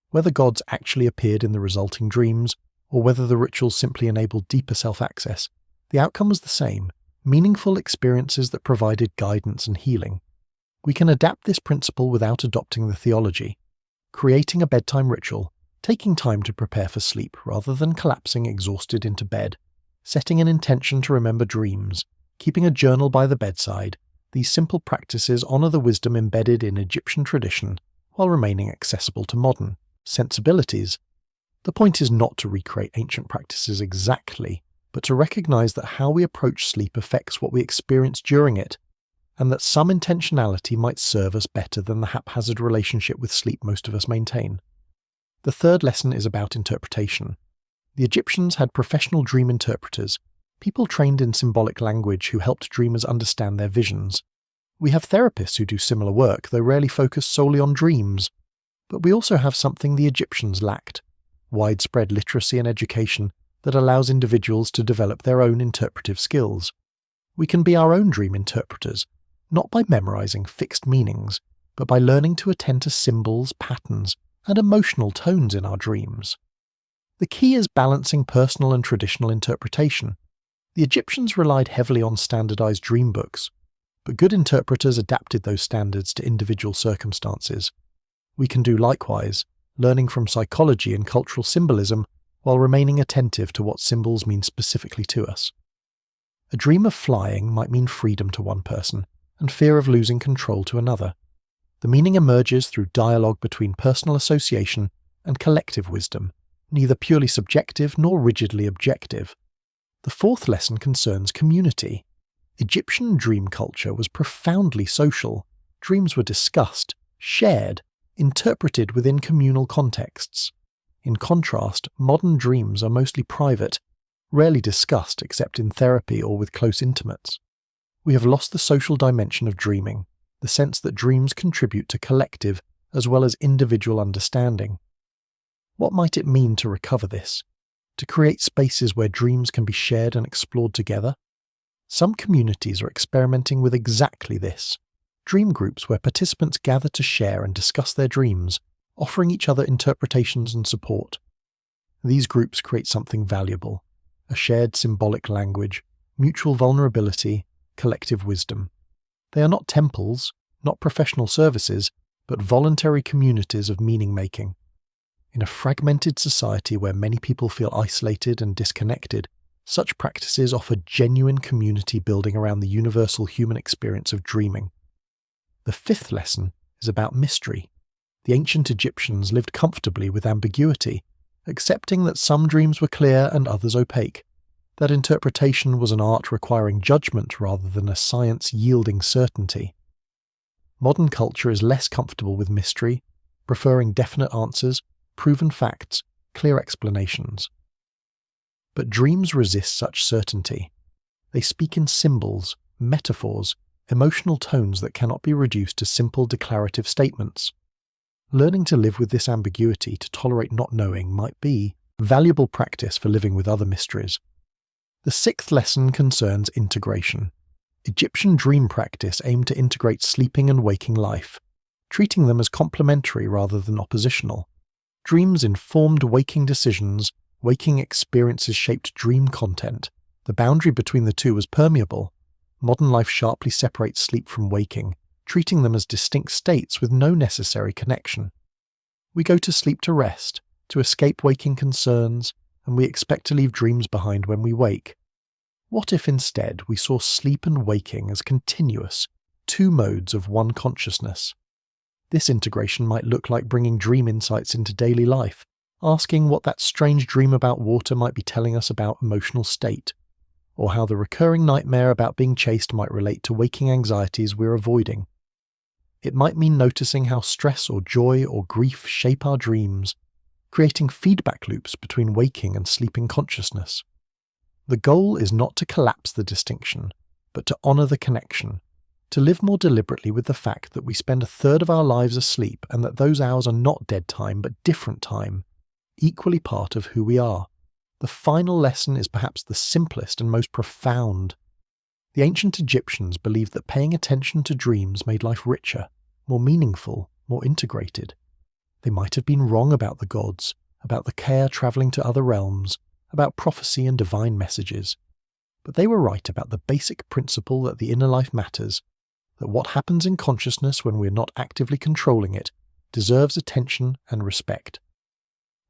Whether gods actually appeared in the resulting dreams, or whether the rituals simply enabled deeper self-access, the outcome was the same: meaningful experiences that provided guidance and healing. We can adapt this principle without adopting the theology, creating a bedtime ritual, taking time to prepare for sleep rather than collapsing exhausted into bed, setting an intention to remember dreams, keeping a journal by the bedside, These simple practices honour the wisdom embedded in Egyptian tradition while remaining accessible to modern sensibilities. The point is not to recreate ancient practices exactly, but to recognise that how we approach sleep affects what we experience during it, and that some intentionality might serve us better than the haphazard relationship with sleep most of us maintain. The third lesson is about interpretation. The Egyptians had professional dream interpreters, people trained in symbolic language who helped dreamers understand their visions. We have therapists who do similar work, though rarely focus solely on dreams. But we also have something the Egyptians lacked: widespread literacy and education that allows individuals to develop their own interpretive skills. We can be our own dream interpreters, not by memorizing fixed meanings, but by learning to attend to symbols, patterns, and emotional tones in our dreams. The key is balancing personal and traditional interpretation. The Egyptians relied heavily on standardized dream books, but good interpreters adapted those standards to individual circumstances. We can do likewise, learning from psychology and cultural symbolism while remaining attentive to what symbols mean specifically to us. A dream of flying might mean freedom to one person and fear of losing control to another. The meaning emerges through dialogue between personal association and collective wisdom, neither purely subjective nor rigidly objective. The fourth lesson concerns community. Egyptian dream culture was profoundly social. Dreams were discussed, shared, interpreted within communal contexts. In contrast, modern dreams are mostly private, rarely discussed except in therapy or with close intimates. We have lost the social dimension of dreaming, the sense that dreams contribute to collective as well as individual understanding. What might it mean to recover this? To create spaces where dreams can be shared and explored together? Some communities are experimenting with exactly this. Dream groups where participants gather to share and discuss their dreams, offering each other interpretations and support. These groups create something valuable: a shared symbolic language, mutual vulnerability, collective wisdom. They are not temples, not professional services, but voluntary communities of meaning-making. In a fragmented society where many people feel isolated and disconnected, such practices offer genuine community building around the universal human experience of dreaming. The fifth lesson is about mystery. The ancient Egyptians lived comfortably with ambiguity, accepting that some dreams were clear and others opaque, that interpretation was an art requiring judgment rather than a science yielding certainty. Modern culture is less comfortable with mystery, preferring definite answers, proven facts, clear explanations. But dreams resist such certainty. They speak in symbols, metaphors, emotional tones that cannot be reduced to simple declarative statements. Learning to live with this ambiguity, to tolerate not knowing, might be valuable practice for living with other mysteries. The sixth lesson concerns integration. Egyptian dream practice aimed to integrate sleeping and waking life, treating them as complementary rather than oppositional. Dreams informed waking decisions, waking experiences shaped dream content. The boundary between the two was permeable. Modern life sharply separates sleep from waking, treating them as distinct states with no necessary connection. We go to sleep to rest, to escape waking concerns, and we expect to leave dreams behind when we wake. What if instead we saw sleep and waking as continuous, two modes of one consciousness? This integration might look like bringing dream insights into daily life, asking what that strange dream about water might be telling us about emotional state, or how the recurring nightmare about being chased might relate to waking anxieties we're avoiding. It might mean noticing how stress or joy or grief shape our dreams, creating feedback loops between waking and sleeping consciousness. The goal is not to collapse the distinction, but to honour the connection, to live more deliberately with the fact that we spend a third of our lives asleep and that those hours are not dead time but different time, equally part of who we are. The final lesson is perhaps the simplest and most profound. The ancient Egyptians believed that paying attention to dreams made life richer, more meaningful, more integrated. They might have been wrong about the gods, about the care travelling to other realms, about prophecy and divine messages. But they were right about the basic principle that the inner life matters, that what happens in consciousness when we're not actively controlling it deserves attention and respect.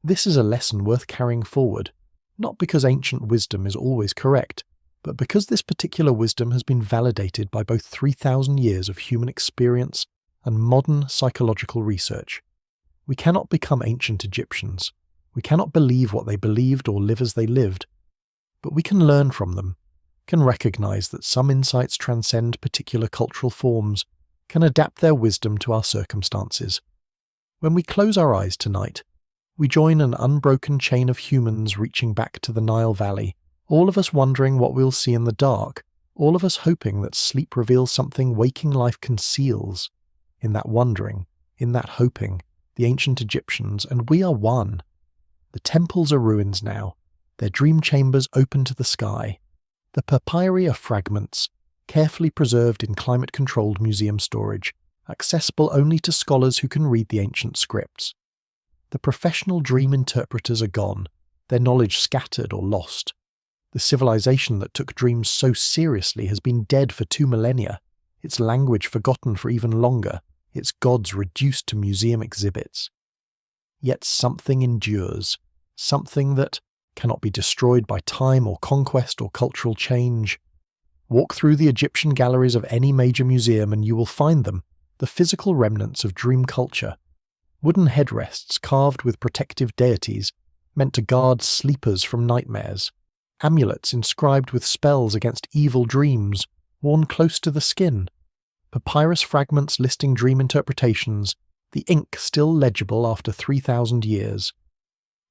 This is a lesson worth carrying forward, not because ancient wisdom is always correct, But because this particular wisdom has been validated by both 3,000 years of human experience and modern psychological research, we cannot become ancient Egyptians. We cannot believe what they believed or live as they lived, but we can learn from them, can recognize that some insights transcend particular cultural forms, can adapt their wisdom to our circumstances. When we close our eyes tonight, we join an unbroken chain of humans reaching back to the Nile Valley, all of us wondering what we'll see in the dark, all of us hoping that sleep reveals something waking life conceals. In that wondering, in that hoping, the ancient Egyptians, and we are one. The temples are ruins now, their dream chambers open to the sky. The Papyri are fragments, carefully preserved in climate-controlled museum storage, accessible only to scholars who can read the ancient scripts. The professional dream interpreters are gone, their knowledge scattered or lost. The civilization that took dreams so seriously has been dead for 2 millennia, its language forgotten for even longer, its gods reduced to museum exhibits. Yet something endures, something that cannot be destroyed by time or conquest or cultural change. Walk through the Egyptian galleries of any major museum and you will find them, the physical remnants of dream culture. Wooden headrests carved with protective deities, meant to guard sleepers from nightmares. Amulets inscribed with spells against evil dreams, worn close to the skin. Papyrus fragments listing dream interpretations, the ink still legible after 3,000 years.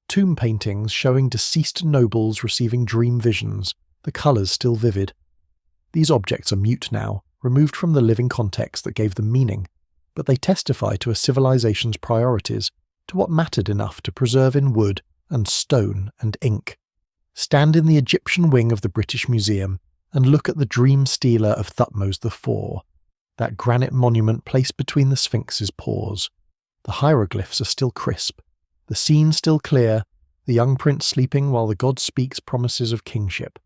Tomb paintings showing deceased nobles receiving dream visions, the colours still vivid. These objects are mute now, removed from the living context that gave them meaning, but they testify to a civilization's priorities, to what mattered enough to preserve in wood and stone and ink. Stand in the Egyptian wing of the British Museum and look at the dream stealer of Thutmose IV, that granite monument placed between the Sphinx's paws. The hieroglyphs are still crisp, the scene still clear, the young prince sleeping while the god speaks promises of kingship.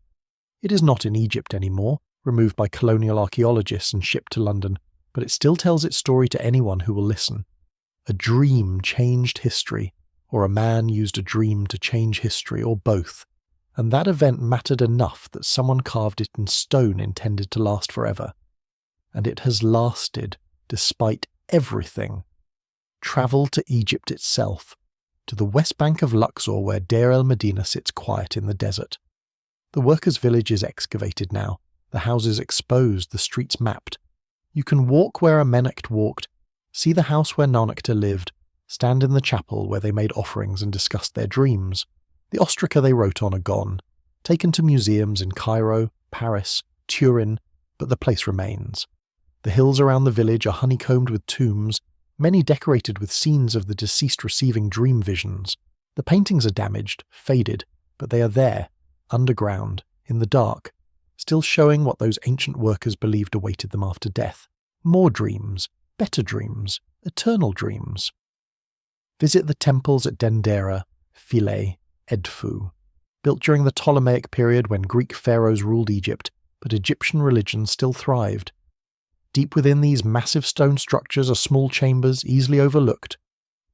It is not in Egypt anymore, removed by colonial archaeologists and shipped to London, but it still tells its story to anyone who will listen. A dream changed history, or a man used a dream to change history, or both, and that event mattered enough that someone carved it in stone intended to last forever. And it has lasted, despite everything. Travel to Egypt itself, to the west bank of Luxor where Deir el-Medina sits quiet in the desert. The workers' village is excavated now, the houses exposed, the streets mapped. You can walk where Amenecht walked, see the house where Nanakta lived, stand in the chapel where they made offerings and discussed their dreams. The ostraca they wrote on are gone, taken to museums in Cairo, Paris, Turin, but the place remains. The hills around the village are honeycombed with tombs, many decorated with scenes of the deceased receiving dream visions. The paintings are damaged, faded, but they are there, underground, in the dark, still showing what those ancient workers believed awaited them after death. More dreams, better dreams, eternal dreams. Visit the temples at Dendera, Philae, Edfu, built during the Ptolemaic period when Greek pharaohs ruled Egypt, but Egyptian religion still thrived. Deep within these massive stone structures are small chambers easily overlooked,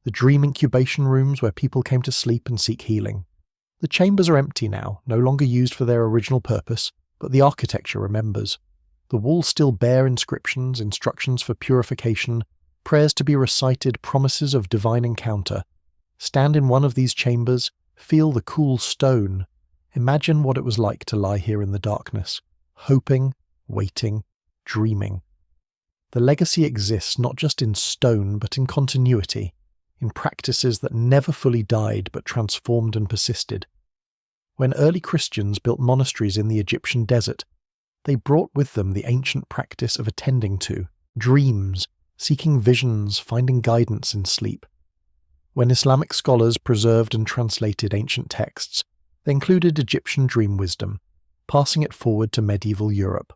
the dream incubation rooms where people came to sleep and seek healing. The chambers are empty now, no longer used for their original purpose, but the architecture remembers. The walls still bear inscriptions, instructions for purification, prayers to be recited, promises of divine encounter. Stand in one of these chambers, feel the cool stone. Imagine what it was like to lie here in the darkness, hoping, waiting, dreaming. The legacy exists not just in stone but in continuity, in practices that never fully died but transformed and persisted. When early Christians built monasteries in the Egyptian desert, they brought with them the ancient practice of attending to dreams, seeking visions, finding guidance in sleep. When Islamic scholars preserved and translated ancient texts, they included Egyptian dream wisdom, passing it forward to medieval Europe.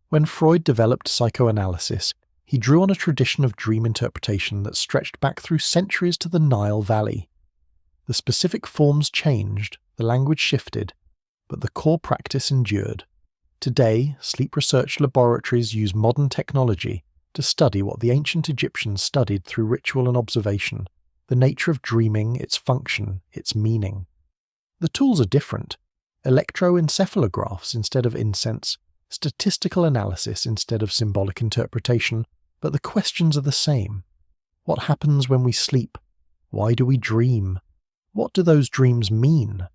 When Freud developed psychoanalysis, he drew on a tradition of dream interpretation that stretched back through centuries to the Nile Valley. The specific forms changed, the language shifted, but the core practice endured. Today, sleep research laboratories use modern technology to study what the ancient Egyptians studied through ritual and observation, the nature of dreaming, its function, its meaning. The tools are different. electroencephalographs instead of incense, statistical analysis instead of symbolic interpretation, but the questions are the same. What happens when we sleep? Why do we dream? What do those dreams mean?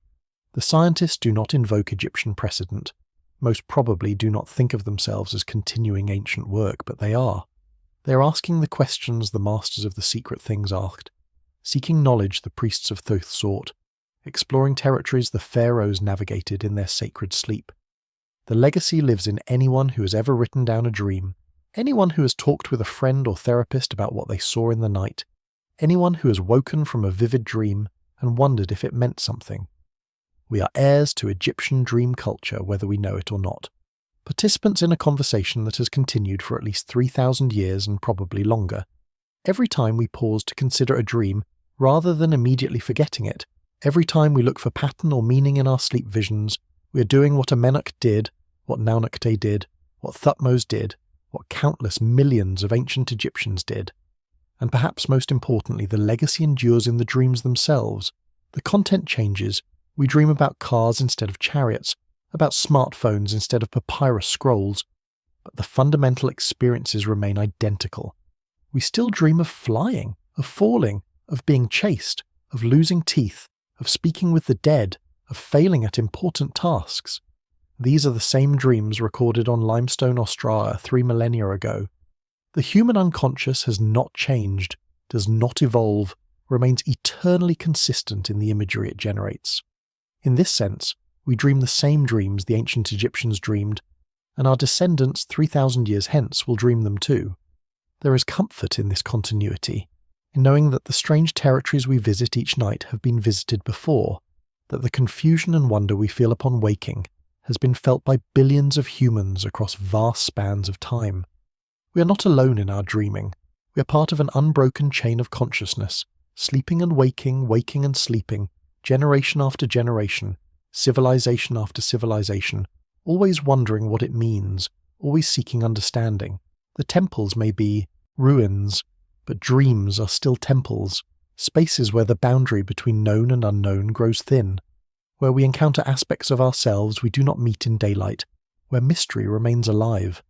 The scientists do not invoke Egyptian precedent, most probably do not think of themselves as continuing ancient work, but they are. They are asking the questions the masters of the secret things asked, seeking knowledge the priests of Thoth sought, exploring territories the pharaohs navigated in their sacred sleep. The legacy lives in anyone who has ever written down a dream, anyone who has talked with a friend or therapist about what they saw in the night, anyone who has woken from a vivid dream and wondered if it meant something. We are heirs to Egyptian dream culture, whether we know it or not. Participants in a conversation that has continued for at least 3,000 years and probably longer. Every time we pause to consider a dream, rather than immediately forgetting it, every time we look for pattern or meaning in our sleep visions, we are doing what Amenhotep did, what Naunakte did, what Thutmose did, what countless millions of ancient Egyptians did. And perhaps most importantly, the legacy endures in the dreams themselves. The content changes. We dream about cars instead of chariots, about smartphones instead of papyrus scrolls, but the fundamental experiences remain identical. We still dream of flying, of falling, of being chased, of losing teeth, of speaking with the dead, of failing at important tasks. These are the same dreams recorded on limestone Australia 3 millennia ago. The human unconscious has not changed, does not evolve, remains eternally consistent in the imagery it generates. In this sense, we dream the same dreams the ancient Egyptians dreamed, and our descendants 3,000 years hence will dream them too. There is comfort in this continuity, in knowing that the strange territories we visit each night have been visited before, that the confusion and wonder we feel upon waking has been felt by billions of humans across vast spans of time. We are not alone in our dreaming. We are part of an unbroken chain of consciousness, sleeping and waking, waking and sleeping, generation after generation, civilization after civilization, always wondering what it means, always seeking understanding. The temples may be ruins, but dreams are still temples, spaces where the boundary between known and unknown grows thin, where we encounter aspects of ourselves we do not meet in daylight, where mystery remains alive.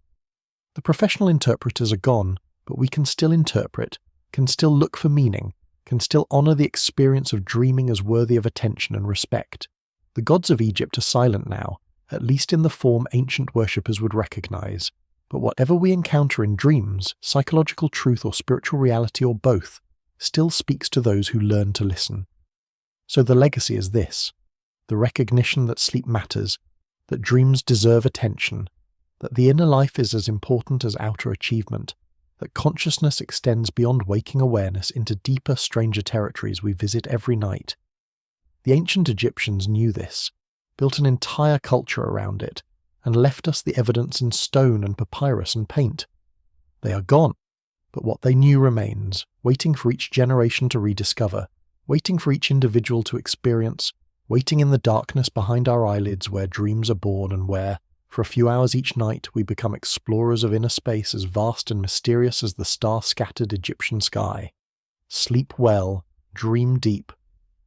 The professional interpreters are gone, but we can still interpret, can still look for meaning, can still honour the experience of dreaming as worthy of attention and respect. The gods of Egypt are silent now, at least in the form ancient worshippers would recognise, but whatever we encounter in dreams, psychological truth or spiritual reality or both, still speaks to those who learn to listen. So the legacy is this: the recognition that sleep matters, that dreams deserve attention, that the inner life is as important as outer achievement, that consciousness extends beyond waking awareness into deeper, stranger territories we visit every night. The ancient Egyptians knew this, built an entire culture around it, and left us the evidence in stone and papyrus and paint. They are gone, but what they knew remains, waiting for each generation to rediscover, waiting for each individual to experience, waiting in the darkness behind our eyelids where dreams are born and where, for a few hours each night, we become explorers of inner space as vast and mysterious as the star-scattered Egyptian sky. Sleep well, dream deep,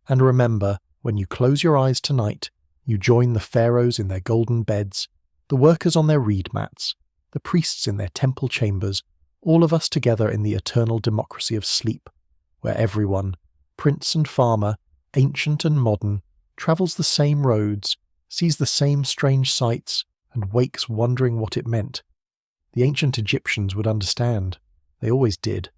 and remember, when you close your eyes tonight, you join the pharaohs in their golden beds, the workers on their reed mats, the priests in their temple chambers, all of us together in the eternal democracy of sleep, where everyone, prince and farmer, ancient and modern, travels the same roads, sees the same strange sights, and wakes wondering what it meant. The ancient Egyptians would understand. They always did.